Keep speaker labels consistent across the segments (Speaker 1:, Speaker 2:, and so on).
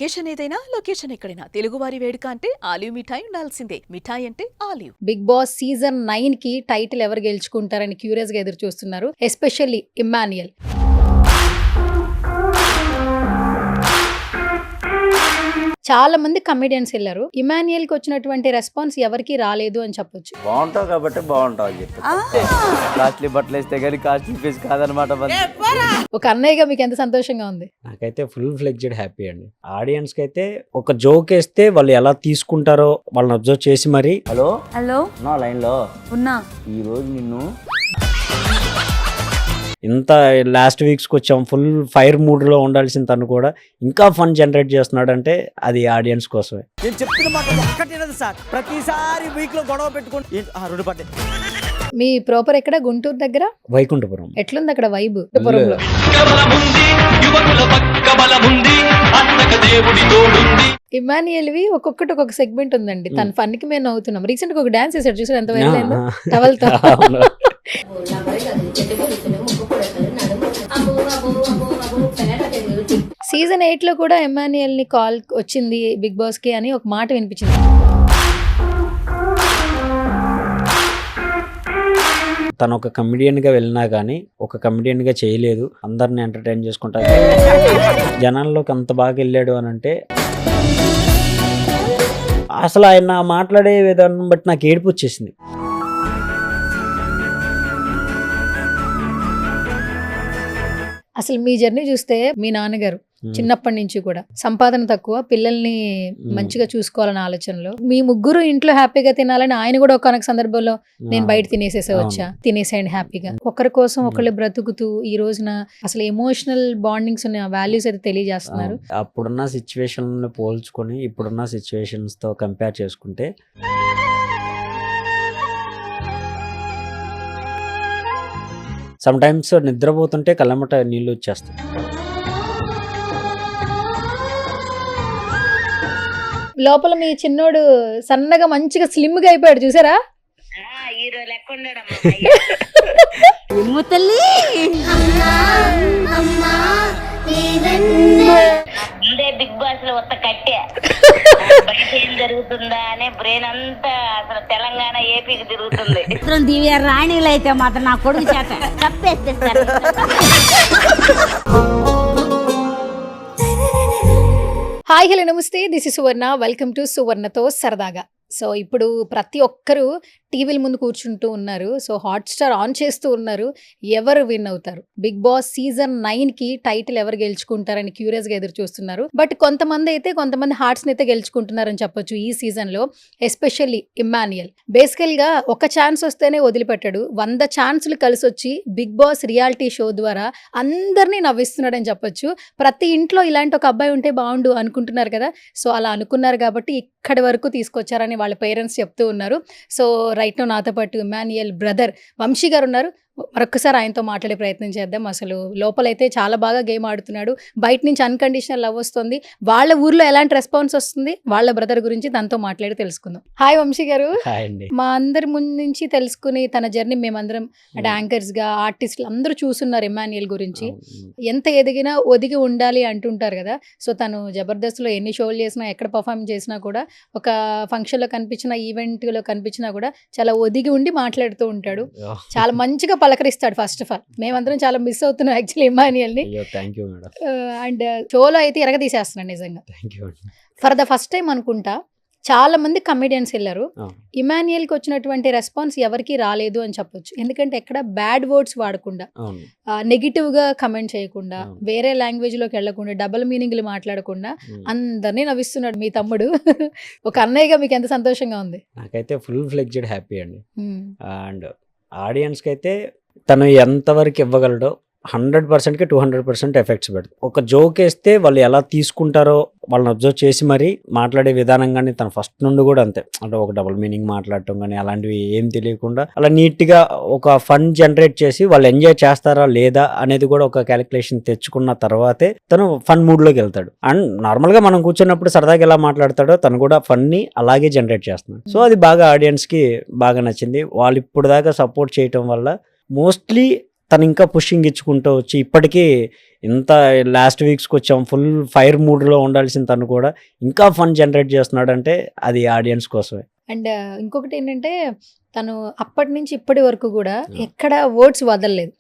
Speaker 1: Occasion ఏదైనా location ఎక్కడైనా తెలుగువారి వేడుక అంటే ఆలివ్ మిఠాయి ఉండాల్సిందే. మిఠాయి అంటే ఆలివ్.
Speaker 2: బిగ్ బాస్ సీజన్ 9 కి టైటిల్ ఎవరు గెలుచుకుంటారని క్యూరియస్ గా ఎదురు చూస్తున్నారు. ఎస్పెషల్లీ ఇమ్మాన్యుయల్. చాలా మంది కమెడియన్స్ వెళ్ళారు. ఇమాన్యుయల్ కి వచ్చినటువంటి రెస్పాన్స్ ఎవరికి రాలేదు అని చెప్పొచ్చు.
Speaker 3: బాగుంటావు కాబట్టి బాగుంటావు అని చెప్పి కాస్ట్లీ బట్టలు వేస్తే కానీ కాస్ట్లీ ఫీజ్ కాదనమాట.
Speaker 2: ఒక అన్నయ్యగా మీకు ఎంత సంతోషంగా ఉంది?
Speaker 4: నాకైతే ఫుల్ ఫ్లెడ్జెడ్ హ్యాపీ అండి. ఆడియన్స్ కి అయితే ఒక జోక్ వేస్తే వాళ్ళు ఎలా తీసుకుంటారో వాళ్ళని అబ్జర్వ్ చేసి మరి
Speaker 3: హలో నా లైన్ లో
Speaker 5: ఉన్నా
Speaker 3: ఈ రోజు నిన్ను
Speaker 4: ఇంత లాస్ట్ వీక్స్కి వచ్చాం ఫుల్ ఫైర్ మూడ్లో ఉండాల్సిన తను కూడా ఇంకా ఫన్ జనరేట్ చేస్తున్నాడు అంటే అది ఆడియన్స్ కోసమే.
Speaker 6: నేను చెప్తున్న మాట ఒక్కటి సార్, ప్రతిసారి వీక్ లో గొడవ పెట్టుకోండి. రెండు పడ్డాయి.
Speaker 2: మీ ప్రాపర్ ఎక్కడ? గుంటూరు దగ్గర
Speaker 4: వైకుంఠపురం.
Speaker 2: ఎట్లుంది అక్కడ వైబ్? ఇమాన్యుయల్ వి ఒక్కొక్కటి ఒక్కొక్క సెగ్మెంట్ ఉందండి. తన ఫన్ కి మేము నవ్వుతున్నాం. రీసెంట్ గా ఒక డాన్స్ చేశాడు, చూసారు ఎంత వైరల్ అయిందో టవల్తో. సీజన్ 8 లో కూడా ఇమాన్యుయల్ ని కాల్ వచ్చింది బిగ్ బాస్ కి అని ఒక మాట వినిపించింది.
Speaker 4: తను ఒక కమెడియన్ గా వెళ్ళినా కానీ ఒక కమెడియన్ గా చేయలేదు. అందరిని ఎంటర్టైన్ చేసుకుంటా జనాల్లోకి అంత బాగా వెళ్ళాడు అని అంటే అసలు ఆయన మాట్లాడే విధానం బట్టి నాకు ఏడుపు వచ్చేసింది.
Speaker 2: అసలు మీ జర్నీ చూస్తే మీ నాన్నగారు చిన్నప్పటి నుంచి కూడా సంపాదన తక్కువ, పిల్లల్ని మంచిగా చూసుకోవాలన్న ఆలోచనలో మీ ముగ్గురు ఇంట్లో హ్యాపీగా తినాలని ఆయన కూడా ఒక సందర్భంలో నేను బయట తినేసేయండి హ్యాపీగా. ఒకరి కోసం ఒకళ్ళు బ్రతుకుతూ ఈ రోజున అసలు ఎమోషనల్ బాండింగ్స్ ఉన్న వాల్యూస్ అయితే తెలియజేస్తున్నారు.
Speaker 4: అప్పుడున్న సిచ్యువేషన్ పోల్చుకొని ఇప్పుడున్న సిచ్యువేషన్స్ తో కంపేర్ చేసుకుంటే సమ్ టైమ్స్ నిద్రపోతుంటే కళ్ళమట నీళ్ళు వచ్చేస్తాయి.
Speaker 2: లోపల మీ చిన్నోడు సన్నగా మంచిగా స్లిమ్ గా అయిపోయాడు, చూసారా?
Speaker 7: బిగ్ బాస్ లో ఒక్క కట్టే బయట ఏం జరుగుతుందా అనే బ్రెయిన్ అంతా అసలు తెలంగాణ ఏపీకి తిరుగుతుంది.
Speaker 5: దివ్య రాణిలు అయితే మాత్రం నా కొడుకు చేత తప్పేస్తారు.
Speaker 2: Hi hello namaste, this is Suvarna. Welcome to సువర్ణతో సరదాగా. సో ఇప్పుడు ప్రతి ఒక్కరూ టీవీల ముందు కూర్చుంటూ ఉన్నారు. సో హాట్స్టార్ ఆన్ చేస్తూ ఉన్నారు. ఎవరు విన్ అవుతారు? బిగ్ బాస్ సీజన్ 9 కి టైటిల్ ఎవరు గెలుచుకుంటారని క్యూరియస్ గా ఎదురు చూస్తున్నారు. బట్ కొంతమంది హార్ట్స్ అయితే గెలుచుకుంటున్నారని చెప్పొచ్చు ఈ సీజన్ లో. ఎస్పెషల్లీ ఇమ్మాన్యుయల్ బేసికల్ గా ఒక ఛాన్స్ వస్తేనే వదిలిపెట్టాడు. 100 ఛాన్సులు కలిసి వచ్చి బిగ్ బాస్ రియాలిటీ షో ద్వారా అందరినీ నవ్విస్తున్నాడని చెప్పొచ్చు. ప్రతి ఇంట్లో ఇలాంటి ఒక అబ్బాయి ఉంటే బాగుండు అనుకుంటున్నారు కదా. సో అలా అనుకున్నారు కాబట్టి ఇక్కడి వరకు తీసుకొచ్చారని వాళ్ళ పేరెంట్స్ చెప్తూ ఉన్నారు. సో రైట్ నో నాతో పాటు ఇమాన్యుయల్ బ్రదర్ వంశీ గారు ఉన్నారు. మరొకసారి ఆయనతో మాట్లాడే ప్రయత్నం చేద్దాం. అసలు లోపలైతే చాలా బాగా గేమ్ ఆడుతున్నాడు, బయట నుంచి అన్కండిషనల్ లవ్ వస్తుంది, వాళ్ళ ఊర్లో ఎలాంటి రెస్పాన్స్ వస్తుంది, వాళ్ళ బ్రదర్ గురించి తనతో మాట్లాడి తెలుసుకుందాం. హాయ్ వంశీ గారు. మా అందరి ముందు నుంచి తెలుసుకుని తన జర్నీ మేమందరం అంటే యాంకర్స్ గా ఆర్టిస్టులు అందరూ చూస్తున్నారు ఇమాన్యుయల్ గురించి. ఎంత ఎదిగినా ఒదిగి ఉండాలి అంటుంటారు కదా. సో తను జబర్దస్త్ లో ఎన్ని షోలు చేసినా, ఎక్కడ పర్ఫార్మ్ చేసినా కూడా, ఒక ఫంక్షన్ లో కనిపించిన, ఈవెంట్ లో కనిపించినా కూడా చాలా ఒదిగి ఉండి మాట్లాడుతూ ఉంటాడు. చాలా మంచిగా పలకరిస్తాడు. ఫస్ట్ ఆఫ్ ఆల్ మేమందరం చాలా మిస్ అవుతున్నాం యాక్చువల్లీ ఇమాన్యుయల్ ని. అండ్ షోలో అయితే ఎరగదీసేస్తున్నాడు నిజంగా. ఫర్ ద ఫస్ట్ టైం అనుకుంటా చాలా మంది కమెడియన్స్ వెళ్ళారు. ఇమాన్యుయల్ కి వచ్చినటువంటి రెస్పాన్స్ ఎవరికి రాలేదు అని చెప్పొచ్చు. ఎందుకంటే ఎక్కడ బ్యాడ్ వర్డ్స్ వాడకుండా, నెగిటివ్ గా కమెంట్ చేయకుండా, వేరే లాంగ్వేజ్ లోకి వెళ్లకుండా, డబుల్ మీనింగ్లు మాట్లాడకుండా అందరినీ నవ్విస్తున్నాడు మీ తమ్ముడు. ఒక అన్నయ్యగా మీకు ఎంత సంతోషంగా ఉంది?
Speaker 4: నాకైతే ఫుల్ ఫ్లెడ్జెడ్ హ్యాపీ అండి. అండ్ ఆడియన్స్కి అయితే తను ఎంతవరకు ఇవ్వగలడో 100%కి 200% ఎఫెక్ట్స్ పెడతాడు. ఒక జోక్ వేస్తే వాళ్ళు ఎలా తీసుకుంటారో వాళ్ళని అబ్జర్వ్ చేసి మరి మాట్లాడే విధానం కానీ తన ఫస్ట్ నుండి కూడా అంతే. అంటే ఒక డబుల్ మీనింగ్ మాట్లాడటం కానీ అలాంటివి ఏం తెలియకుండా అలా నీట్గా ఒక ఫన్ జనరేట్ చేసి వాళ్ళు ఎంజాయ్ చేస్తారా లేదా అనేది కూడా ఒక క్యాలిక్యులేషన్ తెచ్చుకున్న తర్వాతే తను ఫన్ మూడ్లోకి వెళ్తాడు. అండ్ నార్మల్గా మనం కూర్చున్నప్పుడు సరదాగా ఎలా మాట్లాడతాడో తను కూడా ఫన్ని అలాగే జనరేట్ చేస్తున్నాడు. సో అది బాగా ఆడియన్స్కి బాగా నచ్చింది. వాళ్ళు ఇప్పుడు దాకా సపోర్ట్ చేయటం వల్ల మోస్ట్లీ తను ఇంకా పుషింగ్ ఇచ్చుకుంటూ వచ్చి ఇప్పటికీ ఇంత లాస్ట్ వీక్స్కి వచ్చాం ఫుల్ ఫైర్ మూడ్లో ఉండాల్సిన తను కూడా ఇంకా ఫన్ జనరేట్ చేస్తున్నాడు అంటే అది ఆడియన్స్ కోసమే.
Speaker 2: అండ్ ఇంకొకటి ఏంటంటే తను అప్పటి నుంచి ఇప్పటి వరకు కూడా ఎక్కడ వర్డ్స్ వదలలేదు.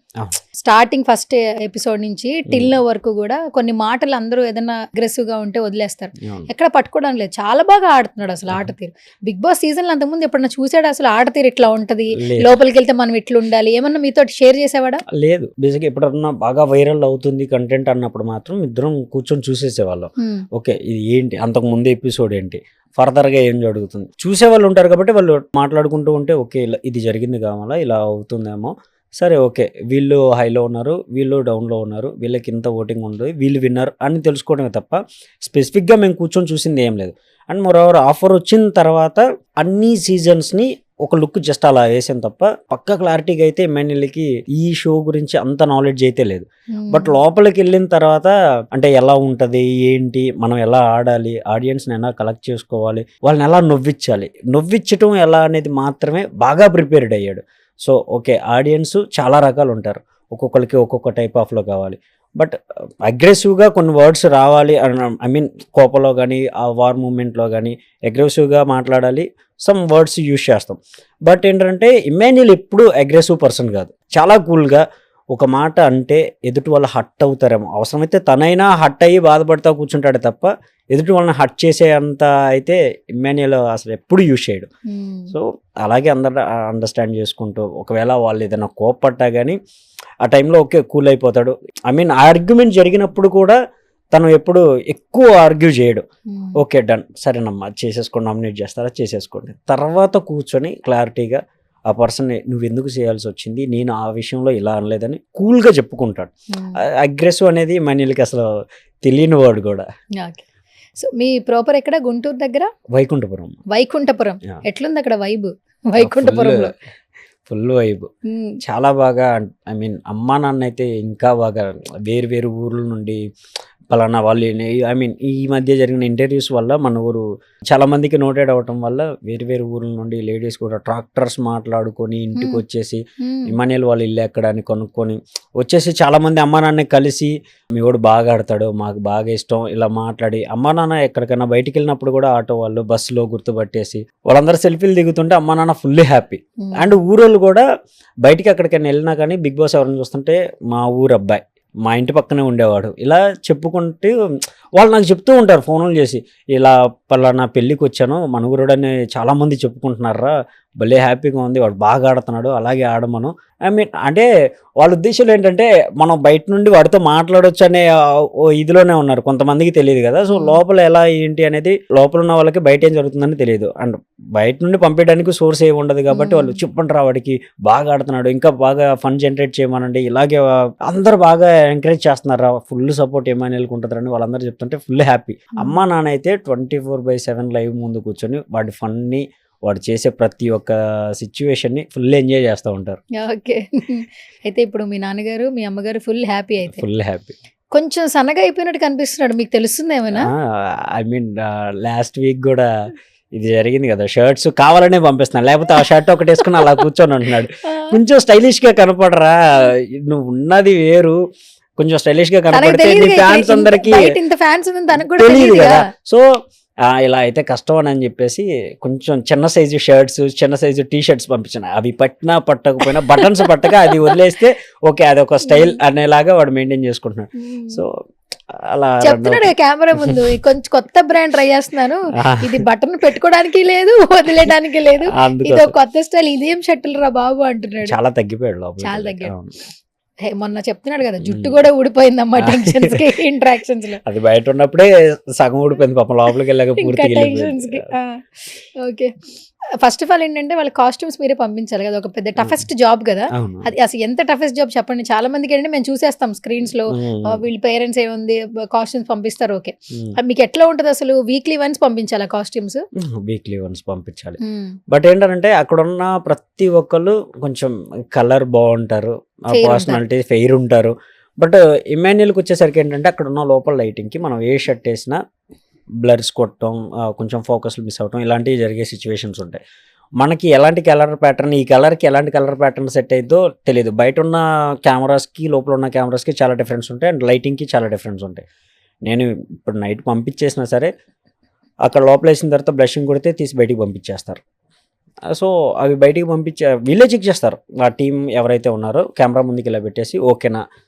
Speaker 2: స్టార్టింగ్ ఫస్ట్ ఎపిసోడ్ నుంచి టిల్ వరకు కూడా కొన్ని మాటలు అందరూ ఏదైనా అగ్రెసివ్ గా ఉంటే వదిలేస్తారు, ఎక్కడ పట్టుకోవడం లేదు. చాలా బాగా ఆడుతున్నాడు అసలు ఆట తీరు. బిగ్ బాస్ సీజన్ లో అంతకుముందు ఎప్పుడన్నా చూసాడు అసలు ఆట తీరు ఇట్లా ఉంటది, లోపలికి వెళ్తే మనం ఇట్లా ఉండాలి, ఏమన్నా మీతో షేర్ చేసేవాడా?
Speaker 4: లేదు, బేసిక్గా ఎప్పుడన్నా బాగా వైరల్ అవుతుంది కంటెంట్ అన్నప్పుడు మాత్రం ఇద్దరం కూర్చొని చూసేసేవాళ్ళం. ఓకే ఇది ఏంటి, అంతకు ముందు ఎపిసోడ్ ఏంటి, ఫర్దర్గా ఏం జరుగుతుంది, చూసేవాళ్ళు ఉంటారు కాబట్టి వాళ్ళు మాట్లాడుకుంటూ ఉంటే ఓకే ఇది జరిగింది కావాలా, ఇలా అవుతుందేమో, సరే ఓకే వీళ్ళు హైలో ఉన్నారు, వీళ్ళు డౌన్లో ఉన్నారు, వీళ్ళకి ఇంత ఓటింగ్ ఉంది, వీళ్ళు విన్నర్ అని తెలుసుకోవడమే తప్ప స్పెసిఫిక్గా మేము కూర్చొని చూసింది ఏం లేదు. అండ్ మరోవర్ ఆఫర్ వచ్చిన తర్వాత అన్ని సీజన్స్ని ఒక లుక్ జస్ట్ అలా వేసాను తప్ప పక్క క్లారిటీగా అయితే ఎమ్మెల్యేలకి ఈ షో గురించి అంత నాలెడ్జ్ అయితే లేదు. బట్ లోపలికి వెళ్ళిన తర్వాత అంటే ఎలా ఉంటుంది ఏంటి, మనం ఎలా ఆడాలి, ఆడియన్స్ని ఎలా కలెక్ట్ చేసుకోవాలి, వాళ్ళని ఎలా నవ్విచ్చటం ఎలా అనేది మాత్రమే బాగా ప్రిపేర్డ్ అయ్యాడు. సో ఓకే ఆడియన్స్ చాలా రకాలు ఉంటారు, ఒక్కొక్కరికి ఒక్కొక్క టైప్ ఆఫ్లో కావాలి. బట్ అగ్రెసివ్గా కొన్ని వర్డ్స్ రావాలి, ఐ మీన్ కోపంలో కానీ ఆ వార్ మూమెంట్లో కానీ అగ్రెసివ్గా మాట్లాడాలి, సమ్ వర్డ్స్ యూజ్ చేస్తాం. బట్ ఏంటంటే ఇమ్మాన్యుయల్ ఎప్పుడు అగ్రెసివ్ పర్సన్ కాదు, చాలా కూల్గా ఒక మాట అంటే ఎదుటి వాళ్ళు హట్ అవుతారేమో, అవసరమైతే తనైనా హట్ అయ్యి బాధపడతా కూర్చుంటాడు తప్ప ఎదుటి వాళ్ళని హట్ చేసే అంత అయితే ఇమ్మాన్యుయల్ అసలు ఎప్పుడు యూజ్ చేయడు. సో అలాగే అందరూ అండర్స్టాండ్ చేసుకుంటూ ఒకవేళ వాళ్ళు ఏదైనా కోప్పట్టా కానీ ఆ టైంలో ఓకే కూల్ అయిపోతాడు. ఐ మీన్ ఆర్గ్యుమెంట్ జరిగినప్పుడు కూడా తను ఎప్పుడు ఎక్కువ ఆర్గ్యూ చేయడు, ఓకే డన్ సరేనమ్మా చేసేసుకోండి, నామినేట్ చేస్తారా చేసేసుకోండి, తర్వాత కూర్చొని క్లారిటీగా ఆ పర్సన్ని నువ్వు ఎందుకు చేయాల్సి వచ్చింది, నేను ఆ విషయంలో ఇలా అనలేదని కూల్గా చెప్పుకుంటాడు. అగ్రెసివ్ అనేది మనీలకి అసలు తెలియని వర్డ్ కూడా.
Speaker 2: సో మీ ప్రాపర్ ఎక్కడ? గుంటూరు దగ్గర వైకుంఠపురం. ఎట్లుంది అక్కడ వైబ్? వైకుంఠపురంలో
Speaker 4: ఫుల్ వైబ్, చాలా బాగా. ఐ మీన్ అమ్మా నాన్న అయితే ఇంకా బాగా వేరు ఊర్ల నుండి పలానా వాళ్ళు, ఐ మీన్ ఈ మధ్య జరిగిన ఇంటర్వ్యూస్ వల్ల మన ఊరు చాలా మందికి నోటెడ్ అవ్వటం వల్ల వేరు ఊర్ల నుండి లేడీస్ కూడా ట్రాక్టర్స్ మాట్లాడుకొని ఇంటికి వచ్చేసి ఇమాన్యుయల్ వాళ్ళు ఇల్లు ఎక్కడ అని కొనుక్కొని వచ్చేసి చాలా మంది అమ్మా నాన్న కలిసి మీ వాడు బాగా ఆడతాడు, మాకు బాగా ఇష్టం, ఇలా మాట్లాడి అమ్మా నాన్న ఎక్కడికైనా బయటికి వెళ్ళినప్పుడు కూడా ఆటో వాళ్ళు బస్సులో గుర్తుపట్టేసి వాళ్ళందరూ సెల్ఫీలు దిగుతుంటే అమ్మా నాన్న ఫుల్లీ హ్యాపీ. అండ్ ఊరోళ్ళు కూడా బయటికి ఎక్కడికైనా వెళ్ళినా కానీ బిగ్ బాస్ ఎవరిని చూస్తుంటే మా ఊరు అబ్బాయి, మా ఇంటి పక్కనే ఉండేవాడు, ఇలా చెప్పుకుంటూ వాళ్ళు నాకు చెప్తూ ఉంటారు ఫోన్లు చేసి, ఇలా పలానా పెళ్ళికి వచ్చాను మన ఊరుడని చాలామంది చెప్పుకుంటున్నారా, భలే హ్యాపీగా ఉంది, వాడు బాగా ఆడుతున్నాడు అలాగే ఆడమను. ఐ మీన్ అంటే వాళ్ళ ఉద్దేశాలు ఏంటంటే మనం బయట నుండి వాడితో మాట్లాడొచ్చు అనే ఇదిలోనే ఉన్నారు, కొంతమందికి తెలియదు కదా. సో లోపల ఎలా ఏంటి అనేది లోపల ఉన్న వాళ్ళకి బయట ఏం జరుగుతుందని తెలియదు. అండ్ బయట నుండి పంపించడానికి సోర్స్ ఏమి ఉండదు కాబట్టి వాళ్ళు చెప్పండి రా వాడికి బాగా ఆడుతున్నాడు, ఇంకా బాగా ఫన్ జనరేట్ చేయమనండి, ఇలాగే అందరు బాగా ఎంకరేజ్ చేస్తున్నారా, ఫుల్ సపోర్ట్ ఎమ్మెల్యేలకు ఉంటుందని వాళ్ళందరూ చెప్తుంటే ఫుల్ హ్యాపీ. అమ్మా నాన్న అయితే 24/7 లైవ్ ముందు కూర్చొని వాడి ఫన్ని వాడు చేసే ప్రతి ఒక్క సిచ్యువేషన్ని ఫుల్ ఎంజాయ్ చేస్తూ ఉంటారు.
Speaker 2: ఓకే, అయితే ఇప్పుడు మీ నాన్నగారు మీ అమ్మగారు ఫుల్ హ్యాపీ? అయితే
Speaker 4: ఫుల్ హ్యాపీ.
Speaker 2: కొంచెం సన్నగా అయిపోయినట్టు కనిపిస్తున్నాడు, మీకు తెలుస్తుంది ఏమైనా?
Speaker 4: ఐ మీన్ లాస్ట్ వీక్ కూడా ఇది జరిగింది కదా, షర్ట్స్ కావాలనే పంపిస్తున్నాను, లేకపోతే ఆ షర్ట్ ఒకటి వేసుకుని అలా కూర్చొని ఉంటున్నాడు. కొంచెం స్టైలిష్గా కనపడరా, నువ్వు ఉన్నది వేరు, కొంచెం స్టైలిష్ గా కనపడితే నీ ఫ్యాన్స్ అందరికి తెలియదు కదా. సో ఇలా అయితే కష్టం అని చెప్పేసి కొంచెం చిన్న సైజు షర్ట్స్, చిన్న సైజు టీ షర్ట్స్ పంపించాను. అవి పట్టినా పట్టకపోయినా బటన్స్ పట్టక అది వదిలేస్తే ఓకే అది ఒక స్టైల్ అనేలాగా వాడు మెయింటైన్ చేసుకుంటున్నాడు. సో అలా
Speaker 2: చెప్తున్నాడు కెమెరా ముందు, కొంచెం కొత్త బ్రాండ్ ట్రై చేస్తున్నాను, ఇది బటన్ పెట్టుకోవడానికి లేదు వదిలేయడానికి లేదు, ఇది కొత్త స్టైల్, ఇదేం షర్టులు రా బాబు అంటున్నాడు.
Speaker 4: చాలా తగ్గిపోయాడు లోపల,
Speaker 2: చాలా తగ్గాడు. మొన్న చెప్తున్నాడు కదా జుట్టు కూడా ఊడిపోయిందమ్మా టెన్షన్స్ కి, ఇంటరాక్షన్స్ లో.
Speaker 4: అది బయట ఉన్నప్పుడే సగం ఊడిపోయింది పాపం, లోపలికి వెళ్ళాక పూర్తిగా
Speaker 2: టెన్షన్స్ కి. ఓకే, ఫస్ట్ ఆఫ్ ఆల్ ఏంటంటే వాళ్ళ కాస్ట్యూమ్స్ మీరే పంపించాలి కదా, ఒక పెద్ద టఫెస్ట్ జాబ్ కదా అది. అసలు ఎంత టఫెస్ట్ జాబ్ చెప్పండి. చాలా మందికి ఏంటంటే మేము చూసేస్తాం స్క్రీన్స్ లో, వీళ్ళ పేరెంట్స్ ఏముంది కాస్ట్యూమ్స్ పంపిస్తారు, ఓకే మీకు ఎట్లా ఉంటది అసలు? వీక్లీ వన్స్ పంపించాలా కాస్ట్యూమ్స్?
Speaker 4: వీక్లీ వన్స్ పంపించాలి. బట్ ఏంటంటే అక్కడ ఉన్న ప్రతి ఒక్కళ్ళు కొంచెం కలర్ బాగుంటారు, పర్సనాలిటీ ఫెయిర్ ఉంటారు. బట్ ఇమాన్యుయల్కి వచ్చేసరికి ఏంటంటే అక్కడ ఉన్న లోపల లైటింగ్కి మనం ఏ షర్ట్ వేసినా బ్లర్స్ కొట్టడం, కొంచెం ఫోకస్లు మిస్ అవటం, ఇలాంటివి జరిగే సిచ్యువేషన్స్ ఉంటాయి. మనకి ఎలాంటి కలర్ ప్యాటర్న్, ఈ కలర్కి ఎలాంటి కలర్ ప్యాటర్న్ సెట్ అయ్యిద్దో తెలియదు. బయట ఉన్న కెమెరాస్కి లోపల ఉన్న కెమెరాస్కి చాలా డిఫరెన్స్ ఉంటాయి అండ్ లైటింగ్కి చాలా డిఫరెన్స్ ఉంటాయి. నేను ఇప్పుడు నైట్ పంపించేసినా సరే అక్కడ లోపల వేసిన తర్వాత బ్లషింగ్ కొడితే తీసి బయటికి పంపించేస్తారు. సో అవి బయటికి వీళ్ళే చెక్ చేస్తారు. ఆ టీం ఎవరైతే ఉన్నారో కెమెరా ముందుకు ఇలా పెట్టేసి ఓకేనా,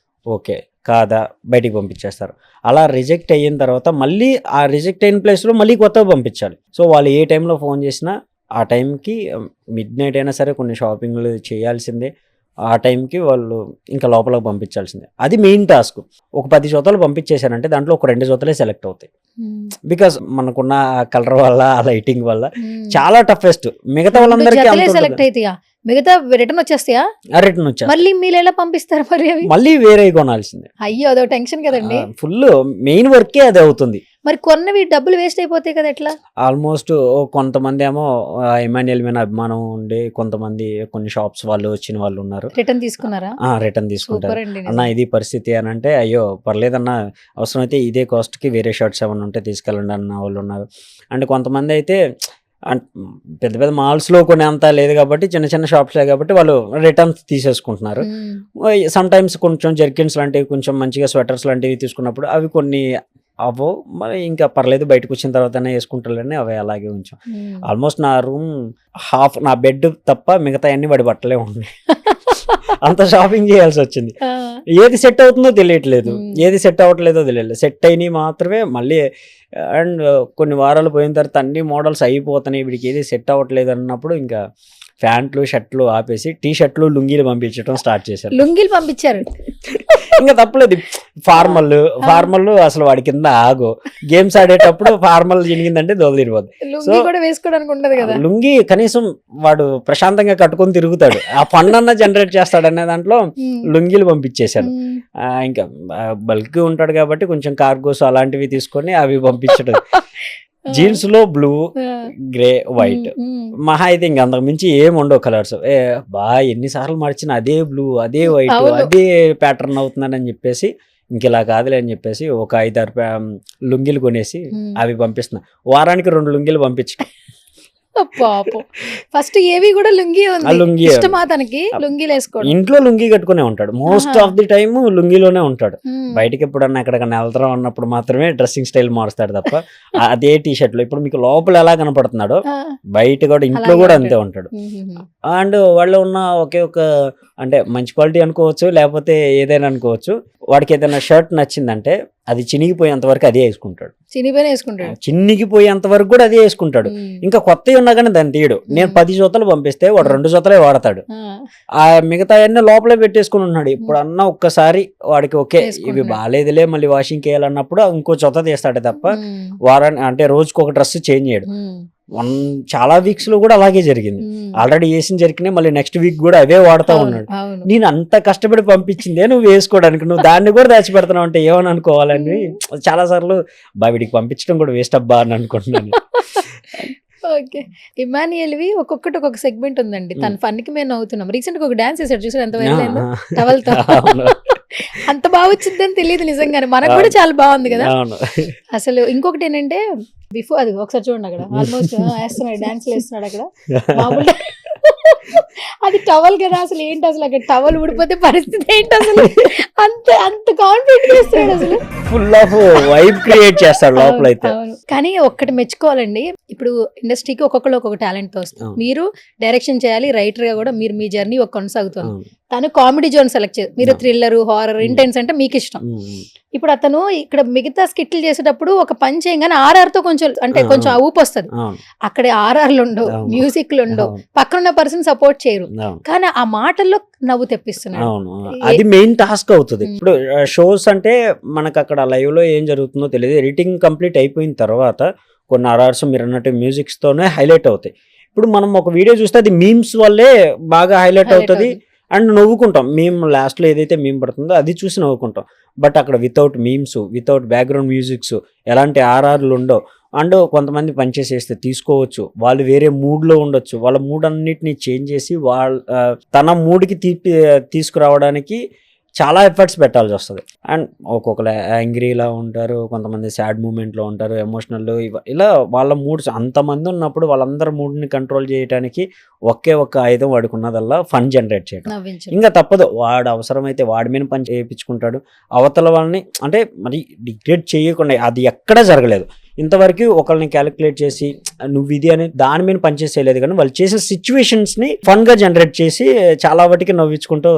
Speaker 4: ఓకే కాదా బయటికి పంపించేస్తారు. అలా రిజెక్ట్ అయిన తర్వాత మళ్ళీ ఆ రిజెక్ట్ అయిన ప్లేస్లో మళ్ళీ కొత్తగా పంపించాలి. సో వాళ్ళు ఏ టైంలో ఫోన్ చేసినా ఆ టైంకి మిడ్ నైట్ అయినా సరే కొన్ని షాపింగ్లు చేయాల్సిందే. ఆ టైంకి వాళ్ళు ఇంకా లోపలికి పంపించాల్సిందే. అది మెయిన్ టాస్క్. ఒక 10 జతలు పంపించేశారంటే దాంట్లో ఒక 2 జతలే సెలెక్ట్ అవుతాయి. బికాస్ మనకున్న కలర్ వల్ల, ఆ లైటింగ్ వల్ల చాలా టఫెస్ట్. మిగతా వాళ్ళందరికీ
Speaker 2: సెలెక్ట్ అవుతాయా, మిగతా రిటర్న్ వచ్చేస్తాయా?
Speaker 4: రిటర్న్ వచ్చా
Speaker 2: మళ్ళీ మీరు ఎలా పంపిస్తారు మరి అవి?
Speaker 4: మళ్ళీ వేరే కొనాల్సిందే.
Speaker 2: అయ్యో అదో టెన్షన్ కదండి.
Speaker 4: ఫుల్ మెయిన్ వర్కే అది అవుతుంది.
Speaker 2: మరి కొన్నవి డబ్బులు వేస్ట్ అయిపోతాయి కదా ఎట్లా?
Speaker 4: ఆల్మోస్ట్ కొంతమంది ఏమో ఇమాన్యుయల్ మీద అభిమానం ఉండి కొంతమంది కొన్ని షాప్స్ వాళ్ళు వచ్చిన వాళ్ళు ఉన్నారు.
Speaker 2: రిటర్న్ తీసుకున్నారా?
Speaker 4: రిటర్న్ తీసుకుంటారు.
Speaker 2: సూపర్ అండి.
Speaker 4: అన్న ఇది పరిస్థితి అని అంటే అయ్యో పర్లేదన్న, అవసరమైతే ఇదే కాస్ట్కి వేరే షర్ట్స్ ఏమైనా ఉంటే తీసుకెళ్ళండి అన్న వాళ్ళు ఉన్నారు. అండ్ కొంతమంది అయితే పెద్ద పెద్ద మాల్స్లో కొన్ని అంతా లేదు కాబట్టి చిన్న చిన్న షాప్స్లే కాబట్టి వాళ్ళు రిటర్న్స్ తీసేసుకుంటున్నారు. సమ్ టైమ్స్ కొంచెం జెర్కిన్స్ లాంటివి, కొంచెం మంచిగా స్వెటర్స్ లాంటివి తీసుకున్నప్పుడు అవి కొన్ని అవో మరి ఇంకా పర్లేదు బయటకు వచ్చిన తర్వాతనే వేసుకుంటారని అవి అలాగే ఉంచాం. ఆల్మోస్ట్ నా రూమ్ హాఫ్, నా బెడ్ తప్ప మిగతా అన్ని వాడి బట్టలే ఉన్నాయి. అంత షాపింగ్ చేయాల్సి వచ్చింది. ఏది సెట్ అవుతుందో తెలియట్లేదు, ఏది సెట్ అవ్వట్లేదో తెలియట్లేదు. సెట్ అయినవి మాత్రమే మళ్ళీ. అండ్ కొన్ని వారాలు పోయిన తర్వాత అన్ని మోడల్స్ అయిపోతున్నాయి, వీడికి ఏది సెట్ అవ్వట్లేదు అన్నప్పుడు ఇంకా ప్యాంట్లు షర్ట్లు ఆపేసి టీ షర్ట్లు లుంగీలు పంపించడం స్టార్ట్ చేశారు.
Speaker 2: లుంగీలు పంపించారు
Speaker 4: ఇంకా తప్పలేదు. ఫార్మల్ అసలు వాడి కింద ఆగో. గేమ్స్ ఆడేటప్పుడు ఫార్మల్ జరిగిందంటే దొదలిపోద్ది.
Speaker 2: లుంగీ కూడా వేసుకోవడానికి ఉండదు కదా.
Speaker 4: లుంగీ కనీసం వాడు ప్రశాంతంగా కట్టుకొని తిరుగుతాడు, ఆ ఫన్ అన్న జనరేట్ చేస్తాడనే దాంట్లో లుంగీలు పంపించేశారు. ఇంకా బల్క్ ఉంటాడు కాబట్టి కొంచెం కార్గోస్ అలాంటివి తీసుకొని అవి పంపించడం. జీన్స్ లో బ్లూ, గ్రే, వైట్, మహా అయితే ఇంక అంతకు మించి ఏం ఉండవు కలర్స్. ఎన్నిసార్లు మార్చినా అదే బ్లూ, అదే వైట్, అదే ప్యాటర్న్ అవుతుందని చెప్పేసి ఇంక ఇలా కాదులే అని చెప్పేసి ఒక 5-6 లుంగీలు కొనేసి అవి పంపిస్తున్నా. వారానికి 2 లుంగీలు పంపించు.
Speaker 2: పాపం ఫస్ట్ ఏవి కూడా లుంగీ ఉంది, ఇష్టమా తనకి లుంగీలు వేసుకోవడం.
Speaker 4: ఇంట్లో లుంగీ కట్టుకునే ఉంటాడు మోస్ట్ ఆఫ్ ది టైమ్, లుంగీలోనే ఉంటాడు. బయటకి ఎప్పుడన్నా ఎక్కడికన్నా వెళ్తాం అన్నప్పుడు మాత్రమే డ్రెస్సింగ్ స్టైల్ మారుస్తాడు తప్ప అదే టీ షర్ట్ లో. ఇప్పుడు మీకు లోపల ఎలా కనపడుతున్నాడో బయట కూడా ఇంట్లో కూడా అంతే ఉంటాడు. అండ్ వాళ్ళు ఉన్న ఒకే ఒక అంటే మంచి క్వాలిటీ అనుకోవచ్చు, లేకపోతే ఏదైనా అనుకోవచ్చు, వాడికి ఏదైనా షర్ట్ నచ్చిందంటే అది చినిగిపోయేంత వరకు అదే వేసుకుంటాడు. చినిగిపోయేంత వరకు కూడా అదే వేసుకుంటాడు. ఇంకా కొత్తవి ఉన్నా కానీ దాన్ని తీయడు. నేను 10 జతలు పంపిస్తే వాడు 2 జతలే వాడతాడు. ఆ మిగతా అన్నీ లోపలే పెట్టేసుకుని ఉన్నాడు. ఇప్పుడు అన్న ఒక్కసారి వాడికి ఓకే ఇవి బాగాలేదులే మళ్ళీ వాషింగ్ చేయాలన్నప్పుడు ఇంకో జత తీస్తాడే తప్ప వారాన్ని అంటే రోజుకి ఒక డ్రెస్ చేంజ్ చేయడు. చాలా వీక్స్ లో కూడా అలాగే జరిగింది. ఆల్రెడీ వేసిన జరిగినాయి, మళ్ళీ నెక్స్ట్ వీక్ కూడా అవే వాడుతూ ఉన్నాడు. నేను అంత కష్టపడి పంపించిందే నువ్వు వేసుకోవడానికి, నువ్వు దాన్ని కూడా దాచిపెడుతున్నావు అంటే ఏమని అనుకోవాలని చాలా సార్లు వీడికి పంపించడం కూడా వేస్ట్ అబ్బా అని అనుకుంటున్నాను.
Speaker 2: ఓకే, ఇమాన్యుయల్వి ఒక్కొక్కటి ఒక్కొక్క సెగ్మెంట్ ఉందండి. తన ఫన్కి మేము నవ్వుతున్నాం. రీసెంట్ గా ఒక డాన్స్ చేశాడు చూసారు, ఎంత వైరల్ అయిందో టవల్తో. అంత బాగా వచ్చిందని తెలియదు నిజంగానే, మనకు కూడా చాలా బాగుంది కదా అసలు. ఇంకొకటి ఏంటంటే బిఫోర్ అది ఒకసారి చూడండి, అక్కడ ఆల్మోస్ట్ వేస్తున్నాడు, డాన్స్ వేస్తున్నాడు అక్కడ. మామూలు అది టవల్ కదా, అసలు ఏంటి అసలు అక్కడ టవల్ ఊడిపోతే పరిస్థితి ఏంటి అసలు? అంత కాన్ఫిడెంట్ చేస్తున్నాడు అసలు,
Speaker 4: ఫుల్ ఆఫ్ వైబ్ క్రియేట్ చేస్తాడు లోపల అయితే.
Speaker 2: కానీ ఒక్కటి మెచ్చుకోవాలండి, ఇప్పుడు ఇండస్ట్రీకి ఒక్కొక్కరు ఒక్కొక్క టాలెంట్ తో వస్తుంది. మీరు డైరెక్షన్ చేయాలి, రైటర్ గా కూడా మీరు మీ జర్నీ కొనసాగుతుంది. తను కామెడీ జోన్ సెలెక్ట్ చేయాలి, మీరు థ్రిల్లర్, హారర్, ఇంటెన్స్ అంటే మీకు ఇష్టం. ఇప్పుడు అతను ఇక్కడ మిగతా స్కిట్లు చేసేటప్పుడు ఒక పని చేయగానే ఆర్ఆర్ తో కొంచెం అంటే కొంచెం ఊపు వస్తుంది. అక్కడ ఆర్ఆర్లు ఉండవు, మ్యూజిక్లు ఉండవు, పక్కన పర్సన్ సపోర్ట్ చేయరు, కానీ ఆ మాటల్లో నవ్వు తెప్పిస్తున్నాడు.
Speaker 4: అది మెయిన్ టాస్క్ అవుతుంది. ఇప్పుడు షోస్ అంటే మనకు అక్కడ లైవ్ లో ఏం జరుగుతుందో తెలియదు. ఎడిటింగ్ కంప్లీట్ అయిపోయిన తర్వాత కొన్ని ఆర్ఆర్స్ మీరు అన్నట్టు మ్యూజిక్స్ తోనే హైలైట్ అవుతాయి. ఇప్పుడు మనం ఒక వీడియో చూస్తే అది మీమ్స్ వల్లే బాగా హైలైట్ అవుతుంది అండ్ నవ్వుకుంటాం. మేము లాస్ట్లో ఏదైతే మీమ్ పడుతుందో అది చూసి నవ్వుకుంటాం. బట్ అక్కడ without memes, without background musics, ఎలాంటి ఆర్ఆర్లు ఉండవు. అండ్ కొంతమంది పనిచేసేస్తే తీసుకోవచ్చు, వాళ్ళు వేరే మూడ్లో ఉండొచ్చు, వాళ్ళ మూడ్ అన్నిటిని చేంజ్ చేసి తన మూడ్కి తీసుకురావడానికి చాలా ఎఫర్ట్స్ పెట్టాల్సి వస్తుంది. అండ్ ఒక్కొక్కరు యాంగ్రీలా ఉంటారు, కొంతమంది సాడ్ మూమెంట్లో ఉంటారు, ఎమోషనల్, ఇలా వాళ్ళ మూడ్స్ అంతమంది ఉన్నప్పుడు వాళ్ళందరి మూడ్ని కంట్రోల్ చేయడానికి ఒకే ఒక్క ఆయుధం వాడికి ఉన్నదల్లా ఫన్ జనరేట్ చేయడం.
Speaker 2: నవ్వించడం.
Speaker 4: ఇంకా తప్పదు, వాడు అవసరమైతే వాడి మీద పని చేయించుకుంటాడు, అవతల వాళ్ళని అంటే మరి డిగ్రేడ్ చేయకుండా. అది ఎక్కడా జరగలేదు ఇంతవరకు. ఒకరిని క్యాలిక్యులేట్ చేసి నువ్వు ఇది అని దాని మీద పనిచేసేయలేదు, కానీ వాళ్ళు చేసే సిచ్యువేషన్స్ని ఫన్గా జనరేట్ చేసి చాలా వాటికి నవ్వించుకుంటూ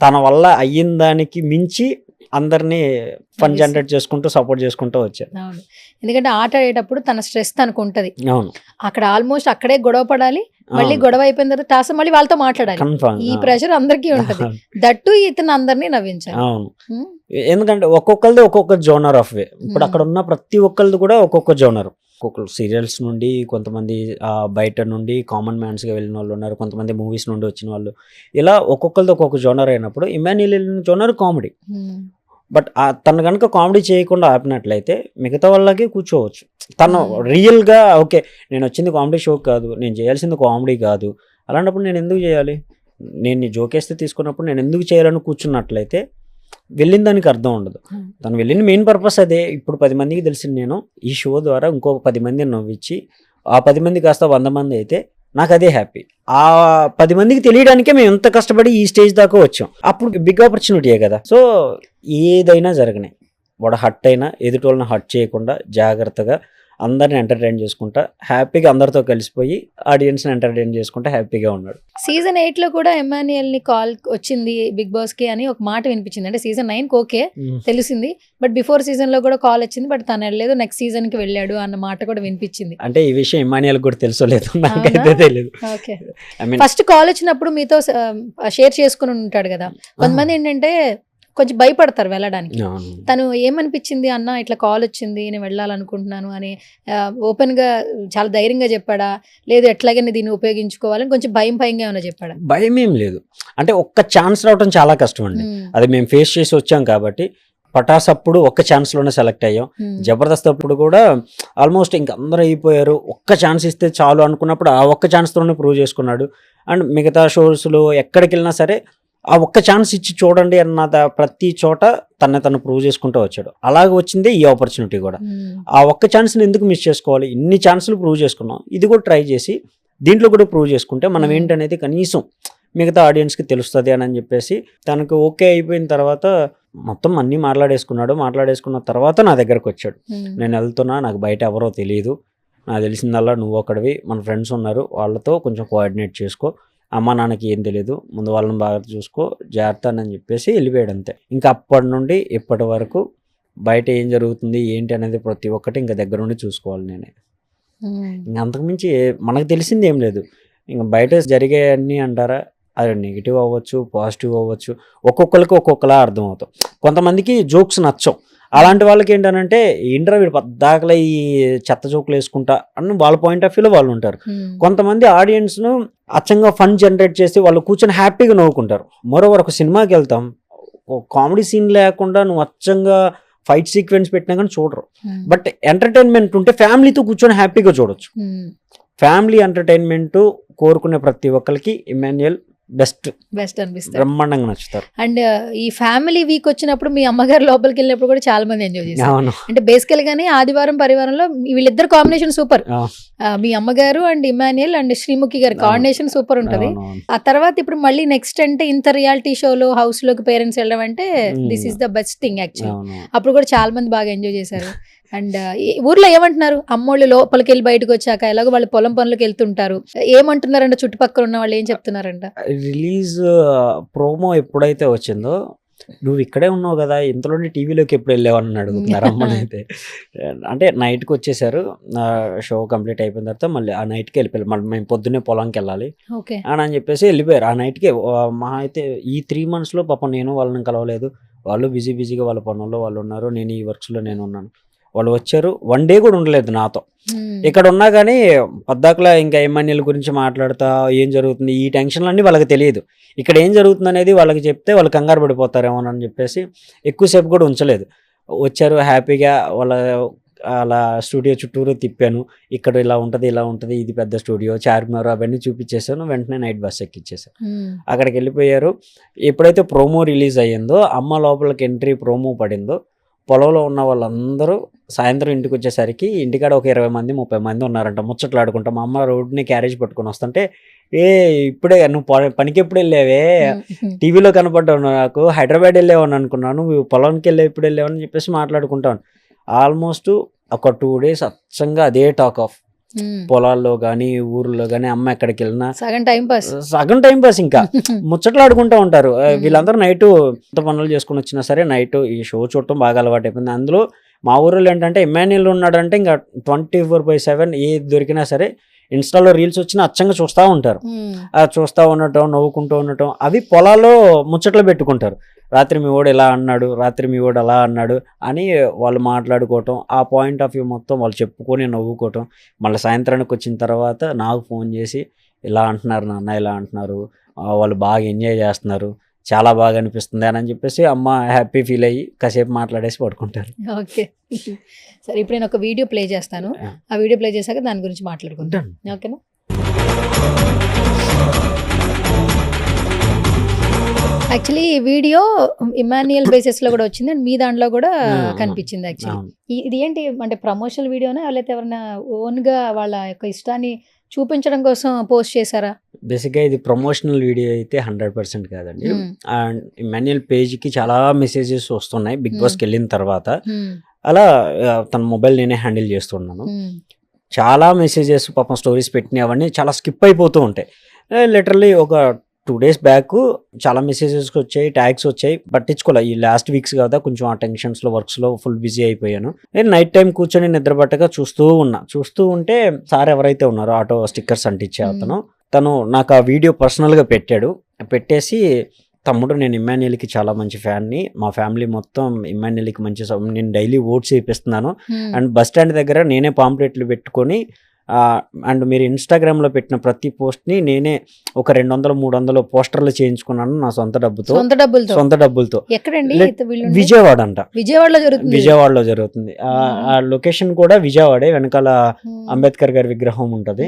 Speaker 4: తన వల్ల అయ్యిన దానికి మించి అందరినీ ఫన్ జనరేట్ చేసుకుంటూ సపోర్ట్ చేసుకుంటూ వచ్చారు.
Speaker 2: అవును, ఎందుకంటే ఆట ఆడేటప్పుడు తన స్ట్రెస్ తనకు ఉంటది.
Speaker 4: అవును,
Speaker 2: అక్కడ ఆల్మోస్ట్ అక్కడే గొడవ పడాలి, మళ్ళీ గొడవ అయిపోయిన తర్వాత టాస్ మళ్ళీ వాళ్ళతో మాట్లాడాలి.
Speaker 4: కన్ఫర్మ్.
Speaker 2: ఈ ప్రెషర్ అందరికీ ఉంటది. దట్టు ఇతను అందరినీ నవ్వించాలి.
Speaker 4: అవును, ఎందుకంటే ఒక్కొక్కరిది ఒక్కొక్క జోనర్ ఆఫ్ వే. ఇప్పుడు అక్కడ ఉన్న ప్రతి ఒక్కరిది కూడా ఒక్కొక్క జోనర్. ఒక్కొక్కరు సీరియల్స్ నుండి, కొంతమంది బయట నుండి కామన్ మ్యాన్స్గా వెళ్ళిన వాళ్ళు ఉన్నారు, కొంతమంది మూవీస్ నుండి వచ్చిన వాళ్ళు, ఇలా ఒక్కొక్కరిది ఒక్కొక్క జోనర్ అయినప్పుడు ఇమాన్యుయల్ వెళ్ళిన జోనర్ కామెడీ. బట్ తను కనుక కామెడీ చేయకుండా ఆపినట్లయితే మిగతా వాళ్ళకి కూర్చోవచ్చు. తను రియల్గా ఓకే నేను వచ్చింది కామెడీ షో కాదు, నేను చేయాల్సింది కామెడీ కాదు, అలాంటప్పుడు నేను ఎందుకు చేయాలి, నేను జోకేస్తే తీసుకున్నప్పుడు నేను ఎందుకు చేయాలని కూర్చున్నట్లయితే వెళ్ళిన దానికి అర్థం ఉండదు. తను వెళ్ళిన మెయిన్ పర్పస్ అదే. ఇప్పుడు 10 మందికి తెలిసింది నేను ఈ షో ద్వారా ఇంకొక 10 మందిని నవ్వించి ఆ 10 మంది కాస్త 100 మంది అయితే నాకు అదే హ్యాపీ. ఆ 10 మందికి తెలియడానికే మేము ఎంత కష్టపడి ఈ స్టేజ్ దాకా వచ్చాం. అప్పుడు బిగ్ ఆపర్చునిటీయే కదా. సో ఏదైనా జరగనే వాడు హట్ అయినా ఎదుటి వాళ్ళని హట్ చేయకుండా జాగ్రత్తగా అందరిని ఎంటర్టైన్ చేసుకుంటా హ్యాపీగా అందరితో కలిసిపోయి ఆడియన్స్ని ఎంటర్టైన్ చేసుకుంటా హ్యాపీగా ఉన్నాడు.
Speaker 2: సీజన్ 8 కూడా ఎమాన్యుయల్ ని కాల్ వచ్చింది బిగ్ బాస్ కి అని ఒక మాట వినిపించింది. అంటే సీజన్ 9 ఓకే తెలిసింది, బట్ బిఫోర్ సీజన్ లో కూడా కాల్ వచ్చింది, బట్ తను వెళ్ళలేదు, నెక్స్ట్ సీజన్ కి వెళ్ళాడు అన్న మాట కూడా వినిపించింది.
Speaker 4: అంటే ఈ విషయం ఎమాన్యుయల్ కూడా తెలుసలేదు, నాకైతే తెలియదు.
Speaker 2: ఓకే, ఫస్ట్ కాల్ వచ్చినప్పుడు మీతో షేర్ చేసుకుని ఉంటాడు కదా. కొంతమంది ఏంటంటే కొంచెం భయపడతారు వెళ్ళడానికి. తను ఏమనిపించింది అన్న ఇట్లా కాల్ వచ్చింది నేను వెళ్ళాలనుకుంటున్నాను అని ఓపెన్ గా చాలా ధైర్యంగా చెప్పాడా, లేదు ఎట్లాగైనా దీన్ని ఉపయోగించుకోవాలని కొంచెం భయంగా ఏమైనా చెప్పాడా?
Speaker 4: భయం ఏం లేదు, అంటే ఒక్క ఛాన్స్ రావడం చాలా కష్టం అండి. అది మేము ఫేస్ చేసి వచ్చాం కాబట్టి. పటాస్ అప్పుడు ఒక్క ఛాన్స్లోనే సెలెక్ట్ అయ్యాం. జబర్దస్త్ అప్పుడు కూడా ఆల్మోస్ట్ ఇంక అందరూ అయిపోయారు, ఒక్క ఛాన్స్ ఇస్తే చాలు అనుకున్నప్పుడు ఆ ఒక్క ఛాన్స్తోనే ప్రూవ్ చేసుకున్నాడు. అండ్ మిగతా షోస్లో ఎక్కడికి వెళ్ళినా సరే ఆ ఒక్క ఛాన్స్ ఇచ్చి చూడండి అన్న ప్రతి చోట తను ప్రూవ్ చేసుకుంటూ వచ్చాడు. అలాగే వచ్చిందే ఈ ఆపర్చునిటీ కూడా. ఆ ఒక్క ఛాన్స్ని ఎందుకు మిస్ చేసుకోవాలి, ఇన్ని ఛాన్సులు ప్రూవ్ చేసుకున్నాం, ఇది కూడా ట్రై చేసి దీంట్లో కూడా ప్రూవ్ చేసుకుంటే మనం ఏంటనేది కనీసం మిగతా ఆడియన్స్కి తెలుస్తుంది అని చెప్పేసి తనకు ఓకే అయిపోయిన తర్వాత మొత్తం అన్నీ మాట్లాడేసుకున్న తర్వాత నా దగ్గరకు వచ్చాడు. నేను వెళ్తున్నా, నాకు బయట ఎవరో తెలియదు, నాకు తెలిసిందల్లా నువ్వు ఒకడివి, మన ఫ్రెండ్స్ ఉన్నారు వాళ్ళతో కొంచెం కోఆర్డినేట్ చేసుకో, అమ్మ నాన్నకి ఏం తెలియదు, ముందు వాళ్ళని బాగా చూసుకో, జాగ్రత్త అని చెప్పేసి వెళ్ళిపోయాడు అంతే. ఇంకా అప్పటి నుండి ఇప్పటి వరకు బయట ఏం జరుగుతుంది ఏంటి అనేది ప్రతి ఒక్కటి ఇంకా దగ్గర నుండి చూసుకోవాలి నేనే. ఇంకా అంతకుమించి మనకు తెలిసింది ఏం లేదు. ఇంకా బయట జరిగే అన్నీ అంటారా, అది నెగిటివ్ అవ్వచ్చు, పాజిటివ్ అవ్వచ్చు, ఒక్కొక్కరికి ఒక్కొక్కలా అర్థం అవుతాం. కొంతమందికి జోక్స్ నచ్చవు, అలాంటి వాళ్ళకి ఏంటంటే ఏంట్రా వీడు పద్దాకలా ఈ చెత్త జోకులు వేసుకుంటా అని వాళ్ళ పాయింట్ ఆఫ్ వ్యూలో వాళ్ళు ఉంటారు. కొంతమంది ఆడియన్స్ను అచ్చంగా ఫన్ జనరేట్ చేసి వాళ్ళు కూర్చొని హ్యాపీగా నవ్వుకుంటారు. మరోవర్ ఒక సినిమాకి వెళ్తాం, కామెడీ సీన్ లేకుండా నువ్వు అచ్చంగా ఫైట్ సీక్వెన్స్ పెట్టినా కానీ చూడరు. బట్ ఎంటర్టైన్మెంట్ ఉంటే ఫ్యామిలీతో కూర్చొని హ్యాపీగా చూడొచ్చు. ఫ్యామిలీ ఎంటర్టైన్మెంట్ కోరుకునే ప్రతి ఒక్కరికి ఇమాన్యుయల్ బెస్ట్ అనిపిస్తారు, బ్రహ్మాండంగా నచ్చుతారు.
Speaker 2: అండ్ ఈ ఫ్యామిలీ వీక్ వచ్చినప్పుడు మీ అమ్మగారు లోపలికి వెళ్ళినప్పుడు కూడా చాలా మంది ఎంజాయ్ చేశారు. అంటే బేసికల్ గానీ ఆదివారం పరివారంలో వీళ్ళిద్దరు కాంబినేషన్ సూపర్. మీ అమ్మగారు అండ్ ఇమాన్యుయల్ అండ్ శ్రీముఖి గారి కాంబినేషన్ సూపర్ ఉంటది. ఆ తర్వాత ఇప్పుడు మళ్ళీ నెక్స్ట్ అంటే ఇంత రియాలిటీ షోలో హౌస్ లోకి పేరెంట్స్ వెళ్ళడం అంటే this is the best thing actually. అప్పుడు కూడా చాలా మంది బాగా ఎంజాయ్ చేశారు. అండ్ ఊర్లో ఏమంటున్నారు, అమ్మోళ్ళు లోపలికి వెళ్ళి బయటకు వచ్చాక ఎలాగో వాళ్ళు పొలం పనులకు వెళ్తుంటారు, ఏమంటున్నారంట చుట్టుపక్కల ఉన్న వాళ్ళు ఏం చెప్తున్నారంట?
Speaker 4: రిలీజ్ ప్రోమో ఎప్పుడైతే వచ్చిందో నువ్వు ఇక్కడే ఉన్నావు కదా, ఇంతలోనే టీవీలోకి ఎప్పుడు వెళ్ళావని అడుగుతున్నారు అమ్మనైతే. అంటే నైట్కి వచ్చేసారు, షో కంప్లీట్ అయిపోయిన తర్వాత మళ్ళీ ఆ నైట్కి వెళ్ళిపోయారు. మళ్ళీ మేము పొద్దున్నే పొలంకి వెళ్ళాలి అని చెప్పేసి వెళ్ళిపోయారు. ఆ నైట్కి మా అయితే ఈ 3 monthsలో పాపం నేను వాళ్ళని కలవలేదు, వాళ్ళు బిజీగా వాళ్ళ పనుల్లో వాళ్ళు ఉన్నారు, నేను ఈ వర్క్స్లో నేను ఉన్నాను. వాళ్ళు వచ్చారు, 1 day కూడా ఉండలేదు నాతో. ఇక్కడ ఉన్నా కానీ పద్దాకలా ఇంకా ఎమ్మెల్యేల గురించి మాట్లాడుతా ఏం జరుగుతుంది ఈ టెన్షన్లన్నీ వాళ్ళకి తెలియదు. ఇక్కడ ఏం జరుగుతుంది అనేది వాళ్ళకి చెప్తే వాళ్ళు కంగారు పడిపోతారేమో అని చెప్పేసి ఎక్కువసేపు కూడా ఉంచలేదు. వచ్చారు హ్యాపీగా, వాళ్ళ అలా స్టూడియో చుట్టూరు తిప్పాను. ఇక్కడ ఇలా ఉంటుంది, ఇలా ఉంటుంది, ఇది పెద్ద స్టూడియో, చార్మినార్ అవన్నీ చూపించేసాను. వెంటనే నైట్ బస్ ఎక్కిచ్చేసాను. అక్కడికి వెళ్ళిపోయారు. ఎప్పుడైతే ప్రోమో రిలీజ్ అయ్యిందో, అమ్మ లోపలికి ఎంట్రీ ప్రోమో పడిందో, పొలంలో ఉన్న వాళ్ళందరూ సాయంత్రం ఇంటికి వచ్చేసరికి ఇంటికాడ ఒక 20 మంది 30 మంది ఉన్నారంట ముచ్చట్లాడుకుంటా. మా అమ్మ రోడ్ని క్యారేజ్ పట్టుకొని వస్తుంటే, ఇప్పుడే నువ్వు పనికి ఎప్పుడు వెళ్ళావే, టీవీలో కనపడ్డావు, నాకు హైదరాబాద్ వెళ్ళావని అనుకున్నాను, నువ్వు పొలానికి వెళ్ళావు, ఇప్పుడు వెళ్ళావని చెప్పేసి మాట్లాడుకుంటాను. ఆల్మోస్ట్ ఒక 2 days అచ్చంగా అదే టాక్ ఆఫ్. పొలాల్లో కానీ ఊర్లో కానీ అమ్మ ఎక్కడికి వెళ్ళినా
Speaker 2: సగం టైం పాస్ ఇంకా
Speaker 4: ముచ్చట్లాడుకుంటూ ఉంటారు. వీళ్ళందరూ నైట్ ఎంత పనులు చేసుకుని వచ్చినా సరే నైట్ ఈ షో చూడటం బాగా అలవాటు అయిపోయింది. అందులో మా ఊరిలో ఏంటంటే ఇమ్మాన్యుయల్ ఉన్నాడంటే ఇంకా 24/7 ఏది దొరికినా సరే ఇన్స్టాలో రీల్స్ వచ్చినా అచ్చంగా చూస్తూ ఉంటారు. చూస్తూ ఉండటం, నవ్వుకుంటూ ఉండటం, అవి పొలాల్లో ముచ్చట్లు పెట్టుకుంటారు. రాత్రి మీ వాడు ఇలా అన్నాడు, రాత్రి మీ వాడు అలా అన్నాడు అని వాళ్ళు మాట్లాడుకోవటం, ఆ పాయింట్ ఆఫ్ వ్యూ మొత్తం వాళ్ళు చెప్పుకొని నవ్వుకోవటం. మళ్ళీ సాయంత్రానికి వచ్చిన తర్వాత నాకు ఫోన్ చేసి ఇలా అంటున్నారు నాన్న, ఇలా అంటున్నారు, వాళ్ళు బాగా ఎంజాయ్ చేస్తున్నారు, చాలా బాగా అనిపిస్తుంది అని చెప్పేసి అమ్మ హ్యాపీ ఫీల్ అయ్యి కాసేపు మాట్లాడేసి పడుకుంటారు.
Speaker 2: ఓకే, సరే ఇప్పుడు నేను ఒక వీడియో ప్లే చేస్తాను. ఆ వీడియో ప్లే చేశాక దాని గురించి మాట్లాడుకుంటాను. ఓకేనా? యాక్చువల్లీ ఈ వీడియో ఇమాన్యుయల్ బేసిస్ లో కూడా వచ్చింది అండ్ మీ దాంట్లో కూడా కనిపించింది. యాక్చువల్లీ ఇది ఏంటి అంటే ప్రమోషనల్ వీడియోనా లేకపోతే ఎవరైనా ఓన్ గా వాళ్ళ యొక్క ఇష్టాన్ని చూపించడం కోసం పోస్ట్ చేశారా?
Speaker 4: బేసిక్గా ఇది ప్రమోషనల్ వీడియో అయితే 100% కాదండి. అండ్ ఇమాన్యుయల్ పేజ్కి చాలా మెసేజెస్ వస్తున్నాయి బిగ్ బాస్కి వెళ్ళిన తర్వాత. అలా తన మొబైల్ నేనే హ్యాండిల్ చేస్తున్నాను. చాలా మెసేజెస్ పాపం స్టోరీస్ పెట్టినవన్నీ చాలా స్కిప్ అయిపోతూ ఉంటాయి. లిటరల్లీ ఒక 2 days బ్యాక్ చాలా మెసేజెస్ వచ్చాయి, ట్యాగ్స్ వచ్చాయి, పట్టించుకోలే. ఈ లాస్ట్ వీక్స్ కదా కొంచెం ఆ టెన్షన్స్లో వర్క్స్లో ఫుల్ బిజీ అయిపోయాను. నేను నైట్ టైం కూర్చొని నిద్రపట్టగా చూస్తూ ఉంటే సార్ ఎవరైతే ఉన్నారో ఆటో స్టిక్కర్స్ అంటించే అతను, తను నాకు ఆ వీడియో పర్సనల్గా పెట్టేసి తమ్ముడు నేను ఇమ్మాన్యుయల్కి చాలా మంచి ఫ్యాన్ని, మా ఫ్యామిలీ మొత్తం ఇమ్మాన్యుయల్కి మంచి, నేను డైలీ ఓట్స్ వేపిస్తున్నాను అండ్ బస్ స్టాండ్ దగ్గర నేనే పాంప్లెట్లు పెట్టుకొని అండ్ మీరు ఇన్స్టాగ్రామ్లో పెట్టిన ప్రతి పోస్ట్ని నేనే ఒక 200-300 పోస్టర్లు చేయించుకున్నాను నా సొంత డబ్బులతో.
Speaker 2: ఎక్కడండి?
Speaker 4: విజయవాడ అంట.
Speaker 2: విజయవాడలో
Speaker 4: జరుగుతుంది. ఆ లొకేషన్ కూడా విజయవాడే. వెనకాల అంబేద్కర్ గారి విగ్రహం ఉంటది.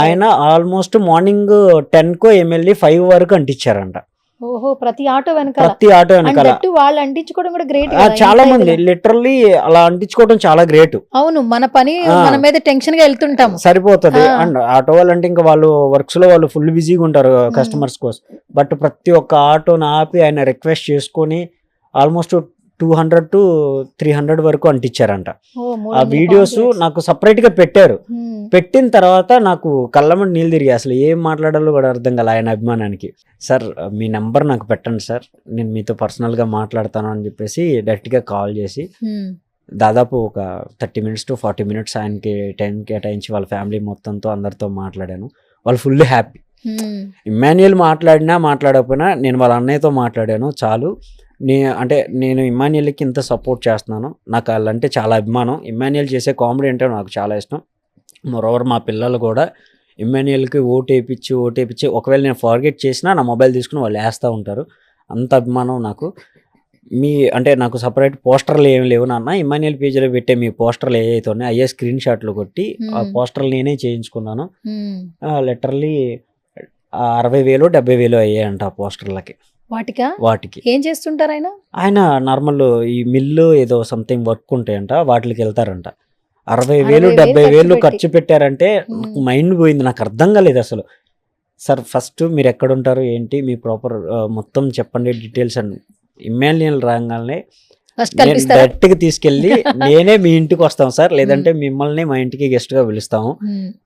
Speaker 4: ఆయన ఆల్మోస్ట్ మార్నింగ్ 10 ఎమ్మెల్యే 5 వరకు అంటించారంట.
Speaker 2: ఓహో, ప్రతి ఆటో వెనకాల వాళ్ళు అంటించుకోవడం కూడా గ్రేట్.
Speaker 4: చాలా మంది లిటరల్లీ అలా అంటించుకోవడం చాలా గ్రేట్.
Speaker 2: అవును, మన పని మన మీద టెన్షన్ గా వెళ్తుంటాం,
Speaker 4: సరిపోతుంది. అండ్ ఆటో వాళ్ళు అంటే ఇంకా వాళ్ళు వర్క్స్ లో వాళ్ళు ఫుల్ బిజీగా ఉంటారు కస్టమర్స్ కోసం. బట్ ప్రతి ఒక్క ఆటోని ఆపి ఆయన రిక్వెస్ట్ చేసుకొని ఆల్మోస్ట్ 200-300 వరకు అంటించారంట. ఆ వీడియోస్ నాకు సపరేట్ గా పెట్టారు. పెట్టిన తర్వాత నాకు కళ్ళమని నీళ్ళు తిరిగి అసలు ఏం మాట్లాడాలో కూడా అర్థం కాలే ఆయన అభిమానానికి. సార్ మీ నెంబర్ నాకు పెట్టండి సార్, నేను మీతో పర్సనల్గా మాట్లాడతాను అని చెప్పేసి డైరెక్ట్గా కాల్ చేసి దాదాపు ఒక 30 minutes to 40 minutes ఆయనకి టైం కేటాయించి వాళ్ళ ఫ్యామిలీ మొత్తంతో అందరితో మాట్లాడాను. వాళ్ళు ఫుల్ హ్యాపీ. ఇమ్మాన్యుయల్ మాట్లాడకపోయినా నేను వాళ్ళ అన్నయ్యతో మాట్లాడాను చాలు. నేను ఇమ్మాన్యుయల్కి ఇంత సపోర్ట్ చేస్తున్నాను, నాకు వాళ్ళంటే చాలా అభిమానం. ఇమ్మాన్యుయల్ చేసే కామెడీ అంటే నాకు చాలా ఇష్టం. మరోవర్ మా పిల్లలు కూడా ఇమ్మాన్యుయల్కి ఓటేపించి ఒకవేళ నేను ఫార్గెట్ చేసినా నా మొబైల్ తీసుకుని వాళ్ళు వేస్తూ ఉంటారు. అంత అభిమానం నాకు. నాకు సపరేట్ పోస్టర్లు ఏమి లేవు నాన్న, ఇమ్మాన్యుయల్ పేజీలో పెట్టే మీ పోస్టర్లు ఏవైతే ఉన్నాయో అయ్యే స్క్రీన్ షాట్లు కొట్టి ఆ పోస్టర్లు నేనే చేయించుకున్నాను. లిటరల్లీ 60,000-70,000 అయ్యాయంట ఆ పోస్టర్లకి. వాటికి
Speaker 2: ఏం చేస్తుంటారు
Speaker 4: ఆయన నార్మల్ ఈ మిల్లు ఏదో సంథింగ్ వర్క్ ఉంటాయంట, వాటికి వెళ్తారంట. 60,000-70,000 ఖర్చు పెట్టారంటే మైండ్ పోయింది, నాకు అర్థం కాలేదు అసలు. సార్ ఫస్ట్ మీరు ఎక్కడుంటారు ఏంటి మీ ప్రాపర్ మొత్తం చెప్పండి డీటెయిల్స్ అని. ఇమ్మాన్యుయల్ రాగానే డైరెక్ట్గా తీసుకెళ్ళి నేనే మీ ఇంటికి వస్తాం సార్, లేదంటే మిమ్మల్ని మా ఇంటికి గెస్ట్గా పిలుస్తాము,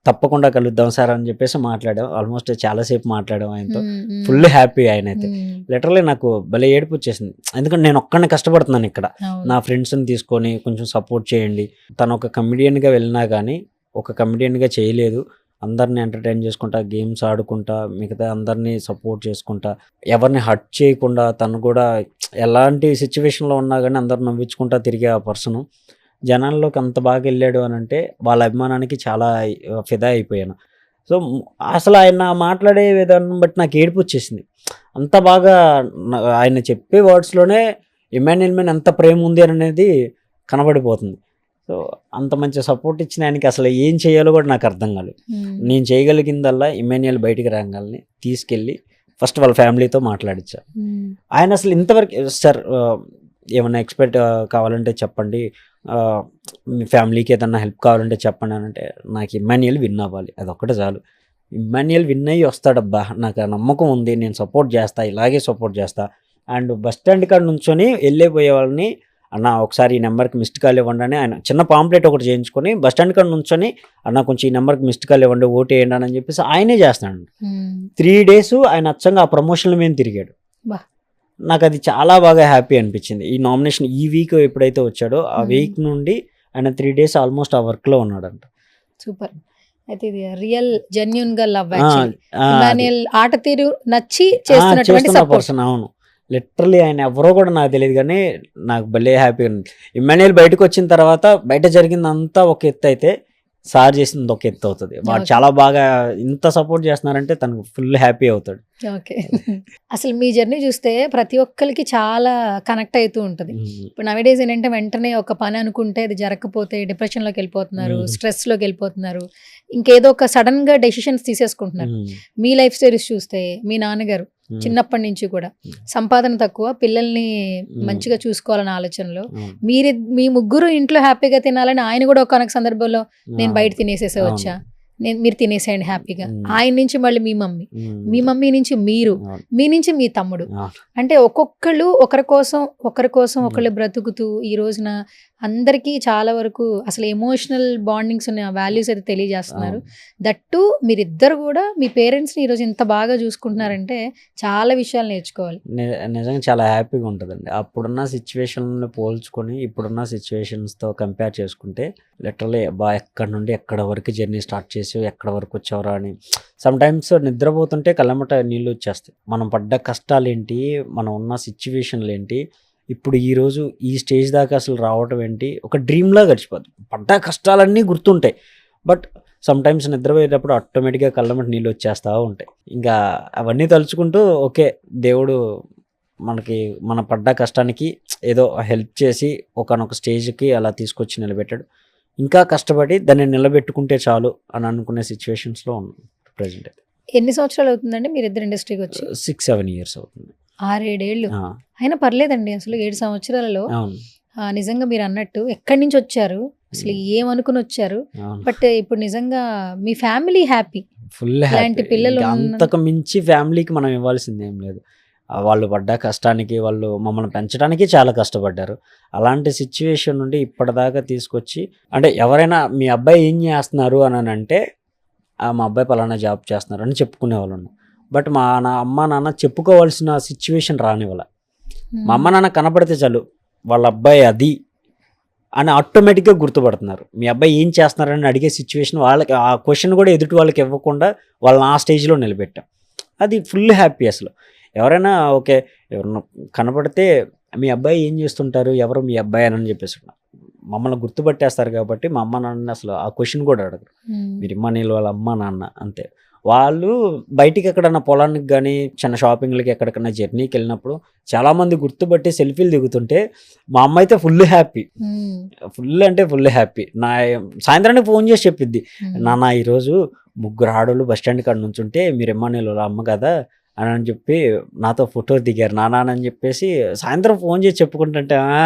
Speaker 4: తప్పకుండా కలుద్దాం సార్ అని చెప్పేసి మాట్లాడాం. ఆల్మోస్ట్ చాలాసేపు మాట్లాడాం ఆయనతో. ఫుల్ హ్యాపీ ఆయన అయితే. లిటరల్లీ నాకు భలే ఏడుపు వచ్చేసింది, ఎందుకంటే నేను ఒక్కడిని కష్టపడుతున్నాను ఇక్కడ. నా ఫ్రెండ్స్ని తీసుకొని కొంచెం సపోర్ట్ చేయండి. తను ఒక కమెడియన్గా వెళ్ళినా కానీ ఒక కమెడియన్గా చేయలేదు. అందరిని ఎంటర్టైన్ చేసుకుంటా, గేమ్స్ ఆడుకుంటా, మిగతా అందరినీ సపోర్ట్ చేసుకుంటా, ఎవరిని హర్ట్ చేయకుండా, తను కూడా ఎలాంటి సిచ్యువేషన్లో ఉన్నా కానీ అందరు నవ్వించుకుంటా తిరిగే ఆ పర్సన్ జనాల్లోకి అంత బాగా వెళ్ళాడు అని అంటే వాళ్ళ అభిమానానికి చాలా ఫిదా అయిపోయాను. సో అసలు ఆయన మాట్లాడే విధానం బట్టి నాకు ఏడుపు వచ్చేసింది. అంత బాగా ఆయన చెప్పే వర్డ్స్లోనే ఇమ్మాన్యుయల్ మీద ఎంత ప్రేమ ఉంది అనేది కనబడిపోతుంది. సో అంత మంచి సపోర్ట్ ఇచ్చిన ఆయనకి అసలు ఏం చేయాలో కూడా నాకు అర్థం కాలేదు. నేను చేయగలిగిందల్లా ఇమాన్యుయల్ బయటికి రాగాలని తీసుకెళ్ళి ఫస్ట్ వాళ్ళ ఫ్యామిలీతో మాట్లాడించా. ఆయన అసలు ఇంతవరకు సార్ ఏమన్నా ఎక్స్పెక్ట్ కావాలంటే చెప్పండి, మీ ఫ్యామిలీకి ఏదన్నా హెల్ప్ కావాలంటే చెప్పండి అని అంటే, నాకు ఇమాన్యుయల్ విన్ అవ్వాలి, అదొక్కటే చాలు. ఇమాన్యుయల్ విన్ అయ్యి వస్తాడబ్బా, నాకు ఆ నమ్మకం ఉంది, నేను సపోర్ట్ చేస్తా, ఇలాగే సపోర్ట్ చేస్తా. అండ్ బస్ స్టాండ్ కాడ నుంచొని వెళ్ళిపోయే వాళ్ళని, అన్న ఒకసారి ఈ నెంబర్కి మిస్డ్ కాల్ ఇవ్వండి అని ఆయన చిన్న పాంప్లెట్ ఒకటి చేయించుకొని బస్ స్టాండ్ కాడ నుంచొని, అన్న కొంచెం ఈ నెంబర్కి మిస్డ్ కాల్ ఇవ్వండి, ఓటు వేయండి అని చెప్పేసి ఆయనే చేస్తాడు. 3 days ఆయన అచ్చంగా ఆ ప్రమోషన్ల మీద తిరిగాడు. నాకు అది చాలా బాగా హ్యాపీ అనిపించింది. ఈ నామినేషన్ ఈ వీక్ ఎప్పుడైతే వచ్చాడో ఆ వీక్ నుండి ఆయన 3 days ఆల్మోస్ట్ ఆ వర్క్లో ఉన్నాడంట.
Speaker 2: సూపర్. అయితే ఇది రియల్ జెన్యూన్ గా లవ్ ఇమాన్యుయల్ ఆట తీరు నచ్చి చేస్తున్నటువంటి సపోర్ట్.
Speaker 4: పర్సన్. అవును, లిటరలీ ఆయన ఎవరో కూడా నాకు తెలియదు, కానీ నాకు భలే హ్యాపీగా ఉంది. ఇమాన్యుయల్ బయటకు వచ్చిన తర్వాత బయట జరిగిందంతా ఒక ఎత్తు అయితే సార్ చేసింది ఒక ఎత్తు అవుతుంది. వాడు చాలా బాగా ఇంత సపోర్ట్ చేస్తున్నారంటే తనకు ఫుల్ హ్యాపీ అవుతాడు.
Speaker 2: ఓకే. అసలు మీ జర్నీ చూస్తే ప్రతి ఒక్కరికి చాలా కనెక్ట్ అవుతూ ఉంటుంది. ఇప్పుడు నవేడేస్ ఏంటంటే వెంటనే ఒక పని అనుకుంటే అది జరగకపోతే డిప్రెషన్లోకి వెళ్ళిపోతున్నారు, స్ట్రెస్లోకి వెళ్ళిపోతున్నారు, ఇంకేదో ఒక సడన్ గా డెసిషన్స్ తీసేసుకుంటున్నారు. మీ లైఫ్ స్టోరీస్ చూస్తే మీ నాన్నగారు చిన్నప్పటి నుంచి కూడా సంపాదన తక్కువ, పిల్లల్ని మంచిగా చూసుకోవాలన్న ఆలోచనలో మీ ముగ్గురు ఇంట్లో హ్యాపీగా తినాలని ఆయన కూడా ఒక సందర్భంలో నేను బయట తినేసేసే వచ్చా, మీరు తినేసేయండి హ్యాపీగా. ఆయన నుంచి మళ్ళీ మీ మమ్మీ నుంచి మీరు, మీ నుంచి మీ తమ్ముడు, అంటే ఒక్కొక్కళ్ళు ఒకరి కోసం ఒకళ్ళు బ్రతుకుతూ ఈ రోజున అందరికీ చాలా వరకు అసలు ఎమోషనల్ బాండింగ్స్ ఉన్న వాల్యూస్ అయితే తెలియజేస్తున్నారు. దట్టు మీరిద్దరు కూడా మీ పేరెంట్స్ని ఈరోజు ఇంత బాగా చూసుకుంటున్నారంటే చాలా విషయాలు నేర్చుకోవాలి.
Speaker 4: నిజంగా చాలా హ్యాపీగా ఉంటుందండి. అప్పుడున్న సిచ్యువేషన్లను పోల్చుకొని ఇప్పుడున్న సిచ్యువేషన్స్తో కంపేర్ చేసుకుంటే లిటరలీ ఎక్కడి నుండి ఎక్కడ వరకు జర్నీ స్టార్ట్ చేసి ఎక్కడ వరకు వచ్చేవరా అని సమ్ టైమ్స్ నిద్రపోతుంటే కళ్ళమట నీళ్ళు వచ్చేస్తాయి. మనం పడ్డ కష్టాలు ఏంటి, మనం ఉన్న సిచ్యువేషన్లు ఏంటి, ఇప్పుడు ఈరోజు ఈ స్టేజ్ దాకా అసలు రావటం ఏంటి, ఒక డ్రీమ్లా గడిచిపోతుంది. పడ్డ కష్టాలన్నీ గుర్తుంటాయి, బట్ సమ్ టైమ్స్ నిద్రపోయేటప్పుడు ఆటోమేటిక్గా కళ్ళమట నీళ్ళు వచ్చేస్తూ ఉంటాయి. ఇంకా అవన్నీ తలుచుకుంటూ ఓకే, దేవుడు మనకి మన పడ్డ కష్టానికి ఏదో హెల్ప్ చేసి ఒకనొక స్టేజ్కి అలా తీసుకొచ్చి నిలబెట్టాడు. ఇంకా కష్టపడి దాన్ని నిలబెట్టుకుంటే చాలు అని అనుకునే సిచ్యువేషన్స్లో ఉన్నాం ప్రజెంట్.
Speaker 2: ఎన్ని సంవత్సరాలు అవుతుందండి మీరిద్దరు ఇండస్ట్రీకి వచ్చి?
Speaker 4: 6-7 years అవుతుంది.
Speaker 2: 6-7 ఏళ్ళు అయినా పర్లేదండి. అసలు 7 సంవత్సరాలలో నిజంగా మీరు అన్నట్టు ఎక్కడి నుంచి వచ్చారు, అసలు ఏమనుకుని వచ్చారు, బట్ ఇప్పుడు నిజంగా మీ ఫ్యామిలీ హ్యాపీ,
Speaker 4: ఫుల్ హ్యాపీ.
Speaker 2: పిల్లలు
Speaker 4: అంతకు మించి ఫ్యామిలీకి మనం ఇవ్వాల్సింది ఏం లేదు. వాళ్ళు పడ్డ కష్టానికి, వాళ్ళు మమ్మల్ని పెంచడానికి చాలా కష్టపడ్డారు. అలాంటి సిచ్యువేషన్ నుండి ఇప్పటిదాకా తీసుకొచ్చి, అంటే ఎవరైనా మీ అబ్బాయి ఏం చేస్తున్నారు అని అంటే మా అబ్బాయి పలానా జాబ్ చేస్తున్నారు అని చెప్పుకునేవాళ్ళు. బట్ మా అమ్మ నాన్న చెప్పుకోవాల్సిన సిచ్యువేషన్ రానివ్వాల. మా అమ్మ నాన్న కనపడితే చాలు వాళ్ళ అబ్బాయి అది అని ఆటోమేటిక్గా గుర్తుపడుతున్నారు. మీ అబ్బాయి ఏం చేస్తున్నారని అడిగే సిచ్యువేషన్ వాళ్ళకి, ఆ క్వశ్చన్ కూడా ఎదుటి వాళ్ళకి ఇవ్వకుండా వాళ్ళని ఆ స్టేజ్లో నిలబెట్టాం. అది ఫుల్ హ్యాపీ. అసలు ఎవరైనా ఓకే, ఎవరన్నా కనపడితే మీ అబ్బాయి ఏం చేస్తుంటారు, ఎవరు మీ అబ్బాయి అని చెప్పేసి మమ్మల్ని గుర్తుపట్టేస్తారు. కాబట్టి మా అమ్మ నాన్న అసలు ఆ క్వశ్చన్ కూడా అడగరు. మీరు ఇమ్మానీలు వాళ్ళ అమ్మ నాన్న అంతే. వాళ్ళు బయటికి ఎక్కడన్నా పొలానికి కానీ చిన్న షాపింగ్లకి ఎక్కడికన్నా జర్నీకి వెళ్ళినప్పుడు చాలామంది గుర్తుపట్టి సెల్ఫీలు దిగుతుంటే మా అమ్మ అయితే ఫుల్ హ్యాపీ, ఫుల్ అంటే ఫుల్ హ్యాపీ. నా సాయంత్రానికి ఫోన్ చేసి చెప్పిద్ది, నాన్న ఈరోజు 3 ఆడోళ్ళు బస్ స్టాండ్ కాడ నుంచి ఉంటే మీరు ఇమ్మానీలు వాళ్ళ అమ్మ కదా అని చెప్పి నాతో ఫోటో దిగారు నాన్న అని చెప్పేసి సాయంత్రం ఫోన్ చేసి చెప్పుకుంటుంటే,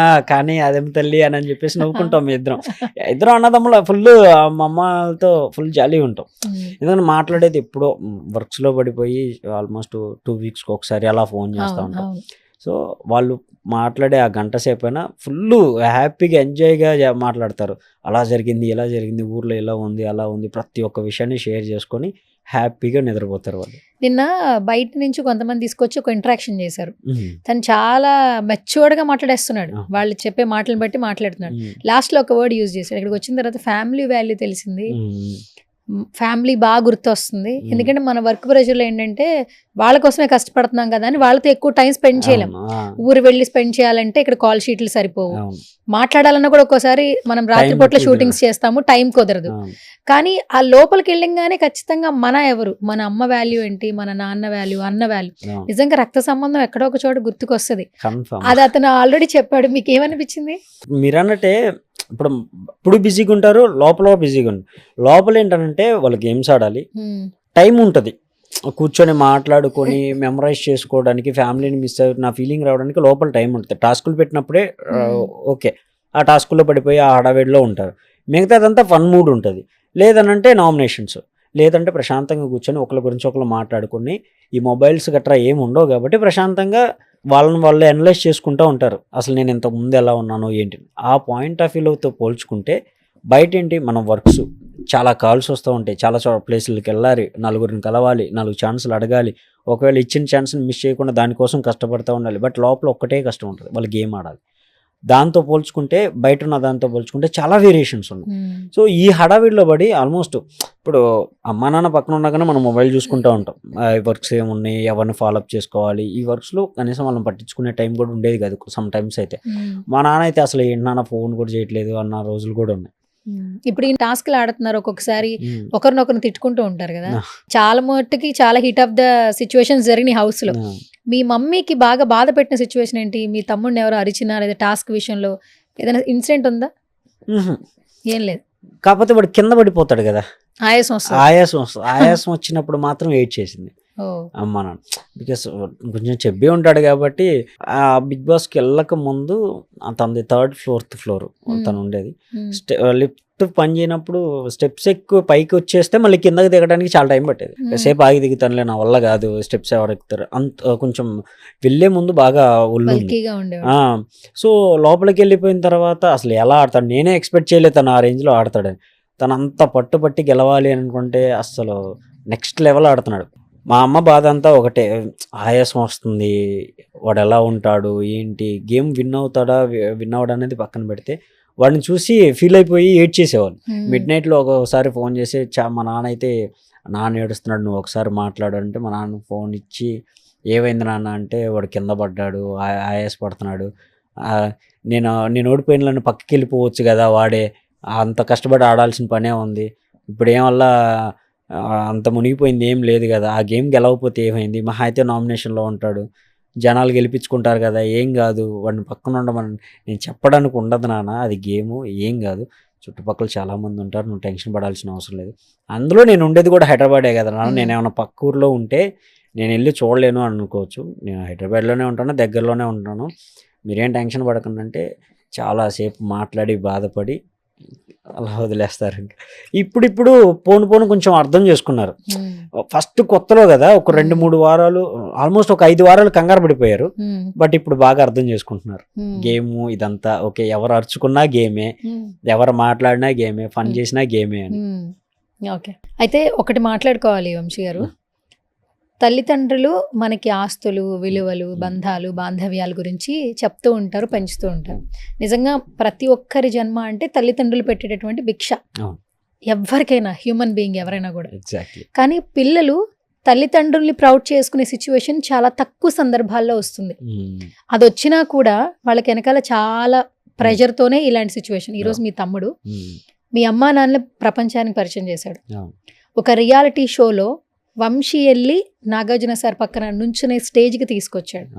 Speaker 4: కానీ అదేం తల్లి అని చెప్పేసి నవ్వుకుంటాం. ఇద్దరం అన్నదమ్ములు ఫుల్ మా అమ్మతో ఫుల్ జాలీ ఉంటాం. ఎందుకంటే మాట్లాడేది ఎప్పుడో వర్క్స్లో పడిపోయి ఆల్మోస్ట్ 2 weeks ఒకసారి అలా ఫోన్ చేస్తూ ఉంటాం. సో వాళ్ళు మాట్లాడే ఆ గంట సేపు అయినా ఫుల్ హ్యాపీగా ఎంజాయ్గా మాట్లాడతారు. అలా జరిగింది, ఇలా జరిగింది, ఊర్లో ఇలా ఉంది, అలా ఉంది, ప్రతి ఒక్క విషయాన్ని షేర్ చేసుకొని హ్యాపీగా నిద్రపోతారు వాళ్ళు.
Speaker 2: నిన్న బయట నుంచి కొంతమంది తీసుకొచ్చి ఒక ఇంటరాక్షన్ చేశారు. తను చాలా మెచ్యూర్డ్గా మాట్లాడేస్తున్నాడు, వాళ్ళు చెప్పే మాటలను బట్టి మాట్లాడుతున్నాడు. లాస్ట్లో ఒక వర్డ్ యూజ్ చేశాడు. ఇక్కడికి వచ్చిన తర్వాత ఫ్యామిలీ వాల్యూ తెలిసింది, ఫ్యామిలీ బాగా గుర్తొస్తుంది. ఎందుకంటే మన వర్క్ ప్రెషర్లో ఏంటంటే వాళ్ళ కోసమే కష్టపడుతున్నాం కదా అని వాళ్ళతో ఎక్కువ టైం స్పెండ్ చేయలేం. ఊరు వెళ్ళి స్పెండ్ చేయాలంటే ఇక్కడ కాల్ షీట్లు సరిపోవు, మాట్లాడాలన్నా కూడా ఒక్కోసారి మనం రాత్రిపూట్ల షూటింగ్స్ చేస్తాము, టైం కుదరదు. కానీ ఆ లోపలికి వెళ్ళంగానే ఖచ్చితంగా మన ఎవరు, మన అమ్మ వాల్యూ ఏంటి, మన నాన్న వాల్యూ, అన్న వాల్యూ, నిజంగా రక్త సంబంధం ఎక్కడో ఒక చోట గుర్తుకొస్తుంది. అది అతను ఆల్రెడీ చెప్పాడు. మీకు ఏమనిపించింది?
Speaker 4: మీరన్నట్టే ఇప్పుడు బిజీగా ఉంటారు, లోపల బిజీగా ఉంటారు. లోపల ఏంటంటే వాళ్ళు గేమ్స్ ఆడాలి, టైం ఉంటుంది కూర్చొని మాట్లాడుకొని మెమరైజ్ చేసుకోవడానికి, ఫ్యామిలీని మిస్ అయ్యి నా ఫీలింగ్ రావడానికి లోపల టైం ఉంటుంది. టాస్కులు పెట్టినప్పుడే ఓకే ఆ టాస్కుల్లో పడిపోయి ఆ హడావిడిలో ఉంటారు. మిగతాదంతా ఫన్ మూడ్ ఉంటుంది. లేదనంటే నామినేషన్స్, లేదంటే ప్రశాంతంగా కూర్చొని ఒకరి గురించి ఒకరు మాట్లాడుకొని, ఈ మొబైల్స్ గట్రా ఏమి ఉండవు కాబట్టి ప్రశాంతంగా వాళ్ళు అనలైజ్ చేసుకుంటూ ఉంటారు. అసలు నేను ఇంతకు ముందు ఎలా ఉన్నాను ఏంటి ఆ పాయింట్ ఆఫ్ వ్యూతో పోల్చుకుంటే బయట ఏంటి మన వర్క్స్ చాలా కాల్స్ వస్తూ ఉంటాయి, చాలా ప్లేసులకి వెళ్ళాలి, నలుగురిని కలవాలి, 4 ఛాన్సులు అడగాలి, ఒకవేళ ఇచ్చిన ఛాన్స్ని మిస్ చేయకుండా దానికోసం కష్టపడుతూ ఉండాలి. బట్ లోపల ఒక్కటే కష్టం ఉంటుంది, వాళ్ళు గేమ్ ఆడాలి. దాంతో పోల్చుకుంటే బయట ఉన్న దాంతో పోల్చుకుంటే చాలా వేరియేషన్స్ ఉన్నాయి. సో ఈ హడావిడిలో పడి ఆల్మోస్ట్ ఇప్పుడు అమ్మా నాన్న పక్కన ఉన్నాకనే మనం మొబైల్ చూసుకుంటూ ఉంటాం. వర్క్స్ ఏమున్నాయి, ఎవరిని ఫాలోఅప్ చేసుకోవాలి, ఈ వర్క్స్లో కనీసం వాళ్ళని పట్టించుకునే టైం కూడా ఉండేది కాదు సమ్ టైమ్స్. అయితే మా నాన్న అయితే అసలు ఏంటి నాన్న ఫోన్ కూడా చేయట్లేదు అన్న రోజులు కూడా ఉన్నాయి.
Speaker 2: ఇప్పుడు ఈ టాస్క్లు ఆడుతున్నారు, ఒక్కొక్కసారి ఒకరినొకరిని తిట్టుకుంటూ ఉంటారు కదా. చాలా మట్టుకి చాలా హిట్ ఆఫ్ ద సిచ్యువేషన్స్ జరిగినాయి హౌస్ లో. మీ మమ్మీకి బాగా బాధ పెట్టిన సిచ్యువేషన్ ఏంటి? మీ తమ్ముడిని ఎవరు అరిచినా లేదా టాస్క్ విషయంలో ఏదైనా ఇన్సిడెంట్ ఉందా? ఏం లేదు,
Speaker 4: కాకపోతే వాడు కింద పడిపోతాడు కదా,
Speaker 2: ఆయాసం వస్తుంది.
Speaker 4: ఆయాసం వచ్చినప్పుడు మాత్రం వెయిట్ చేసింది అమ్మ నాన్న. బికాస్ కొంచెం చెప్పి ఉంటాడు కాబట్టి. ఆ బిగ్ బాస్కి వెళ్ళక ముందు తనది 3rd, 4th ఫ్లోర్ తను ఉండేది. లిఫ్ట్ పని చేయనప్పుడు స్టెప్స్ ఎక్కువ పైకి వచ్చేస్తే మళ్ళీ కిందకి దిగడానికి చాలా టైం పట్టేది. సేపు ఆగి దిగుతానులే, నా వల్ల కాదు, స్టెప్స్ ఎవరు ఎక్కుతారు అంత కొంచెం వెళ్ళే ముందు బాగా ఒళ్ళు. సో లోపలికి వెళ్ళిపోయిన తర్వాత అసలు ఎలా ఆడతాడు నేనే ఎక్స్పెక్ట్ చేయలేదు తను ఆ రేంజ్లో ఆడతాడని. తను అంత పట్టుబట్టి గెలవాలి అనుకుంటే అసలు నెక్స్ట్ లెవెల్ ఆడుతున్నాడు. మా అమ్మ బాధ అంతా ఒకటే, ఆయాసం వస్తుంది, వాడు ఎలా ఉంటాడు ఏంటి, గేమ్ విన్ అవ్వడం అనేది పక్కన పెడితే వాడిని చూసి ఫీల్ అయిపోయి ఏడ్ చేసేవాళ్ళు. మిడ్ నైట్లో ఒకసారి ఫోన్ చేసి మా నాన్న అయితే నాన్న ఏడుస్తున్నాడు, నువ్వు ఒకసారి మాట్లాడు అంటే మా నాన్న ఫోన్ ఇచ్చి ఏమైంది నాన్న అంటే వాడు కింద పడ్డాడు, ఆయాస పడుతున్నాడు, నేను ఓడిపోయిన నన్ను పక్కకి వెళ్ళిపోవచ్చు కదా, వాడే అంత కష్టపడి ఆడాల్సిన పనే ఉంది, ఇప్పుడు ఏమల్లా అంత మునిగిపోయింది ఏం లేదు కదా, ఆ గేమ్ గెలవకపోతే ఏమైంది, మహా అయితే నామినేషన్లో ఉంటాడు, జనాలు గెలిపించుకుంటారు కదా, ఏం కాదు, వాడిని పక్కన ఉండమని నేను చెప్పడానికి ఉండదు నాన్న, అది గేము, ఏం కాదు, చుట్టుపక్కల చాలామంది ఉంటారు, నువ్వు టెన్షన్ పడాల్సిన అవసరం లేదు. అందులో నేను ఉండేది కూడా హైదరాబాదే కదా నాన్న, నేను ఏమైనా పక్క ఊర్లో ఉంటే నేను వెళ్ళి చూడలేను అనుకోవచ్చు, నేను హైదరాబాద్లోనే ఉంటాను, దగ్గరలోనే ఉంటాను, మీరేం టెన్షన్ పడకండి అంటే చాలాసేపు మాట్లాడి బాధపడి అలా వదిలేస్తారు. ఇప్పుడు పోను కొంచెం అర్థం చేసుకున్నారు. ఫస్ట్ కొత్తలో కదా ఒక 2-3 వారాలు, ఆల్మోస్ట్ ఒక 5 వారాలు కంగారు పడిపోయారు. బట్ ఇప్పుడు బాగా అర్థం చేసుకుంటున్నారు. గేమ్ ఇదంతా ఓకే, ఎవరు అరుచుకున్నా గేమే, ఎవరు మాట్లాడినా గేమే, ఫన్ చేసినా గేమే అని.
Speaker 2: ఓకే, అయితే ఒకటి మాట్లాడుకోవాలి వంశీ గారు. తల్లిదండ్రులు మనకి ఆస్తులు, విలువలు, బంధాలు, బాంధవ్యాల గురించి చెప్తూ ఉంటారు, పెంచుతూ ఉంటారు. నిజంగా ప్రతి ఒక్కరి జన్మ అంటే తల్లిదండ్రులు పెట్టేటటువంటి భిక్ష, ఎవరికైనా, హ్యూమన్ బీయింగ్ ఎవరైనా కూడా. కానీ పిల్లలు తల్లిదండ్రుల్ని ప్రౌడ్ చేసుకునే సిచ్యువేషన్ చాలా తక్కువ సందర్భాల్లో వస్తుంది. అది వచ్చినా కూడా వాళ్ళకి వెనకాల చాలా ప్రెషర్తోనే ఇలాంటి సిచ్యువేషన్. ఈరోజు మీ తమ్ముడు మీ అమ్మా నాన్నల ప్రపంచానికి పరిచయం చేశాడు. ఒక రియాలిటీ షోలో వంశీ వెళ్ళి నాగార్జున సార్ పక్కన నుంచునే స్టేజ్కి తీసుకొచ్చాడు.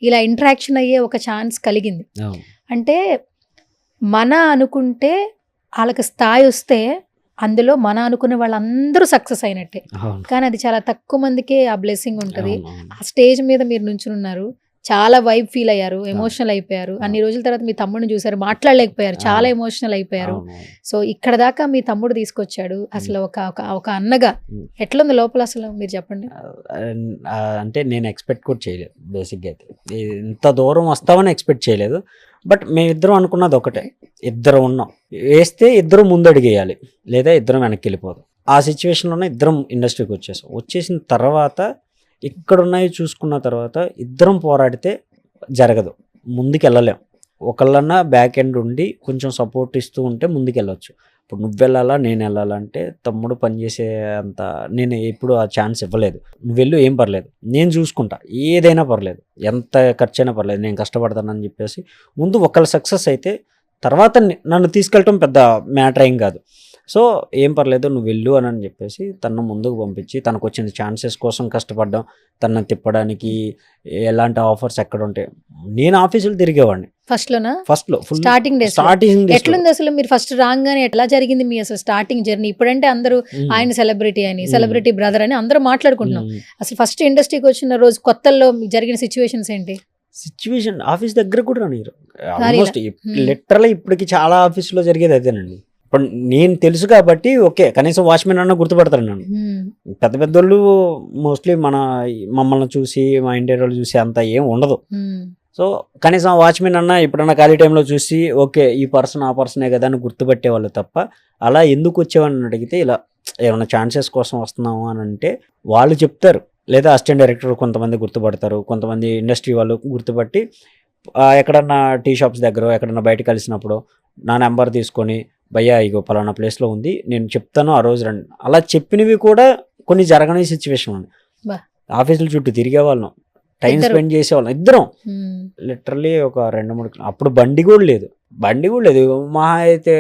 Speaker 2: ఇలా ఇంటరాక్షన్ అయ్యే ఒక ఛాన్స్ కలిగింది. అంటే మన అనుకుంటే వాళ్ళకి స్థాయి వస్తే అందులో మన అనుకునే వాళ్ళందరూ సక్సెస్ అయినట్టే. కానీ అది చాలా తక్కువ మందికే ఆ బ్లెస్సింగ్ ఉంటుంది. ఆ స్టేజ్ మీద మీరు నుంచున్నారు, చాలా వైబ్ ఫీల్ అయ్యారు, ఎమోషనల్ అయిపోయారు. అన్ని రోజుల తర్వాత మీ తమ్ముడిని చూసారు, మాట్లాడలేకపోయారు, చాలా ఎమోషనల్ అయిపోయారు. సో ఇక్కడ దాకా మీ తమ్ముడు తీసుకొచ్చాడు. అసలు ఒక అన్నగా ఎట్లుంది లోపల అసలు మీరు చెప్పండి.
Speaker 4: అంటే నేను ఎక్స్పెక్ట్ కూడా చేయలేదు బేసిక్గా, అయితే ఇంత దూరం వస్తామని ఎక్స్పెక్ట్ చేయలేదు. బట్ మేమిద్దరం అనుకున్నది ఒకటే, ఇద్దరు ఉన్నాం, వేస్తే ఇద్దరు ముందడిగేయాలి లేదా ఇద్దరం వెనక్కి వెళ్ళిపోదు. ఆ సిచ్యువేషన్లోనే ఇద్దరం ఇండస్ట్రీకి వచ్చేసిన తర్వాత ఇక్కడున్నాయి చూసుకున్న తర్వాత ఇద్దరం పోరాడితే జరగదు, ముందుకు వెళ్ళలేం. ఒకళ్ళన్నా బ్యాక్ ఎండ్ ఉండి కొంచెం సపోర్ట్ ఇస్తూ ఉంటే ముందుకు వెళ్ళొచ్చు. ఇప్పుడు నువ్వు వెళ్ళాలా నేను వెళ్ళాలంటే తమ్ముడు పనిచేసే అంత నేను ఎప్పుడు ఆ ఛాన్స్ ఇవ్వలేదు. నువ్వు వెళ్ళు ఏం పర్లేదు నేను చూసుకుంటా, ఏదైనా పర్లేదు, ఎంత ఖర్చు అయినా పర్లేదు, నేను కష్టపడతానని చెప్పేసి ముందు ఒకళ్ళ సక్సెస్ అయితే తర్వాత నన్ను తీసుకెళ్ళటం పెద్ద మ్యాటర్ ఏం కాదు. సో ఏం పర్లేదు నువ్వు వెళ్ళు అని చెప్పేసి తను ముందుకు పంపించి తనకు వచ్చిన ఛాన్సెస్ కోసం కష్టపడ్డాం. తనను తిప్పడానికి ఎలాంటి ఆఫర్స్ ఎక్కడ ఉంటాయి, నేను ఆఫీసులు తిరిగేవాడిని ఫస్ట్లో ఫుల్
Speaker 2: స్టార్టింగ్
Speaker 4: స్టార్టింగ్
Speaker 2: ఎట్లుంది అసలు మీరు ఫస్ట్ రాగానే ఎట్లా జరిగింది మీ అసలు స్టార్టింగ్ జర్నీ? ఇప్పుడంటే అందరూ ఆయన సెలబ్రిటీ అని, సెలబ్రిటీ బ్రదర్ అని అందరూ మాట్లాడుకుంటున్నాం. అసలు ఫస్ట్ ఇండస్ట్రీకి వచ్చిన రోజు కొత్తల్లో మీకు జరిగిన సిచ్యువేషన్స్ ఏంటి?
Speaker 4: సిచ్యువేషన్ ఆఫీస్ దగ్గర కూడా రానిరు ఆల్మోస్ట్ లిటరల్లీ ఇప్పటికి చాలా ఆఫీసులో జరిగేది అదేనండి. ఇప్పుడు నేను తెలుసు కాబట్టి ఓకే, కనీసం వాచ్మెన్ అన్న గుర్తుపడతారు నన్ను. పెద్ద పెద్దోళ్ళు మోస్ట్లీ మమ్మల్ని చూసి మా ఇంటి వాళ్ళు చూసి అంత ఏం ఉండదు. సో కనీసం వాచ్మెన్ అన్న ఎప్పుడన్నా ఖాళీ టైంలో చూసి ఓకే ఈ పర్సన్ ఆ పర్సనే కదా అని గుర్తుపట్టేవాళ్ళు తప్ప అలా ఎందుకు వచ్చేవాళ్ళని అడిగితే ఇలా ఏమైనా ఛాన్సెస్ కోసం వస్తున్నాము అని అంటే వాళ్ళు చెప్తారు, లేదా అసిస్టెంట్ డైరెక్టర్ కొంతమంది గుర్తుపడతారు, కొంతమంది ఇండస్ట్రీ వాళ్ళు గుర్తుపట్టి ఎక్కడన్నా టీ షాప్స్ దగ్గర ఎక్కడన్నా బయట కలిసినప్పుడు నా నెంబర్ తీసుకొని భయ్యా ఇగో పలానా ప్లేస్లో ఉంది నేను చెప్తాను ఆ రోజు రండి. అలా చెప్పినవి కూడా కొన్ని జరగని సిచ్యువేషన్ ఉంది. ఆఫీసుల చుట్టూ తిరిగే వాళ్ళం, టైం స్పెండ్ చేసేవాళ్ళం ఇద్దరం. లిటరల్లీ ఒక 2-3 అప్పుడు బండి కూడా లేదు. మహా అయితే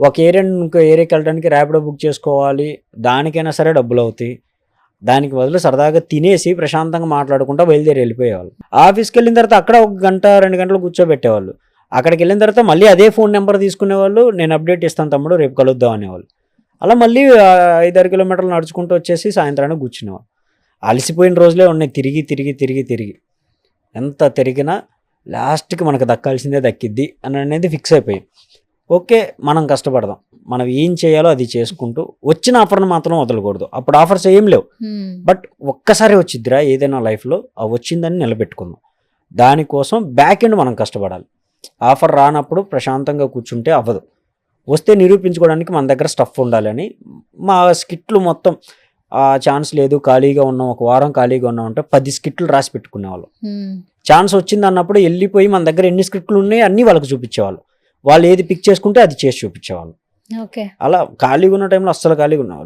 Speaker 4: ఒక ఏరియా ఇంకో ఏరియాకి వెళ్ళడానికి ర్యాపిడో బుక్ చేసుకోవాలి, దానికైనా సరే డబ్బులు అవుతాయి. దానికి బదులు సరదాగా తినేసి ప్రశాంతంగా మాట్లాడుకుంటూ బయలుదేరి వెళ్ళిపోయేవాళ్ళు. ఆఫీస్కి వెళ్ళిన తర్వాత అక్కడ 1-2 గంటలు కూర్చోబెట్టేవాళ్ళు. అక్కడికి వెళ్ళిన తర్వాత మళ్ళీ అదే ఫోన్ నెంబర్ తీసుకునేవాళ్ళు, నేను అప్డేట్ ఇస్తాను తమ్ముడు రేపు కలుద్దాం అనేవాళ్ళు. అలా మళ్ళీ 5-6 కిలోమీటర్లు నడుచుకుంటూ వచ్చేసి సాయంత్రానికి కూర్చునేవాళ్ళు. అలసిపోయిన రోజులే ఉన్నాయి. తిరిగి ఎంత తిరిగినా లాస్ట్కి మనకు దక్కాల్సిందే దక్కిద్ది అని అనేది ఫిక్స్ అయిపోయి ఓకే మనం కష్టపడదాం, మనం ఏం చేయాలో అది చేసుకుంటూ వచ్చిన ఆఫర్ను మాత్రం వదలకూడదు. అప్పుడు ఆఫర్స్ ఏం లేవు, బట్ ఒక్కసారి వచ్చిద్దిరా ఏదైనా లైఫ్లో, ఆ వచ్చిందని నిలబెట్టుకుందాం. దానికోసం బ్యాక్ ఎండ్ మనం కష్టపడాలి. ఆఫర్ రానప్పుడు ప్రశాంతంగా కూర్చుంటే అవ్వదు. వస్తే నిరూపించుకోవడానికి మన దగ్గర స్టఫ్ ఉండాలని మా స్కిట్లు మొత్తం ఛాన్స్ లేదు ఖాళీగా ఉన్నాం, ఒక వారం ఖాళీగా ఉన్నాం అంటే 10 స్కిట్లు రాసి పెట్టుకునేవాళ్ళు. ఛాన్స్ వచ్చింది అన్నప్పుడు వెళ్ళిపోయి మన దగ్గర ఎన్ని స్క్రిప్ట్లు ఉన్నాయి అన్నీ వాళ్ళకి చూపించేవాళ్ళు. వాళ్ళు ఏది పిక్ చేసుకుంటే అది చేసి చూపించేవాళ్ళు. అలా ఖాళీగా ఉన్న టైంలో అస్సలు ఖాళీగా ఉన్నాం.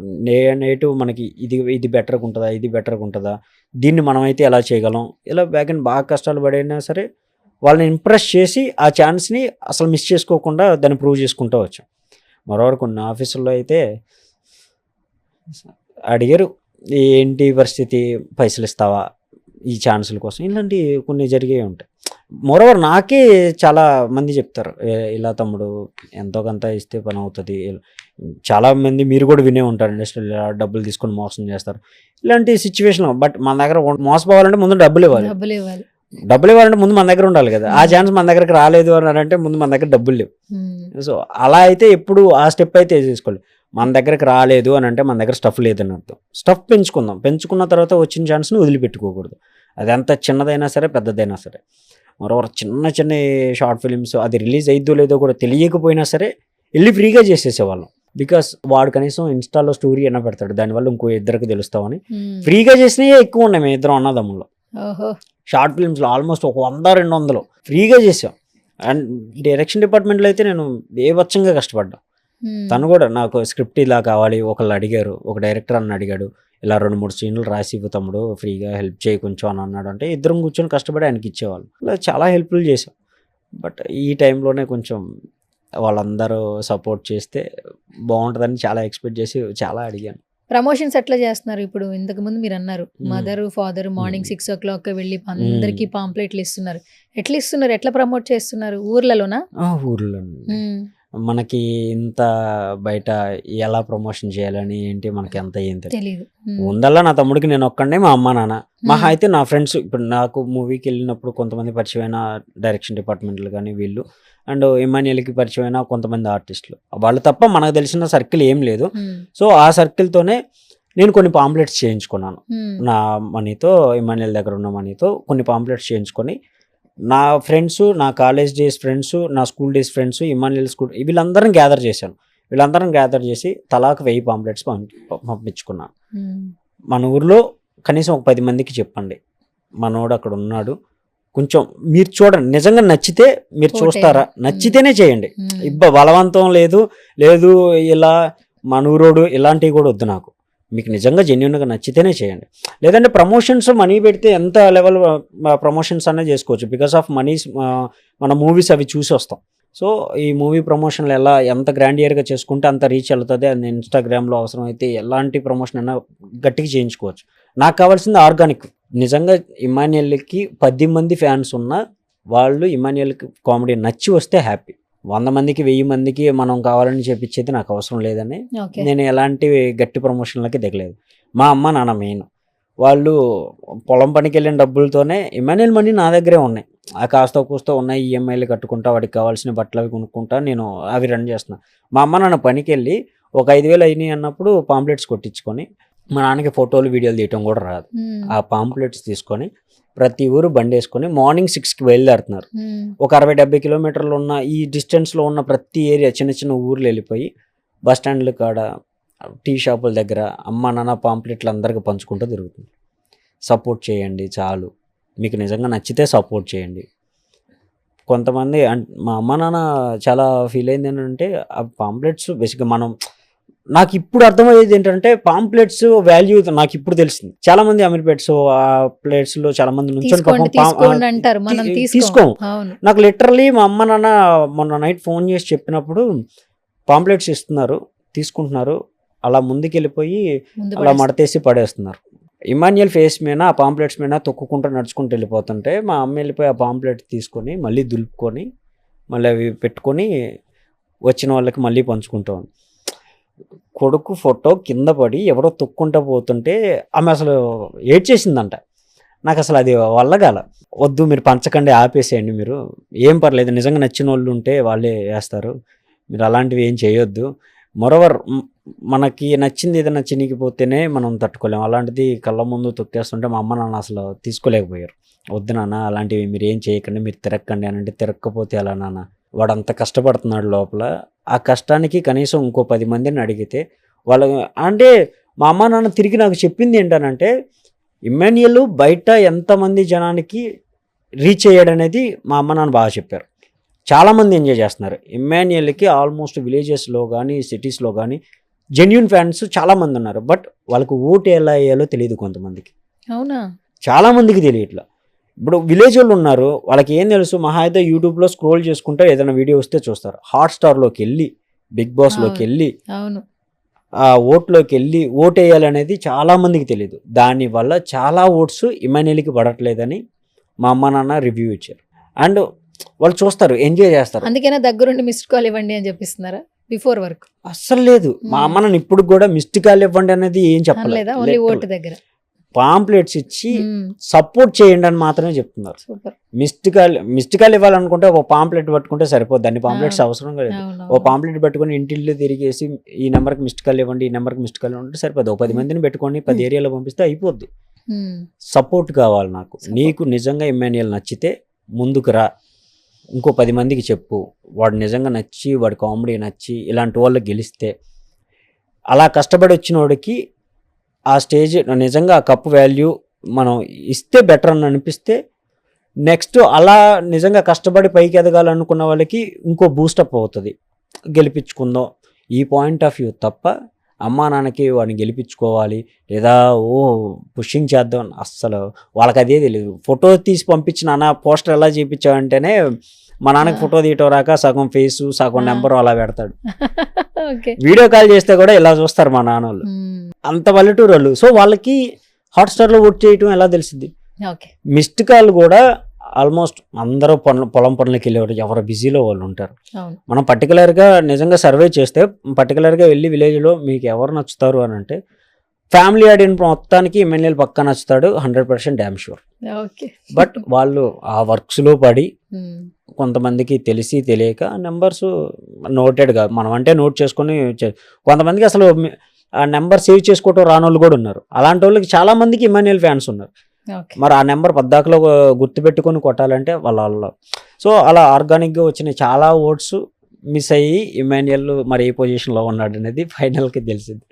Speaker 4: నేటివ్ మనకి ఇది బెటర్గా ఉంటుందా, ఇది బెటర్గా ఉంటుందా, దీన్ని మనమైతే ఎలా చేయగలం, ఇలా బ్యాక్ అండ్ బాగా కష్టాలు పడైనా సరే వాళ్ళని ఇంప్రెస్ చేసి ఆ ఛాన్స్ని అసలు మిస్ చేసుకోకుండా దాన్ని ప్రూవ్ చేసుకుంటూ వచ్చాం. మరోవరకు కొన్ని ఆఫీసుల్లో అయితే అడిగారు ఏంటి పరిస్థితి, పైసలు ఇస్తావా ఈ ఛాన్సుల కోసం, ఇలాంటి కొన్ని జరిగే ఉంటాయి. మోరోవర్ నాకే చాలా మంది చెప్తారు ఇలా తమ్ముడు ఎంతో కొంత ఇస్తే పని అవుతుంది. చాలా మంది మీరు కూడా వినే ఉంటారు ఇండస్ట్రీలో డబ్బులు తీసుకొని మోసం చేస్తారు ఇలాంటి సిచ్యువేషన్. బట్ మన దగ్గర మోసపోవాలంటే ముందు డబ్బులు ఇవ్వాలి ముందు మన దగ్గర ఉండాలి కదా. ఆ ఛాన్స్ మన దగ్గరకు రాలేదు అని అంటే ముందు మన దగ్గర డబ్బులు లేవు. సో అలా అయితే ఎప్పుడు ఆ స్టెప్ అయితే తీసుకోవాలి. మన దగ్గరకు రాలేదు అని అంటే మన దగ్గర స్టఫ్ లేదని అర్థం. స్టఫ్ పెంచుకున్న తర్వాత వచ్చిన ఛాన్స్ని వదిలిపెట్టుకోకూడదు. అది ఎంత చిన్నదైనా సరే పెద్దదైనా సరే. మరోవర్ చిన్న షార్ట్ ఫిలిమ్స్ అది రిలీజ్ అయిద్దో లేదో కూడా తెలియకపోయినా సరే వెళ్ళి ఫ్రీగా చేసేసేవాళ్ళం. బికాస్ వాడు కనీసం ఇన్స్టాలో స్టోరీ అయినా పెడతాడు, దానివల్ల ఇంకో ఇద్దరికి తెలుస్తామని ఫ్రీగా చేసినవి ఎక్కువ ఉన్నాయి. మేము ఇద్దరం అన్నదమ్ముల్లో షార్ట్ ఫిల్మ్స్లో ఆల్మోస్ట్ ఒక 100-200 ఫ్రీగా చేసాం. అండ్ డైరెక్షన్ డిపార్ట్మెంట్లో అయితే నేను బేవచ్చంగా కష్టపడ్డా. తను కూడా నాకు స్క్రిప్ట్ ఇలా కావాలి, ఒకళ్ళు అడిగారు, ఒక డైరెక్టర్ అన్న అడిగాడు ఇలా 2-3 సీన్లు రాసి ఇవ్వు తమ్ముడు ఫ్రీగా హెల్ప్ చేయి కొంచెం అని అన్నాడు. అంటే ఇద్దరం కూర్చొని కష్టపడి ఆయనకి ఇచ్చేవాళ్ళు. ఇలా చాలా హెల్ప్ఫుల్ చేసాం. బట్ ఈ టైంలోనే కొంచెం వాళ్ళందరూ సపోర్ట్ చేస్తే బాగుంటుందని చాలా ఎక్స్పెక్ట్ చేసి చాలా అడిగాను.
Speaker 2: ప్రమోషన్స్ ఎట్లా చేస్తున్నారు ఇప్పుడు? ఇంతకు ముందు మీరు అన్నారు మదర్ ఫాదర్ మార్నింగ్ 6 o'clock వెళ్ళి అందరికి పాంప్లెట్లు ఇస్తున్నారు. ఎట్లా ఇస్తున్నారు, ఎట్లా ప్రమోట్ చేస్తున్నారు? ఊర్లలోనా?
Speaker 4: ఊర్లో మనకి ఇంత బయట ఎలా ప్రమోషన్ చేయాలని ఏంటి మనకి ఎంత ఏం తెలియదు. ముందల్లా నా తమ్ముడికి నేను ఒక్కడే, మా అమ్మ నాన్న, మహా అయితే నా ఫ్రెండ్స్. ఇప్పుడు నాకు మూవీకి వెళ్ళినప్పుడు కొంతమంది పరిచయమైన డైరెక్షన్ డిపార్ట్మెంట్లు కానీ వీళ్ళు, అండ్ ఇమాన్యుయల్కి పరిచయమైన కొంతమంది ఆర్టిస్టులు, వాళ్ళు తప్ప మనకు తెలిసిన సర్కిల్ ఏం లేదు. సో ఆ సర్కిల్తోనే నేను కొన్ని పాంప్లెట్స్ చేయించుకున్నాను. నా మనీతో, ఇమాన్యుయల్ దగ్గర ఉన్న మనీతో కొన్ని పాంప్లెట్స్ చేయించుకొని నా ఫ్రెండ్స్, నా కాలేజ్ డేస్ ఫ్రెండ్స్, నా school days friends, Emmanuel school వీళ్ళందరం గ్యాదర్ చేశాను. వీళ్ళందరం గ్యాదర్ చేసి తలాకు 1000 పాంప్లెట్స్ పంపించుకున్నాను. మన ఊర్లో కనీసం ఒక 10 మందికి చెప్పండి మనోడు అక్కడ ఉన్నాడు, కొంచెం మీరు చూడండి, నిజంగా నచ్చితే మీరు చూస్తారా, నచ్చితేనే చేయండి. బలవంతం లేదు ఇలా మనూరోడు ఇలాంటివి కూడా వద్దు నాకు. మీకు నిజంగా జెన్యున్గా నచ్చితేనే చేయండి. లేదంటే ప్రమోషన్స్ మనీ పెడితే ఎంత లెవెల్ ప్రమోషన్స్ అనేది చేసుకోవచ్చు. బికాస్ ఆఫ్ మనీస్ మన మూవీస్ అవి చూసి వస్తాం. సో ఈ మూవీ ప్రమోషన్లు ఎంత గ్రాండియర్గా చేసుకుంటే అంత రీచ్ వెళ్తుంది. అది ఇన్స్టాగ్రామ్లో అవసరం అయితే ఎలాంటి ప్రమోషన్ అయినా గట్టిగా చేయించుకోవచ్చు. నాకు కావాల్సింది ఆర్గానిక్. నిజంగా ఇమాన్యుయల్కి 10 మంది ఫ్యాన్స్ ఉన్నా వాళ్ళు ఇమాన్యుయల్కి కామెడీ నచ్చి వస్తే హ్యాపీ. 100 మందికి 1000 మందికి మనం కావాలని చెప్పించేది నాకు అవసరం లేదని నేను ఎలాంటి గట్టి ప్రమోషన్లకి దిగలేదు. మా అమ్మ నాన్న మెయిన్, వాళ్ళు పొలం పనికి వెళ్ళిన డబ్బులతోనే ఇమాన్యుయల్ మనీ నా దగ్గరే ఉన్నాయి. ఆ కాస్త కూస్తో ఉన్నాయి, ఈఎంఐలు కట్టుకుంటా, వాడికి కావాల్సిన బట్టలు అవి కొనుక్కుంటా, నేను అవి రన్ చేస్తున్నా. మా అమ్మ నాన్న పనికి వెళ్ళి ఒక 5000 అయినాయి అన్నప్పుడు పాంప్లెట్స్ కొట్టించుకొని, మా నాన్నకి ఫోటోలు వీడియోలు తీయటం కూడా రాదు, ఆ పాంప్లెట్స్ తీసుకొని ప్రతి ఊరు బండి వేసుకొని మార్నింగ్ 6కి బయలుదేరుతున్నారు. ఒక 60-70 కిలోమీటర్లు ఉన్న ఈ డిస్టెన్స్లో ఉన్న ప్రతి ఏరియా చిన్న చిన్న ఊర్లు వెళ్ళిపోయి బస్ స్టాండ్ల కాడ, టీ షాపుల దగ్గర అమ్మ నాన్న పాంప్లెట్లు అందరికీ పంచుకుంటూ తిరుగుతుంది. సపోర్ట్ చేయండి చాలు, మీకు నిజంగా నచ్చితే సపోర్ట్ చేయండి. కొంతమంది మా అమ్మ నాన్న చాలా ఫీల్ అయింది ఏంటంటే ఆ పాంప్లెట్స్ బేసిక్గా నాకు ఇప్పుడు అర్థమయ్యేది ఏంటంటే పాంప్లెట్స్ వాల్యూ నాకు ఇప్పుడు తెలిసింది. చాలా మంది అమీర్పేట్స్ ఆ ప్లేట్స్ లో చాలా మంది నుంచి తీసుకోము. నాకు లిటరలీ మా అమ్మ నాన్న మొన్న నైట్ ఫోన్ చేసి చెప్పినప్పుడు పాంప్లెట్స్ ఇస్తున్నారు, తీసుకుంటున్నారు, అలా ముందుకెళ్ళిపోయి అలా మడతేసి పడేస్తున్నారు. ఇమాన్యుయల్ ఫేస్ మీద ఆ పాంప్లెట్స్ మీద తొక్కుకుంటూ నడుచుకుంటూ వెళ్ళిపోతుంటే మా అమ్మ వెళ్ళిపోయి ఆ పాంప్లెట్ తీసుకొని మళ్ళీ దులుపుకొని మళ్ళీ అవి పెట్టుకొని వచ్చిన వాళ్ళకి మళ్ళీ పంచుకుంటాం. కొడుకు ఫోటో కింద పడి ఎవరో తొక్కుంటూ పోతుంటే ఆమె అసలు ఏడ్చేసిందంట. నాకు అసలు అది వల్లగాల. వద్దు మీరు పంచకండి, ఆపేసేయండి, మీరు ఏం పర్లేదు, నిజంగా నచ్చిన వాళ్ళు ఉంటే వాళ్ళే వేస్తారు, మీరు అలాంటివి ఏం చేయొద్దు. మరోవర్ మనకి నచ్చింది ఏదైనా చినిగిపోతేనే మనం తట్టుకోలేము, అలాంటిది కళ్ళ ముందు తొక్కేస్తుంటే మా అమ్మ నాన్న అసలు తీసుకోలేకపోయారు. వద్దు నాన్న అలాంటివి మీరు ఏం చేయకండి, మీరు తిరక్కండి అని అంటే, తిరక్కపోతే ఎలా నాన్న, వాడు అంత కష్టపడుతున్నాడు లోపల, ఆ కష్టానికి కనీసం ఇంకో 10 మందిని అడిగితే వాళ్ళు అంటే మా అమ్మ నాన్న తిరిగి నాకు చెప్పింది ఏంటనంటే ఇమాన్యుయల్ బయట ఎంతమంది జనానికి రీచ్ అయ్యాడనేది మా అమ్మ నాన్న బాగా చెప్పారు. చాలామంది ఎంజాయ్ చేస్తున్నారు ఇమాన్యుయల్కి. ఆల్మోస్ట్ విలేజెస్లో కానీ సిటీస్లో కానీ జెన్యూన్ ఫ్యాన్స్ చాలామంది ఉన్నారు. బట్ వాళ్ళకు ఓటు ఎలా వేయాలో తెలియదు కొంతమందికి.
Speaker 2: అవునా?
Speaker 4: చాలామందికి తెలియట్లా. ఇప్పుడు విలేజ్ వాళ్ళు ఉన్నారు, వాళ్ళకి ఏం తెలుసు, మహా అయితే యూట్యూబ్లో స్క్రోల్ చేసుకుంటే ఏదైనా వీడియో వస్తే చూస్తారు. హాట్స్టార్లోకి వెళ్ళి బిగ్ బాస్లోకి వెళ్ళి ఆ ఓట్లోకి వెళ్ళి ఓటు వేయాలనేది చాలామందికి తెలియదు. దానివల్ల చాలా ఓట్స్ ఇమాన్యుయల్కి పడట్లేదని మా అమ్మ నాన్న రివ్యూ ఇచ్చారు. అండ్ వాళ్ళు చూస్తారు, ఎంజాయ్ చేస్తారు.
Speaker 2: అందుకనే దగ్గరుండి మిస్డ్ కాల్ ఇవ్వండి అని చెప్పిస్తున్నారా? బిఫోర్ వరకు
Speaker 4: అస్సలు లేదు. మా అమ్మ నాన్న ఇప్పుడు కూడా మిస్డ్ కాల్ ఇవ్వండి అనేది ఏం చెప్పలేదు.
Speaker 2: ఓన్లీ ఓటు దగ్గర
Speaker 4: పాంప్లెట్స్ ఇచ్చి సపోర్ట్ చేయండి అని మాత్రమే చెప్తున్నారు. మిస్డ్ కాల్ ఇవ్వాలనుకుంటే ఒక పాంప్లెట్ పట్టుకుంటే సరిపోద్ది, అన్ని పాంప్లెట్స్ అవసరం లేదు. ఓ పాంప్లెట్ పెట్టుకుని ఇంటిల్లు తిరిగేసి ఈ నెంబర్కి మిస్డ్ కాల్ ఇవ్వండి, ఈ నెంబర్కి మిస్డ్ కాల్ ఇవ్వండి సరిపోద్ది. 10 మందిని పెట్టుకొని 10 ఏరియాలో పంపిస్తే అయిపోద్ది. సపోర్ట్ కావాలి నాకు. నీకు నిజంగా ఇమాన్యుయల్ నచ్చితే ముందుకు రా, ఇంకో 10 మందికి చెప్పు, వాడు నిజంగా నచ్చి, వాడి కామెడీ నచ్చి ఇలాంటి వాళ్ళకి గెలిస్తే, అలా కష్టపడి వచ్చిన వాడికి ఆ స్టేజ్ నిజంగా ఆ కప్ వాల్యూ మనం ఇస్తే బెటర్ అని అనిపిస్తే నెక్స్ట్ అలా నిజంగా కష్టపడి పైకి ఎదగాలనుకున్న వాళ్ళకి ఇంకో బూస్టప్ అవుతుంది. గెలిపించుకుందాం ఈ పాయింట్ ఆఫ్ వ్యూ తప్ప అమ్మా నాన్నకి వాడిని గెలిపించుకోవాలి లేదా పుషింగ్ చేద్దాం అస్సలు వాళ్ళకి అదే తెలియదు. ఫోటో తీసి పంపించిన నాన్న పోస్టర్ ఎలా చేయించావంటేనే మా నాన్నకి ఫోటో తీయటం రాక సగం ఫేసు సగం నెంబరు అలా పెడతాడు. వీడియో కాల్ చేస్తే కూడా ఇలా చూస్తారు మా నాన్న వాళ్ళు, అంత పల్లెటూరు వాళ్ళు. సో వాళ్ళకి హాట్స్టార్లో ఓట్ చేయటం ఎలా తెలిసింది? మిస్డ్ కాల్ కూడా ఆల్మోస్ట్ అందరూ పొలం పనులకి వెళ్ళేవారు, ఎవరు బిజీలో వాళ్ళు ఉంటారు. మనం పర్టికులర్గా నిజంగా సర్వే చేస్తే పర్టికులర్గా వెళ్ళి విలేజ్లో మీకు ఎవరు నచ్చుతారు అని అంటే ఫ్యామిలీ ఆడియన్స్ మొత్తానికి ఎమ్మెల్యేలు పక్కా నచ్చుతాడు, 100% డ్యామ్ షూర్. బట్ వాళ్ళు ఆ వర్క్స్లో పడి కొంతమందికి తెలిసి తెలియక నెంబర్స్ నోటెడ్గా మనం అంటే నోట్ చేసుకొని, కొంతమందికి అసలు ఆ నెంబర్ సేవ్ చేసుకోవటం రాని వాళ్ళు కూడా ఉన్నారు. అలాంటి వాళ్ళకి చాలా మందికి ఇమాన్యుయల్ ఫ్యాన్స్ ఉన్నారు. మరి ఆ నెంబర్ పద్దాకలో గుర్తుపెట్టుకొని కొట్టాలంటే వాళ్ళ సో అలా ఆర్గానిక్గా వచ్చిన చాలా ఓట్స్ మిస్ అయ్యి ఇమాన్యుయల్ మరి ఏ పొజిషన్లో ఉన్నాడు అనేది ఫైనల్కి తెలిసింది.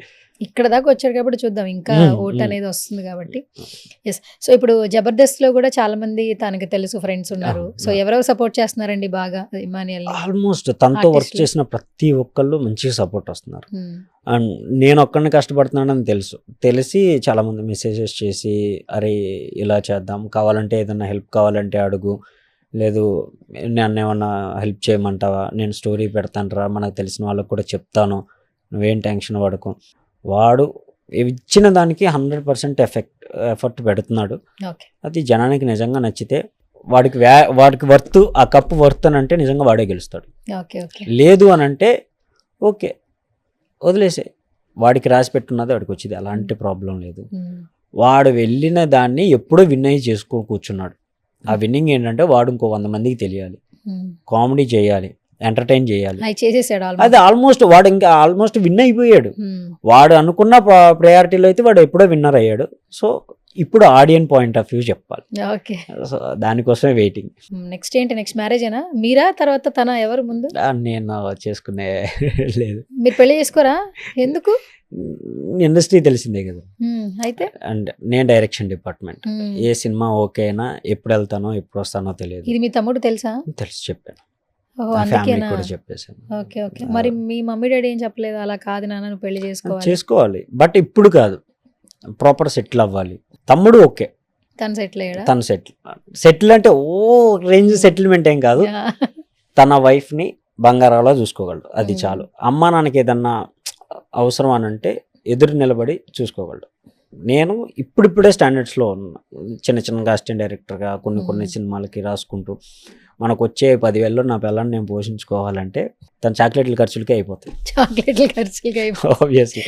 Speaker 2: ఇక్కడ దాకా వచ్చారు కాబట్టి చూద్దాం ఇంకా ఓట్ అనేది వస్తుంది కాబట్టి. ఎస్. సో ఇప్పుడు జబర్దస్త్ లో కూడా చాలా మంది తనకి తెలుసు ఫ్రెండ్స్ ఉన్నారు. సో ఎవరెవరు సపోర్ట్ చేస్తున్నారండి బాగా ఇమానియల్?
Speaker 4: ఆల్మోస్ట్ తనతో వర్క్ చేసిన ప్రతి ఒక్కళ్ళు మంచిగా సపోర్ట్ వస్తున్నారు. అండ్ నేను ఒక్కడిని కష్టపడుతున్నానని తెలిసి చాలా మంది మెసేజెస్ చేసి అరే ఇలా చేద్దాం, కావాలంటే ఏదైనా హెల్ప్ కావాలంటే అడుగు, లేదు నన్ను ఏమన్నా హెల్ప్ చేయమంటావా, నేను స్టోరీ పెడతాను రా, మనకు తెలిసిన వాళ్ళకు కూడా చెప్తాను, నువ్వేం టెన్షన్ పడకు. వాడు ఇచ్చిన దానికి 100% ఎఫర్ట్ పెడుతున్నాడు. అది జనానికి నిజంగా నచ్చితే వాడికి వర్త్, ఆ కప్పు వర్త్ అని అంటే నిజంగా వాడే గెలుస్తాడు. లేదు అని అంటే ఓకే వదిలేసే, వాడికి రాసి పెట్టున్నది వాడికి వచ్చింది, అలాంటి ప్రాబ్లం లేదు. వాడు వెళ్ళిన దాన్ని ఎప్పుడో విన్ అయ్యి కూర్చున్నాడు. ఆ విన్నింగ్ ఏంటంటే వాడు ఇంకో 100 మందికి తెలియాలి, కామెడీ చేయాలి, ఎంటర్టైన్ చేయాలి. అది ఆల్మోస్ట్ వాడు ఇంకా ఆల్మోస్ట్ విన్ అయిపోయాడు. వాడు అనుకున్న ప్రయారిటీలో అయితే వాడు ఎప్పుడో విన్నర్ అయ్యాడు. సో ఇప్పుడు ఆడియన్ పాయింట్ ఆఫ్ వ్యూ చెప్పాలి. సో దానికోసమే వెయిటింగ్.
Speaker 2: నెక్స్ట్ ఏంటి? నెక్స్ట్ మ్యారేజేనా మీరా? తర్వాత తన ఎవరు ముందు?
Speaker 4: నేను చేసుకునే లేదు.
Speaker 2: మీరు పెళ్లి చేసుకోరా? ఎందుకు?
Speaker 4: ఇండస్ట్రీ తెలిసిందే కదా.
Speaker 2: అయితే
Speaker 4: అండ్ నేను డైరెక్షన్ డిపార్ట్మెంట్, ఏ సినిమా ఓకేనా, ఎప్పుడు వెళ్తానో ఎప్పుడు వస్తానో తెలియదు.
Speaker 2: ఇది మీ తమ్ముడు తెలుసా?
Speaker 4: తెలుసు, చెప్పాను, కూడా చెప్పేసాను.
Speaker 2: ఓకే. మరి మీ మమ్మీ డాడీ ఏం చెప్పలేదు అలా కాదు నాన్న నువ్వు పెళ్లి
Speaker 4: చేసుకోవాలి బట్ ఇప్పుడు కాదు, ప్రాపర్ సెటిల్ అవ్వాలి. తమ్ముడు ఓకే,
Speaker 2: తను సెటిల్ అయ్యాడా?
Speaker 4: తను సెటిల్ అంటే ఓ రేంజ్ సెటిల్మెంట్ ఏం కాదు, తన వైఫ్ ని బంగారాలో చూసుకోగలడు, అది చాలు. అమ్మా నాన్నకి ఏదన్నా అవసరం అని అంటే ఎదురు నిలబడి చూసుకోగలడు. నేను ఇప్పుడిప్పుడే స్టాండర్డ్స్లో ఉన్నా, చిన్నగా అసిస్టెంట్ డైరెక్టర్గా కొన్ని సినిమాలకి రాసుకుంటూ మనకు వచ్చే 10,000లో నా పిల్లల్ని నేను పోషించుకోవాలంటే తన చాక్లెట్ల ఖర్చులకే అయిపోతాయి. ఆబ్వియస్లీ.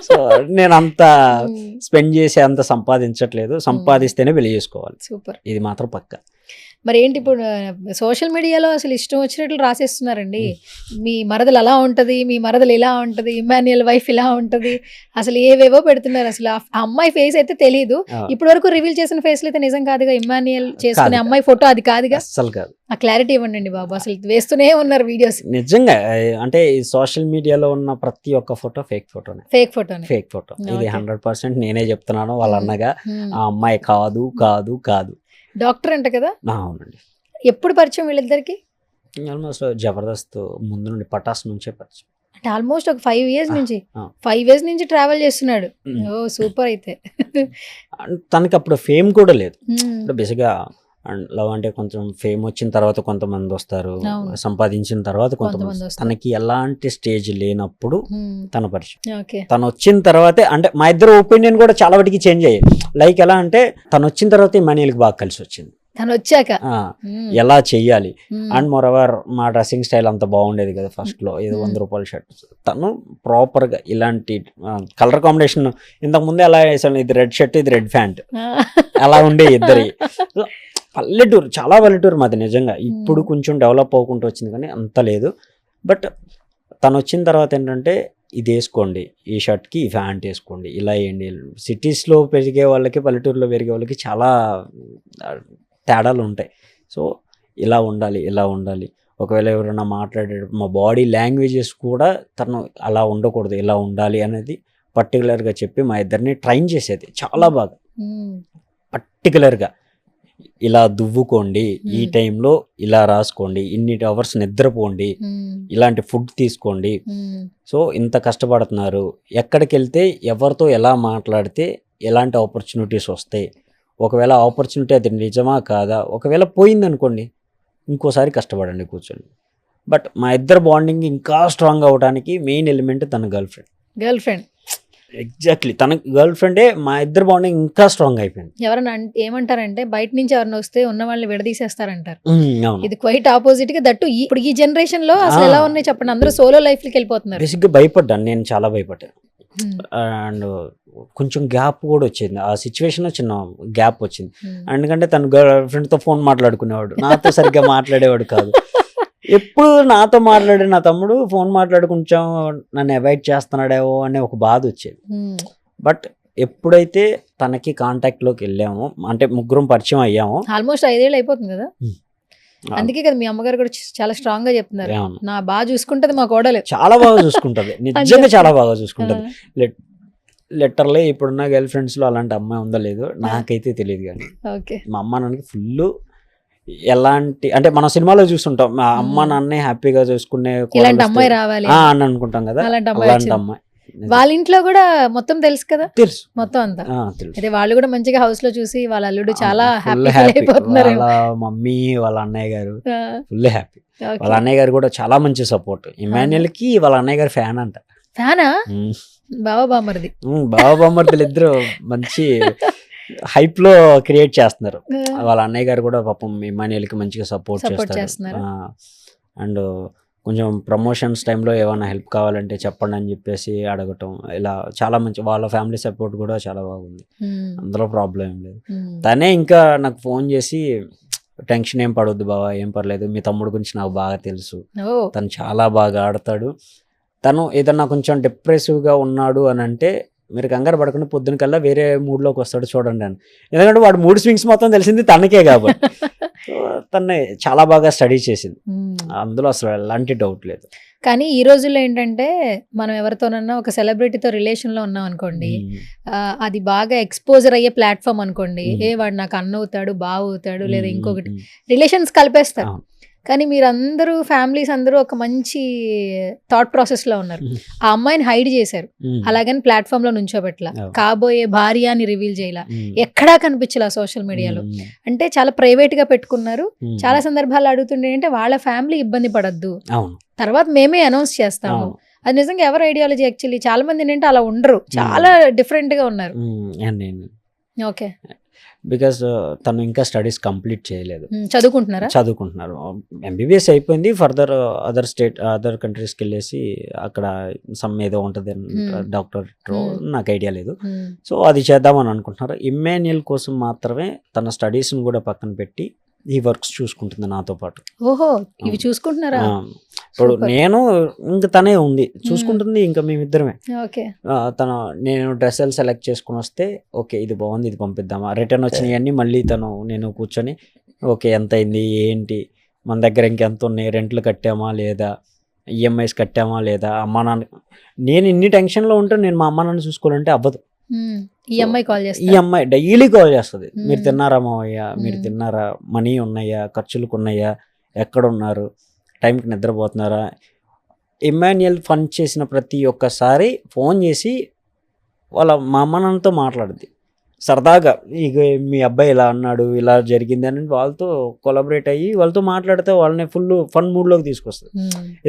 Speaker 4: సో నేను అంత స్పెండ్ చేసి అంత సంపాదించట్లేదు, సంపాదిస్తేనే పెళ్లి చేసుకోవాలి.
Speaker 2: సూపర్,
Speaker 4: ఇది మాత్రం పక్కా.
Speaker 2: మరి ఏంటి ఇప్పుడు సోషల్ మీడియాలో అసలు ఇష్టం వచ్చినట్లు రాసేస్తున్నారండి. మీ మరదలు అలా ఉంటది, మీ మరదలు ఇలా ఉంటది, ఇమాన్యుయల్ వైఫ్ ఇలా ఉంటది, అసలు ఏవేవో పెడుతున్నారు. అసలు ఆ అమ్మాయి ఫేస్ అయితే తెలియదు, ఇప్పటి వరకు రివీల్ చేసిన ఫేస్లు అయితే నిజం కాదుగా. ఇమాన్యుయల్ చేసుకునే అమ్మాయి ఫోటో అది కాదుగా.
Speaker 4: అసలు కాదు.
Speaker 2: ఆ క్లారిటీ ఇవ్వండి బాబు, అసలు వేస్తూనే ఉన్నారు వీడియోస్.
Speaker 4: నిజంగా అంటే ఈ సోషల్ మీడియాలో ఉన్న ప్రతి ఒక్క ఫోటో ఫేక్ ఫోటో. ఇది 100% నేనే చెప్తున్నాను వాళ్ళ అన్నగా. ఆ అమ్మాయి కాదు కాదు కాదు.
Speaker 2: డాక్టర్ అంట కదా?
Speaker 4: అవునండి.
Speaker 2: ఎప్పుడు పరిచయం వీళ్ళిద్దరికి?
Speaker 4: ఆల్మోస్ట్ జబర్దస్త్ ముందు నుండి, పటాస్ నుంచే పరిచయం.
Speaker 2: అంటే ఆల్మోస్ట్ ఒక 5 years నుంచి 5 years నుంచి ట్రావెల్ చేస్తున్నాడు. ఓ సూపర్. అయితే
Speaker 4: తనకి అప్పుడు ఫేమ్ కూడా లేదు. బేసిక్గా లవ్ అంటే కొంచెం ఫేమ్ వచ్చిన తర్వాత కొంతమంది వస్తారు, సంపాదించిన తర్వాత కొంతమంది. తనకి ఎలాంటి స్టేజ్ లేనప్పుడు తన పరిచయం. తను వచ్చిన తర్వాతే అంటే మా ఇద్దరు ఒపీనియన్ కూడా చాలా వాటికి చేంజ్ అయ్యాయి. లైక్ ఎలా అంటే తను వచ్చిన తర్వాత ఇమాన్యుయల్కి బాగా కలిసి వచ్చింది.
Speaker 2: తను వచ్చాక
Speaker 4: ఎలా చెయ్యాలి. అండ్ మోరవర్ మా డ్రెస్సింగ్ స్టైల్ అంత బాగుండేది కదా ఫస్ట్ లో, ఏదో 100 రూపాయల షర్ట్. తను ప్రాపర్ గా ఇలాంటి కలర్ కాంబినేషన్ ఇంతకు ముందే ఎలా వేసాను, ఇది రెడ్ షర్ట్ ఇది రెడ్ ప్యాంట్ అలా ఉండే ఇద్దరి. పల్లెటూరు, చాలా పల్లెటూరు మాది నిజంగా. ఇప్పుడు కొంచెం డెవలప్ అవ్వకుండా వచ్చింది కానీ అంత లేదు. బట్ తను వచ్చిన తర్వాత ఏంటంటే ఇది వేసుకోండి, ఈ షర్ట్కి ఈ ప్యాంట్ వేసుకోండి, ఇలా వేయండి. సిటీస్లో పెరిగే వాళ్ళకి పల్లెటూరులో పెరిగే వాళ్ళకి చాలా తేడాలు ఉంటాయి. సో ఇలా ఉండాలి ఇలా ఉండాలి. ఒకవేళ ఎవరైనా మాట్లాడేటప్పుడు మా బాడీ లాంగ్వేజెస్ కూడా తను అలా ఉండకూడదు ఇలా ఉండాలి అనేది పర్టికులర్గా చెప్పి మా ఇద్దరిని ట్రైన్ చేసేది చాలా బాగా. పర్టికులర్గా ఇలా దువ్వుకోండి, ఈ టైంలో ఇలా రాసుకోండి, ఇన్ని అవర్స్ నిద్రపోండి, ఇలాంటి ఫుడ్ తీసుకోండి. సో ఇంత కష్టపడుతున్నారు, ఎక్కడికి వెళ్తే ఎవరితో ఎలా మాట్లాడితే ఎలాంటి ఆపర్చునిటీస్ వస్తాయి, ఒకవేళ ఆపర్చునిటీ అది నిజమా కాదా, ఒకవేళ పోయిందనుకోండి ఇంకోసారి కష్టపడండి కూర్చొని. బట్ మా ఇద్దరు బాండింగ్ ఇంకా స్ట్రాంగ్ అవడానికి మెయిన్ ఎలిమెంట్ తన గర్ల్ ఫ్రెండ్. ఎగ్జాక్ట్లీ, తన గర్ల్ ఫ్రెండే మా ఇద్దరు బాండింగ్ ఇంకా స్ట్రాంగ్ అయిపోయింది.
Speaker 2: ఎవరైనా ఏమంటారంటే బయట నుంచి ఎవరైనా వస్తే ఉన్న వాళ్ళని విడదీసేస్తారంటారు. ఇది క్వైట్ ఆపోజిట్ గా. దట్టు ఇప్పుడు ఈ జనరేషన్ లో అసలు ఎలా ఉన్నాయి చెప్పండి, అందరూ సోలో లైఫ్ కి వెళ్ళిపోతున్నారు.
Speaker 4: బేసిక్గా భయపడ్డాను, నేను చాలా భయపడ్డాను. అండ్ కొంచెం గ్యాప్ కూడా వచ్చింది, ఆ సిచ్యువేషన్ లో చిన్న గ్యాప్ వచ్చింది. ఎందుకంటే తన గర్ల్ ఫ్రెండ్ తో ఫోన్ మాట్లాడుకునేవాడు, నాతో సరిగ్గా మాట్లాడేవాడు కాదు. ఎప్పుడు నాతో మాట్లాడే నా తమ్ముడు ఫోన్ మాట్లాడు కొంచెం నన్ను అవాయిడ్ చేస్తున్నాడేమో అనే ఒక బాధ వచ్చేది. బట్ ఎప్పుడైతే తనకి కాంటాక్ట్ లోకి వెళ్ళామో, అంటే ముగ్గురం పరిచయం అయ్యామో,
Speaker 2: ఆల్మోస్ట్ 5 years అయిపోతుంది కదా. అందుకే కదా మీ అమ్మగారు కూడా చాలా స్ట్రాంగ్ గా చెప్తున్నారు, నా బాగా చూసుకుంటది మా కోడలు,
Speaker 4: చాలా బాగా చూసుకుంటది, నిజంగా చాలా బాగా చూసుకుంటది. లిటరలీ ఇప్పుడున్న గర్ల్ ఫ్రెండ్స్లో అలాంటి అమ్మాయి ఉందో లేదో నాకైతే తెలియదు. కానీ
Speaker 2: ఓకే.
Speaker 4: మా అమ్మ నాన్నకి ఫుల్ ఎలాంటి అంటే మనం సినిమాలో చూస్తుంటాం మా అమ్మ నాన్నే హ్యాపీగా చూసుకునే
Speaker 2: ఇలాంటి అమ్మాయి రావాలి
Speaker 4: అని అనుకుంటాం కదా,
Speaker 2: అలాంటి అమ్మాయి
Speaker 4: అలాంటి
Speaker 2: వచ్చింది.
Speaker 4: అమ్మాయి
Speaker 2: వాళ్ళ ఇంట్లో కూడా మొత్తం తెలుసు కదా,
Speaker 4: తెలుసు.
Speaker 2: మొత్తం అంతా.
Speaker 4: తెలుసు.
Speaker 2: అయితే వాళ్ళు కూడా మంచిగా హౌస్ లో చూసి వాళ్ళ అల్లుడు చాలా
Speaker 4: Full
Speaker 2: హ్యాపీ
Speaker 4: happy.
Speaker 2: అయిపోతున్నారు.
Speaker 4: వాళ్ళ మమ్మీ వాళ్ళ అన్నయ్య గారు ఫుల్ హ్యాపీ. వాళ్ళ అన్నయ్య గారు కూడా చాలా మంచి సపోర్ట్. ఇమాన్యుయల్ కి వాళ్ళ అన్నయ్య గారు ఫ్యాన్ అంట.
Speaker 2: ఫ్యానా? బావా బామర్ది.
Speaker 4: బావ బామ్మర్దులు ఇద్దరు మంచి హైప్ లో క్రియేట్ చేస్తున్నారు. వాళ్ళ అన్నయ్య గారు కూడా పాపం ఇమాన్యుయల్ కి మంచిగా సపోర్ట్ చేస్తున్నారు. అండ్ కొంచెం ప్రమోషన్స్ టైంలో ఏమైనా హెల్ప్ కావాలంటే చెప్పండి అని చెప్పేసి అడగటం, ఇలా చాలా మంచి వాళ్ళ ఫ్యామిలీ సపోర్ట్ కూడా చాలా బాగుంది. అందులో ప్రాబ్లం ఏం లేదు. తనే ఇంకా నాకు ఫోన్ చేసి టెన్షన్ ఏం పడొద్దు బావా, ఏం పర్లేదు, మీ తమ్ముడు గురించి నాకు బాగా తెలుసు, తను చాలా బాగా ఆడతాడు, తను ఏదన్నా కొంచెం డిప్రెసివ్గా ఉన్నాడు అని అంటే మీరు కంగారు పడకుండా పొద్దున కల్లా వేరే మూడ్లోకి వస్తాడు చూడండి అని. ఎందుకంటే వాడు మూడ్ స్వింగ్స్ మొత్తం తెలిసింది తనకే కాబట్టి తను చాలా బాగా స్టడీ చేసింది, అందులో అసలు ఎలాంటి డౌట్ లేదు.
Speaker 2: కానీ ఈ రోజుల్లో ఏంటంటే మనం ఎవరితోనన్నా ఒక సెలబ్రిటీతో రిలేషన్ లో ఉన్నాం అనుకోండి, అది బాగా ఎక్స్పోజర్ అయ్యే ప్లాట్ఫామ్ అనుకోండి, వాడు నాకు అన్న అవుతాడు, బావ అవుతాడు, లేదా ఇంకొకటి రిలేషన్స్ కలిపేస్తారు. కానీ మీరందరూ ఫ్యామిలీస్ అందరూ ఒక మంచి థాట్ ప్రాసెస్ లో ఉన్నారు. ఆ అమ్మాయిని హైడ్ చేశారు, అలాగని ప్లాట్ఫామ్ లో నుంచోబెట్టలా, కాబోయే భార్య అని రివీల్ చేయలా, ఎక్కడా కనిపించలా సోషల్ మీడియాలో. అంటే చాలా ప్రైవేట్ గా పెట్టుకున్నారు. చాలా సందర్భాలు అడుగుతుండే అంటే వాళ్ళ ఫ్యామిలీ ఇబ్బంది పడద్దు, తర్వాత మేమే అనౌన్స్ చేస్తాము. అది నిజంగా ఎవరు ఐడియాలజీ? యాక్చువల్లీ చాలా మంది ఏంటంటే అలా ఉండరు, చాలా డిఫరెంట్ గా ఉన్నారు. ఓకే.
Speaker 4: బికాస్ తను ఇంకా స్టడీస్ కంప్లీట్ చేయలేదు,
Speaker 2: చదువుకుంటున్నారు.
Speaker 4: ఎంబీబీఎస్ అయిపోయింది, ఫర్దర్ అదర్ కంట్రీస్కి వెళ్ళేసి అక్కడ సమ్ ఏదో ఉంటుంది డాక్టర్, నాకు ఐడియా లేదు. సో అది చేద్దామని అనుకుంటున్నారు. ఇమ్మాన్యుయల్ కోసం మాత్రమే తన స్టడీస్ని కూడా పక్కన పెట్టి ఈ వర్క్స్ చూసుకుంటుంది నాతో పాటు.
Speaker 2: ఓహో, ఇవి చూసుకుంటున్నారా?
Speaker 4: ఇప్పుడు నేను ఇంకా తనే ఉంది చూసుకుంటుంది, ఇంకా మేమిద్దరమే. నేను డ్రెస్సులు సెలెక్ట్ చేసుకుని వస్తే ఓకే ఇది బాగుంది ఇది పంపిద్దామా, రిటర్న్ వచ్చినాయన్నీ మళ్ళీ నేను కూర్చొని ఓకే ఎంత అయింది ఏంటి, మన దగ్గర ఇంకెంత ఉన్నాయి, రెంట్లు కట్టామా లేదా, ఈఎంఐస్ కట్టామా లేదా, అమ్మా నాన్న, నేను ఇన్ని టెన్షన్లో ఉంటే నేను మా అమ్మ నాన్న చూసుకోవాలంటే అవ్వదు.
Speaker 2: ఈ
Speaker 4: అమ్మాయి డైలీ కాల్ చేస్తుంది, మీరు తిన్నారా మావయ్య, మీరు తిన్నారా, మనీ ఉన్నాయా, ఖర్చులకు ఉన్నాయా, ఎక్కడున్నారు, టైంకి నిద్రపోతున్నారా. ఇమ్మాన్యుయల్ ఫండ్ చేసిన ప్రతి ఒక్కసారి ఫోన్ చేసి వాళ్ళ మా అమ్మ నాన్నతో మాట్లాడుద్ది సరదాగా, ఇక మీ అబ్బాయి ఇలా అన్నాడు ఇలా జరిగింది అని వాళ్ళతో కొలాబరేట్ అయ్యి వాళ్ళతో మాట్లాడితే వాళ్ళని ఫుల్ ఫన్ మూడ్లోకి తీసుకొస్తుంది.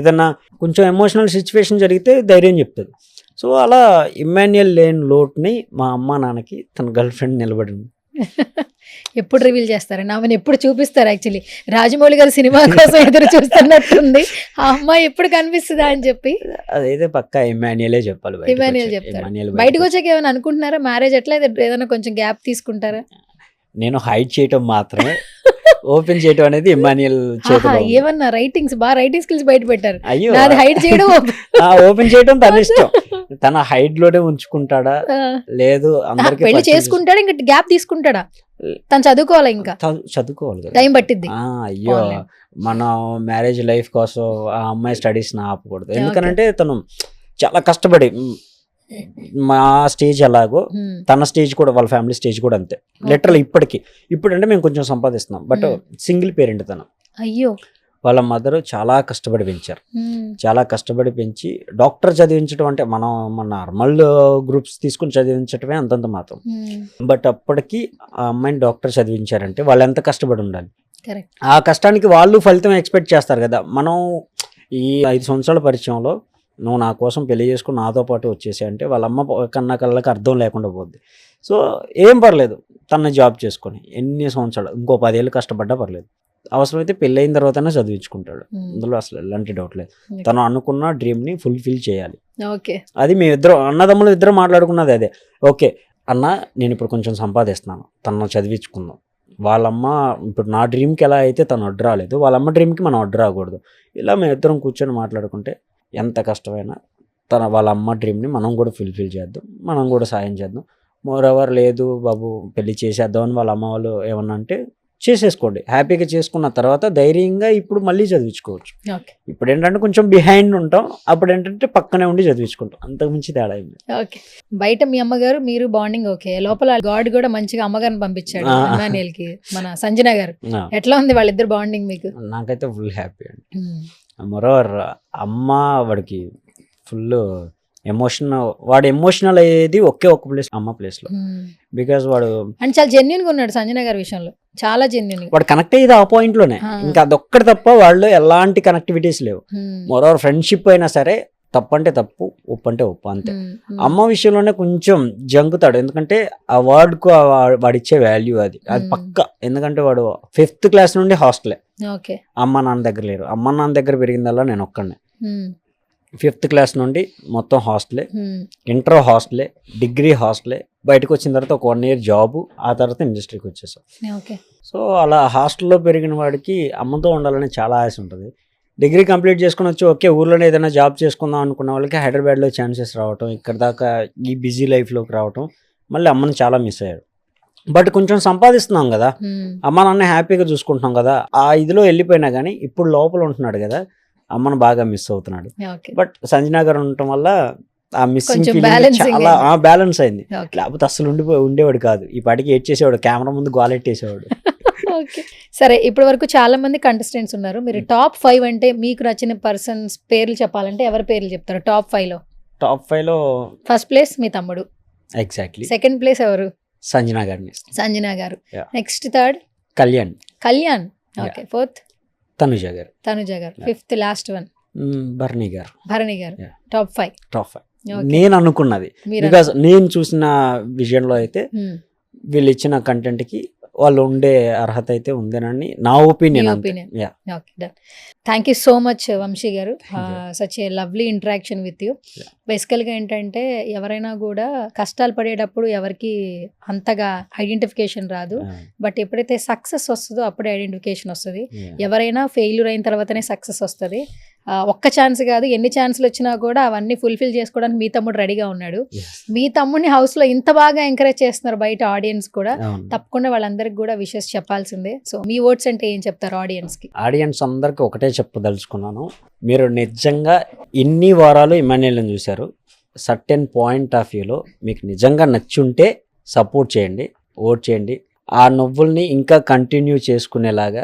Speaker 4: ఏదన్నా కొంచెం ఎమోషనల్ సిచ్యువేషన్ జరిగితే ధైర్యం చెప్తుంది. సో అలా ఇమ్మాన్యుయల్ లేని లోటుని మా అమ్మ నాన్నకి తన గర్ల్ ఫ్రెండ్ నిలబడింది.
Speaker 2: ఎప్పుడు రివీల్ చేస్తారండి ఆమెను, ఎప్పుడు చూపిస్తారు? యాక్చువల్లీ రాజమౌళి గారి సినిమా కోసం ఎదురు చూస్తున్నట్టుంది, ఆ అమ్మాయి ఎప్పుడు కనిపిస్తుందా అని చెప్పి.
Speaker 4: అదైతే పక్కా ఇమ్మాన్యుయలే చెప్పాలి.
Speaker 2: ఇమ్మాన్యుయల్ చెప్తారు. బయటకు వచ్చాక ఏమైనా అనుకుంటున్నారా మ్యారేజ్ ఎట్లా, ఏదైనా కొంచెం గ్యాప్ తీసుకుంటారా?
Speaker 4: నేను హైడ్ చేయటం మాత్రమే, ఓపెన్ చేయటం అనేది ఇమ్మాన్యుయల్ చేతిలో.
Speaker 2: ఏమన్నా రైటింగ్ స్కిల్స్ బయట పెట్టారు.
Speaker 4: అయ్యో,
Speaker 2: నాది హైడ్ చేయడం,
Speaker 4: ఓపెన్ చేయడం తన ఇష్టం. తన హైడ్ లోనే ఉంచుకుంటాడా లేదు అందరికి
Speaker 2: పెళ్లి చేసుకుంటాడా ఇంకా గ్యాప్ తీసుకుంటాడా? తను చదువుకోవాలి, ఇంకా
Speaker 4: చదువుకోవాలి,
Speaker 2: టైం పట్టిద్ది.
Speaker 4: అయ్యో, మనం మ్యారేజ్ లైఫ్ కోసం ఆ అమ్మాయి స్టడీస్ ఆపకూడదు. ఎందుకనంటే తను చాలా కష్టపడి, మా స్టేజ్ ఎలాగో తన స్టేజ్ కూడా, వాళ్ళ ఫ్యామిలీ స్టేజ్ కూడా అంతే లిటరల్. ఇప్పుడంటే మేము కొంచెం సంపాదిస్తున్నాం, బట్ సింగిల్ పేరెంట్ తను.
Speaker 2: అయ్యో,
Speaker 4: వాళ్ళ మదర్ చాలా కష్టపడి పెంచారు, చాలా కష్టపడి పెంచి డాక్టర్ చదివించడం అంటే మన నార్మల్ గ్రూప్స్ తీసుకుని చదివించడమే అంతంత మాత్రం. బట్ అప్పటికి ఆ అమ్మాయిని డాక్టర్ చదివించారంటే వాళ్ళు ఎంత కష్టపడి ఉండాలి. ఆ కష్టానికి వాళ్ళు ఫలితం ఎక్స్పెక్ట్ చేస్తారు కదా. మనం ఈ 5 సంవత్సరాల పరిచయంలో నువ్వు నా కోసం పెళ్లి చేసుకుని నాతో పాటు వచ్చేసి అంటే వాళ్ళ అమ్మ కన్నా కళ్ళకి అర్థం లేకుండా పోద్ది. సో ఏం పర్లేదు, తన జాబ్ చేసుకొని ఎన్ని సంవత్సరాలు, ఇంకో 10 ఏళ్ళు కష్టపడ్డా పర్లేదు, అవసరమైతే పెళ్ళి అయిన తర్వాతనే చదివించుకుంటాడు, అందులో అసలు ఎలాంటి డౌట్ లేదు. తను అనుకున్న డ్రీమ్ని ఫుల్ఫిల్ చేయాలి. అది మేమిద్దరం అన్నదమ్ములు ఇద్దరు మాట్లాడుకున్నది అదే. ఓకే అన్న, నేను ఇప్పుడు కొంచెం సంపాదిస్తున్నాను, తను చదివించుకుందాం. వాళ్ళమ్మ ఇప్పుడు నా డ్రీమ్కి ఎలా అయితే తను అడ్డు రాలేదు, వాళ్ళమ్మ డ్రీమ్కి మనం అడ్డు రాకూడదు. ఇలా మేమిద్దరం కూర్చొని మాట్లాడుకుంటే ఎంత కష్టమైనా వాళ్ళ అమ్మ డ్రీమ్ని మనం కూడా ఫుల్ఫిల్ చేద్దాం, మనం కూడా సాయం చేద్దాం. మోర్ ఎవర్ లేదు బాబు పెళ్లి చేసేద్దాం అని వాళ్ళ అమ్మ వాళ్ళు ఏమన్నా అంటే చేసేసుకోండి. హ్యాపీగా చేసుకున్న తర్వాత ధైర్యంగా ఇప్పుడు మళ్ళీ చదివించుకోవచ్చు.
Speaker 2: ఓకే.
Speaker 4: ఇప్పుడు ఏంటంటే కొంచెం బిహైండ్ ఉంటాం, అప్పుడు ఏంటంటే పక్కనే ఉండి చదివించుకుంటాం, అంతకుమించి తేడా ఏం లేదు.
Speaker 2: ఓకే. బయట మీ అమ్మగారు మీరు బాండింగ్ ఓకే, లోపల గాడ్ కూడా మంచిగా అమ్మగారిని పంపించాడు ఇమాన్యుయల్ కి, మన సంజన గారు.
Speaker 4: ఆ,
Speaker 2: ఎట్లా ఉంది వాళ్ళిద్దరు బాండింగ్ మీకు?
Speaker 4: నాకైతే ఫుల్ హ్యాపీ అండి. మరోవర్ అమ్మ వాడికి ఫుల్ వాడు ఎమోషనల్ అయ్యేది ఒకే ఒక ప్లేస్, అమ్మ ప్లేస్ లో. బికాస్ వాడు
Speaker 2: అండ్ చాలా జెన్యున్ గా ఉన్నాడు సంజన గారి విషయంలో, చాలా జెన్యున్.
Speaker 4: వాడు కనెక్ట్ అయ్యేది ఆ పాయింట్ లోనే, ఇంకా అదొక్కటి తప్ప వాళ్ళు ఎలాంటి కనెక్టివిటీస్ లేవు. మరోవర్ ఫ్రెండ్షిప్ అయినా సరే తప్పంటే తప్పు, ఉప్పు అంటే ఉప్పు, అంతే. అమ్మ విషయంలోనే కొంచెం జంకుతాడు, ఎందుకంటే ఆ వర్డ్కు వాడిచ్చే వాల్యూ అది పక్క. ఎందుకంటే వాడు 5th క్లాస్ నుండి హాస్టలే,
Speaker 2: ఓకే.
Speaker 4: అమ్మ నాన్న దగ్గర లేరు. అమ్మ నాన్న దగ్గర పెరిగిందల్లా నేను ఒక్కడినే. 5th క్లాస్ నుండి మొత్తం హాస్టలే, ఇంటర్ హాస్టలే, డిగ్రీ హాస్టలే. బయటకు వచ్చిన తర్వాత ఒక 1 year జాబు, ఆ తర్వాత ఇండస్ట్రీకి వచ్చేసాం.
Speaker 2: ఓకే.
Speaker 4: సో అలా హాస్టల్లో పెరిగిన వాడికి అమ్మతో ఉండాలని చాలా ఆశ ఉంటుంది. డిగ్రీ కంప్లీట్ చేసుకుని వచ్చి ఓకే ఊర్లోనే ఏదైనా జాబ్ చేసుకుందాం అనుకున్న వాళ్ళకి హైదరాబాద్లో ఛాన్సెస్ రావటం, ఇక్కడ దాకా ఈ బిజీ లైఫ్లోకి రావటం, మళ్ళీ అమ్మని చాలా మిస్ అయ్యాడు. బట్ కొంచెం సంపాదిస్తున్నాం కదా, అమ్మ నాన్న హ్యాపీగా చూసుకుంటున్నాం కదా, ఆ ఇదిలో వెళ్ళిపోయినా కానీ ఇప్పుడు లోపల ఉంటున్నాడు కదా, అమ్మను బాగా మిస్ అవుతున్నాడు. బట్ సంజనా గారు ఉండటం వల్ల ఆ మిస్సింగ్ ఫీలింగ్ చాలా బ్యాలెన్స్ అయింది. లేకపోతే అసలు ఉండేవాడు కాదు, ఈ పాటికి ఏడ్చేసేవాడు, కెమెరా ముందు గోలెట్టేసేవాడు.
Speaker 2: సరే, ఇప్పటి వరకు చాలా మంది కంటెస్టెంట్స్ ఉన్నారు. మీరు టాప్ 5 అంటే మీకు నచ్చిన పర్సన్స్ పేర్లు చెప్పాలంటే ఎవరి పేర్లు చెప్తారు టాప్ 5 లో?
Speaker 4: టాప్ 5 లో
Speaker 2: ఫస్ట్ ప్లేస్ మీ తమ్ముడు,
Speaker 4: ఎగ్జాక్ట్లీ.
Speaker 2: సెకండ్ ప్లేస్ ఎవరు?
Speaker 4: సంజనా గారిని.
Speaker 2: Sanjana garu. Next third
Speaker 4: Kalyan.
Speaker 2: Okay. Fourth
Speaker 4: Tanuja garu.
Speaker 2: Fifth last one
Speaker 4: Bharani garu.
Speaker 2: Top 5
Speaker 4: నేను అనుకున్నది. బికాస్ నేను చూసిన విజన్లో అయితే వీళ్ళు ఇచ్చిన కంటెంట్ కి వాళ్ళు ఉండే అర్హత అయితే ఉందేనని నా opinion.
Speaker 2: Thank you so much Vamsi garu, such a lovely interaction with you. బేసికల్గా ఏంటంటే ఎవరైనా కూడా కష్టాలు పడేటప్పుడు ఎవరికి అంతగా ఐడెంటిఫికేషన్ రాదు, బట్ ఎప్పుడైతే సక్సెస్ వస్తుందో అప్పుడే ఐడెంటిఫికేషన్ వస్తుంది. ఎవరైనా ఫెయిల్యూర్ అయిన తర్వాతనే సక్సెస్ వస్తుంది. ఒక్క ఛాన్స్ కాదు, ఎన్ని ఛాన్స్లు వచ్చినా కూడా అవన్నీ ఫుల్ఫిల్ చేసుకోవడానికి మీ తమ్ముడు రెడీగా ఉన్నాడు. మీ తమ్ముడిని హౌస్ లో ఇంత బాగా ఎంకరేజ్ చేస్తున్నారు బయట ఆడియన్స్ కూడా, తప్పకుండా వాళ్ళందరికి కూడా విషెస్ చెప్పాల్సిందే. సో మీ వర్డ్స్ అంటే ఏం చెప్తారు ఆడియన్స్ కి?
Speaker 4: ఆడియన్స్ అందరికి ఒకటే చెప్పదలుచుకున్నాను, మీరు నిజంగా ఇన్ని వారాలు ఇమాన్యుయల్ని చూశారు, సర్టెన్ పాయింట్ ఆఫ్ వ్యూలో మీకు నిజంగా నచ్చుంటే సపోర్ట్ చేయండి, ఓట్ చేయండి. ఆ నవ్వుల్ని ఇంకా కంటిన్యూ చేసుకునేలాగా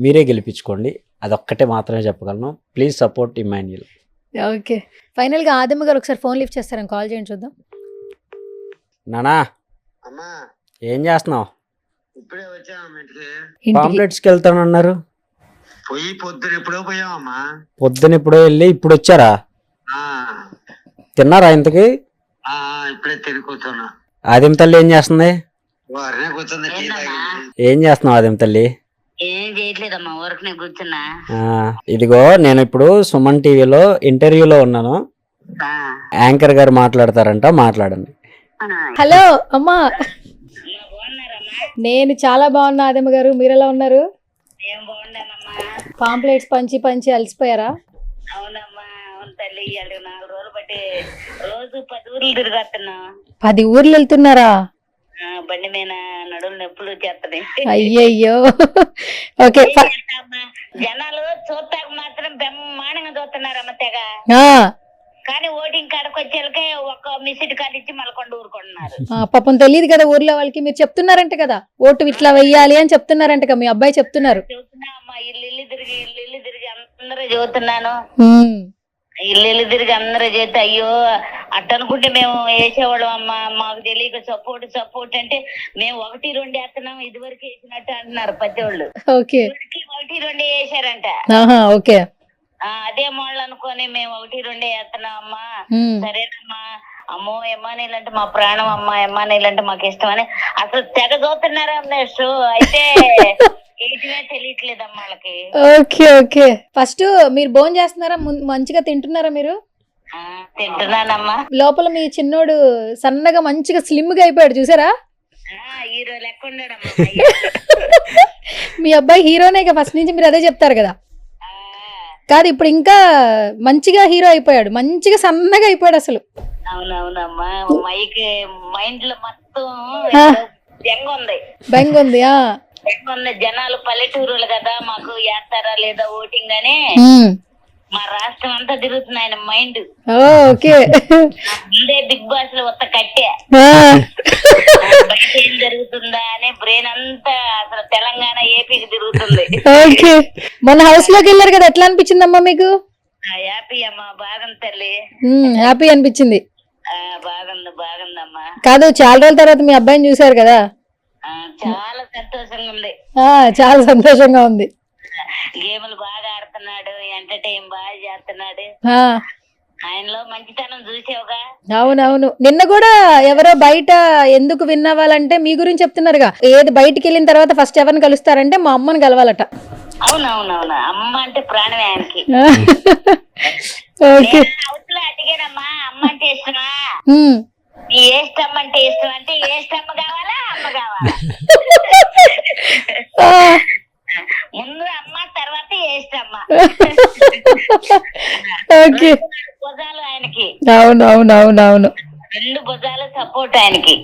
Speaker 4: మీరే గెలిపించుకోండి, అదొక్కటే మాత్రమే చెప్పగలను. Please support Emmanuel.
Speaker 2: Okay. Final గా ఆదమ్మ గారు ఒకసారి ఫోన్ లిఫ్ట్ చేస్తారని కాల్ చేయండి చూద్దాం.
Speaker 4: నానా ఏం చేస్తున్నావు?
Speaker 8: ఇప్పుడే వచ్చామా
Speaker 2: ఇంటికి.
Speaker 4: పాంప్లెట్స్కి వెళ్తానన్నారు,
Speaker 8: పొద్దున ఎప్పుడో పోయామమ్మా.
Speaker 4: పొద్దున ఎప్పుడో వెళ్ళి ఇప్పుడు వచ్చారా? తిన్నారా ఇంతకి?
Speaker 8: ఇప్పుడే తిని కూర్చున్నా.
Speaker 4: ఆదిమ తల్లి ఏం చేస్తుంది?
Speaker 8: వారినే కూర్చుంది.
Speaker 4: ఏం చేస్తున్నావు ఆదిమ తల్లి?
Speaker 7: ఏం చేయట్లేదమ్మా, ఊరికి కూర్చున్నా.
Speaker 4: ఇదిగో నేను ఇప్పుడు సుమన్ టీవీలో ఇంటర్వ్యూలో ఉన్నాను, యాంకర్ గారు మాట్లాడతారంట, మాట్లాడండి.
Speaker 2: హలో అమ్మా, నేను చాలా బాగున్నా. ఆదమ్మ గారు మీరు ఎలా ఉన్నారు?
Speaker 7: ఏం బాగుండానమ్మా.
Speaker 2: పాంప్లెట్స్ పంచి పంచి అలసిపోయారా?
Speaker 7: అవునమ్మా, అవును తల్లి. 4 రోజులు బట్టి రోజు 10 ఊర్లు తిరిగొస్తున్నా.
Speaker 2: 10 ఊర్లు వెళ్తున్నారా?
Speaker 7: బండి మీద నడులు నొప్పులు చేస్తది.
Speaker 2: అయ్యయ్యో. ఓకే.
Speaker 7: జనాలు చూస్తాక మాత్రం బ్రహ్మాండంగా చూస్తున్నారమ్మ తెగ, కానీ ఓటింగ్ కాడకు వచ్చేళ్ళకే ఒక మిసిట్ కార్డు ఇచ్చి మళ్ళీ ఊరుకుంటున్నారు.
Speaker 2: పాపం తెలియదు కదా ఊర్లో వాళ్ళకి, మీరు చెప్తున్నారంట కదా ఓటు ఇట్లా వెయ్యాలి అని చెప్తున్నారంట కదా, మీ అబ్బాయి చెప్తున్నారు.
Speaker 7: చెబుతున్నా అమ్మా, ఇల్లు తిరిగి అందరూ చదువుతున్నాను, ఇల్లు తిరిగి అందరూ చేస్తే అయ్యో అట్ట అనుకుంటే మేము వేసేవాళ్ళం అమ్మా, మాకు తెలియక సపోర్ట్ అంటే మేము 1-2 వేస్తున్నాం, ఇదివరకు వేసినట్టు అంటున్నారు ప్రతి వాళ్ళు. 1-2 వేసారంట.
Speaker 2: ఓకే.
Speaker 7: అదే వాళ్ళు అనుకోని మేము 1-2 వేస్తున్నాం అమ్మా. సరేనమ్మా, అమ్మో ఎమ్మానీలు అంటే మా ప్రాణం అమ్మా, ఎమ్మానీలు అంటే మాకు ఇష్టం అని అసలు తెగ చూస్తున్నారా అమ్మేష్. అయితే తెలియట్లేదమ్మా వాళ్ళకి.
Speaker 2: ఓకే. ఫస్ట్ మీరు భోజనం చేస్తున్నారా? మంచిగా తింటున్నారా మీరు?
Speaker 7: తింటున్నానమ్మా.
Speaker 2: లోపల మీ చిన్నోడు సన్నగా మంచిగా స్లిమ్ గా అయిపోయాడు చూసారా?
Speaker 7: హీరో లెక్క ఉన్నాడమ్మా.
Speaker 2: మీ అబ్బాయి హీరోనే ఫస్ట్ నుంచి, మీరు అదే చెప్తారు కదా. కాదు, ఇప్పుడు ఇంకా మంచిగా హీరో అయిపోయాడు, మంచిగా సన్నగా అయిపోయాడు అసలు.
Speaker 7: అవునవునమ్మా, మైండ్ లో మొత్తం బెంగ ఉంది. ఉన్న జనాలు పల్లెటూరులు కదా, మాకు వేస్తారా లేదా ఓటింగ్ అని మా రాష్ట్రం అంతా తిరుగుతుంది ఆయన మైండ్.
Speaker 2: ఓకే.
Speaker 7: ముందే బిగ్ బాస్ లో ఒక్క కట్టే బయట ఏం జరుగుతుందా అని బ్రెయిన్ అంతా అసలు తెలంగాణ ఏపీకి తిరుగుతుంది.
Speaker 2: ఓకే. మొన్న హౌస్ లోకి వెళ్ళారు కదా, ఎట్లా అనిపించిందమ్మా మీకు?
Speaker 7: హ్యాపీ అమ్మా, బాగుంది తల్లి.
Speaker 2: హ్యాపీ అనిపించింది.
Speaker 7: బాగుందమ్మా.
Speaker 2: కాదు, చాలా రోజుల తర్వాత మీ అబ్బాయిని చూసారు కదా,
Speaker 7: చాలా సంతోషంగా ఉంది.
Speaker 2: చాలా సంతోషంగా ఉంది.
Speaker 7: గేములు బాగా ఆడుతున్నాడు, ఎంటర్టైన్ బాగా చేస్తున్నాడు. ఆయనలో మంచితనం చూసావుగా.
Speaker 2: అవునవును. నిన్న కూడా ఎవరో బయట ఎందుకు విన్ అవ్వాలంటే మీ గురించి చెప్తున్నారుగా, ఏది బయటికి వెళ్ళిన తర్వాత ఫస్ట్ ఎవరిని కలుస్తారంటే మా అమ్మని కలవాలట.
Speaker 7: అవునవునవును, అమ్మ అంటే ప్రాణమే ఆయనకి. అవతల అడిగానమ్మా, అమ్మ అంటే ఇష్టమా, నీ ఏష్టమ్మ అంటే ఇష్టం అంటే ఏష్టమ్మ కావాలా అమ్మ కావాలా? ముందు అమ్మ తర్వాత ఏష్టమ్మ. భుజాలు ఆయనకి.
Speaker 2: అవునవునవునవును.
Speaker 7: 2 భుజాలు సపోర్ట్ ఆయనకి.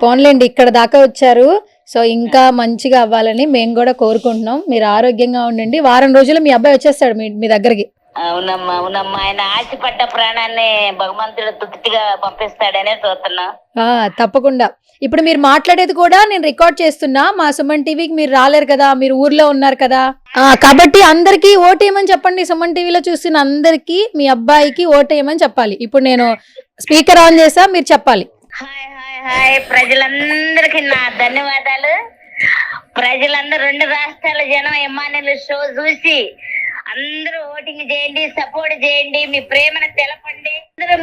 Speaker 2: పోన్లేండి, ఇక్కడ దాకా వచ్చారు. సో ఇంకా మంచిగా అవ్వాలని మేము కూడా కోరుకుంటున్నాం. మీరు ఆరోగ్యంగా ఉండండి. వారం రోజులు మీ అబ్బాయి వచ్చేస్తాడు మీ దగ్గరికి.
Speaker 7: అవునమ్మా అవునమ్మా, ఆయన ఆశపడ్డ ప్రాణాన్ని భగవంతుడు తృప్తిగా పంపిస్తాడనే చూస్తున్నా.
Speaker 2: తప్పకుండా. ఇప్పుడు మీరు మాట్లాడేది కూడా నేను రికార్డ్ చేస్తున్నా. మా సుమన్ టీవీకి మీరు రాలేరు కదా, మీరు ఊర్లో ఉన్నారు కదా, కాబట్టి అందరికి ఓటేయమని చెప్పండి. సుమన్ టీవీలో చూసిన అందరికి మీ అబ్బాయికి ఓటేయమని చెప్పాలి. ఇప్పుడు నేను స్పీకర్ ఆన్ చేసా, మీరు చెప్పాలి.
Speaker 7: హాయ్ హాయ్ హాయ్, ప్రజలందరికీ నా ధన్యవాదాలు. ప్రజలందరూ 2 రాష్ట్రాల జనం ఎమ్మాన్యుల్ షో చూసి అందరూ ఓటింగ్ చేయండి, సపోర్ట్ చేయండి, మీ ప్రేమను తెలపండి. అందరూ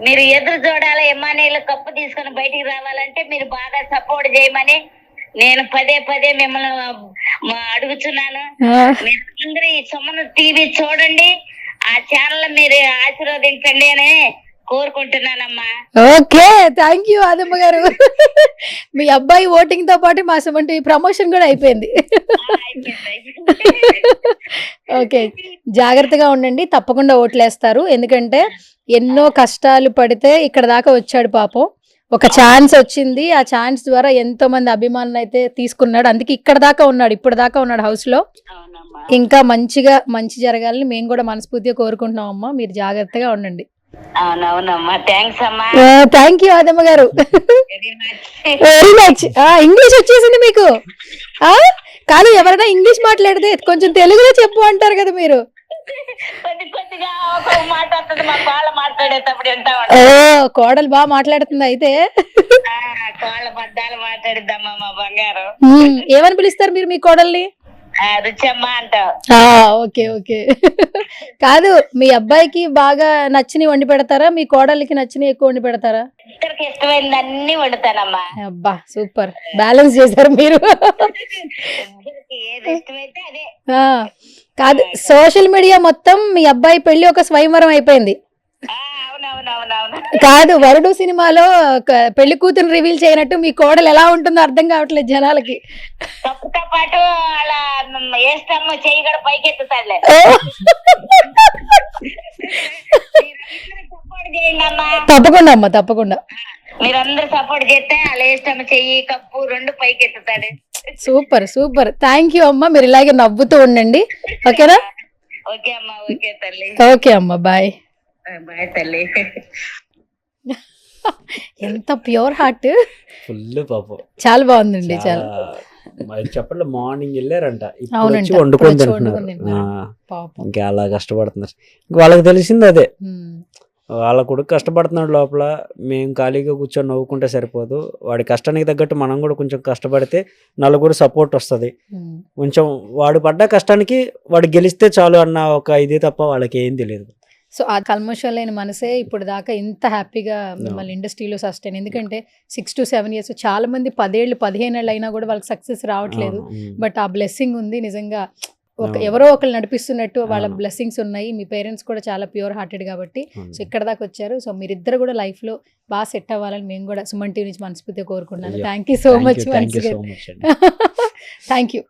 Speaker 7: మీరు ఎదురు చూడాలి. ఎమ్మాన్యుల్ కప్పు తీసుకొని బయటికి రావాలంటే మీరు బాగా సపోర్ట్ చేయమని నేను పదే మిమ్మల్ని అడుగుతున్నాను. మీరందరూ ఈ సుమన్ టీవీ చూడండి, ఆ ఛానల్ మీరు ఆశీర్వదించండి అని కోరుకుంటున్నానమ్మా.
Speaker 2: ఓకే, థ్యాంక్ యూ ఆదమ్మ గారు. మీ అబ్బాయి ఓటింగ్ తో పాటు మా సుమన్ టీవీ ప్రమోషన్ కూడా అయిపోయింది. ఓకే, జాగ్రత్తగా ఉండండి. తప్పకుండా ఓట్లేస్తారు. ఎందుకంటే ఎన్నో కష్టాలు పడితే ఇక్కడ దాకా వచ్చాడు పాపం. ఒక ఛాన్స్ వచ్చింది, ఆ ఛాన్స్ ద్వారా ఎంతో మంది అభిమానులు అయితే తీసుకున్నాడు. అందుకే ఇక్కడ దాకా ఉన్నాడు, ఇప్పుడు దాకా ఉన్నాడు హౌస్ లో. ఇంకా మంచి జరగాలని మేము కూడా మనస్ఫూర్తిగా కోరుకుంటున్నాం అమ్మా. మీరు జాగ్రత్తగా ఉండండి.
Speaker 7: అవునవునమ్మా, థ్యాంక్స్ అమ్మా.
Speaker 2: థ్యాంక్ యూ ఆదమ్మ గారు. Very much. ఇంగ్లీష్ వచ్చేసింది మీకు? కాదు, ఎవరైనా ఇంగ్లీష్ మాట్లాడితే కొంచెం తెలుగులో చెప్పు అంటారు కదా మీరు.
Speaker 7: కొద్దిగా మాట్లాడుతుంది, మా కోళ్ళ మాట్లాడేటప్పుడు
Speaker 2: కోడలు బాగా మాట్లాడుతుంది అయితే.
Speaker 7: కోళ్ళ బద్దాలు మాట్లాడిద్దమ్మా మా బంగారం.
Speaker 2: ఏమని పిలుస్తారు మీరు మీ కోడల్ని?
Speaker 7: రుచమ్మ అంటావు.
Speaker 2: Okay okay. కాదు, మీ అబ్బాయికి బాగా నచ్చినవి వండి పెడతారా, మీ కోడలికి నచ్చినవి ఎక్కువ వండి పెడతారా?
Speaker 7: ఇద్దరికి ఇష్టమైంది అన్ని వండుతానమ్మా.
Speaker 2: అబ్బా సూపర్, బ్యాలెన్స్ చేశారు మీరు.
Speaker 7: ఏది ఇష్టమైతే అదే.
Speaker 2: కాదు, సోషల్ మీడియా మొత్తం మీ అబ్బాయి పెళ్లి ఒక స్వయంవరం అయిపోయింది. కాదు, వరుడు సినిమాలో పెళ్లి కూతురు రివీల్ చేయనట్టు మీ కోడలు ఎలా ఉంటుందో అర్థం కావట్లేదు జనాలకి.
Speaker 7: తప్పుతో పాటు అలా ఏష్టమ్మ చెయ్యి కూడా పైకెత్తుతాడులే. సపోర్ట్ చేయండి అమ్మా.
Speaker 2: తప్పకుండా అమ్మా, తప్పకుండా.
Speaker 7: మీరందరూ సపోర్ట్ చేస్తే అలా ఏష్టమ్మ చెయ్యి కప్పు 2 పైకెత్తుతాడు.
Speaker 2: సూపర్ సూపర్, థ్యాంక్ యూ అమ్మా. మీరు ఇలాగే నవ్వుతూ ఉండండి, ఓకేనా?
Speaker 7: ఓకే అమ్మా. ఓకే తల్లి.
Speaker 2: ఓకే అమ్మా, బాయ్.
Speaker 7: బాయ్ తల్లి.
Speaker 2: ఎంత ప్యూర్ హార్ట్.
Speaker 4: ఫుల్ పాపం,
Speaker 2: చాలా బాగుందండి. చాలా
Speaker 4: చెప్పండి. మార్నింగ్ వెళ్ళారంట, ఇప్పుడు వచ్చి వండుకొని తింటున్నారు. ఇంకా అలా కష్టపడుతున్నారు. వాళ్ళకి తెలిసింది అదే, వాళ్ళ కొడుకు కష్టపడుతున్నాడు లోపల. మేము ఖాళీగా కూర్చొని నవ్వుకుంటే సరిపోదు. వాడి కష్టానికి తగ్గట్టు మనం కూడా కొంచెం కష్టపడితే నలుగురు సపోర్ట్ వస్తుంది. కొంచెం వాడు పడ్డ కష్టానికి వాడు గెలిస్తే చాలు అన్న ఒక ఇది తప్ప వాళ్ళకి ఏం తెలియదు.
Speaker 2: సో ఆ కల్మషం లేని మనసే ఇప్పుడు దాకా ఇంత హ్యాపీగా మిమ్మల్ని ఇండస్ట్రీలో సస్టైన్. ఎందుకంటే 6 to 7 years, చాలా మంది 10 ఏళ్ళు 15 ఏళ్ళు అయినా కూడా వాళ్ళకి సక్సెస్ రావట్లేదు. బట్ ఆ బ్లెస్సింగ్ ఉంది నిజంగా. ఎవరో ఒకరు నడిపిస్తున్నట్టు వాళ్ళ బ్లెస్సింగ్స్ ఉన్నాయి. మీ పేరెంట్స్ కూడా చాలా ప్యూర్ హార్టెడ్ కాబట్టి సో ఇక్కడ దాకా వచ్చారు. సో మీరిద్దరు కూడా లైఫ్ లో బాగా సెట్ అవ్వాలని మేము కూడా సుమన్ టీవీ నుంచి మనస్ఫూర్తిగా కోరుకుంటున్నాను. Thank you so much. Thank you.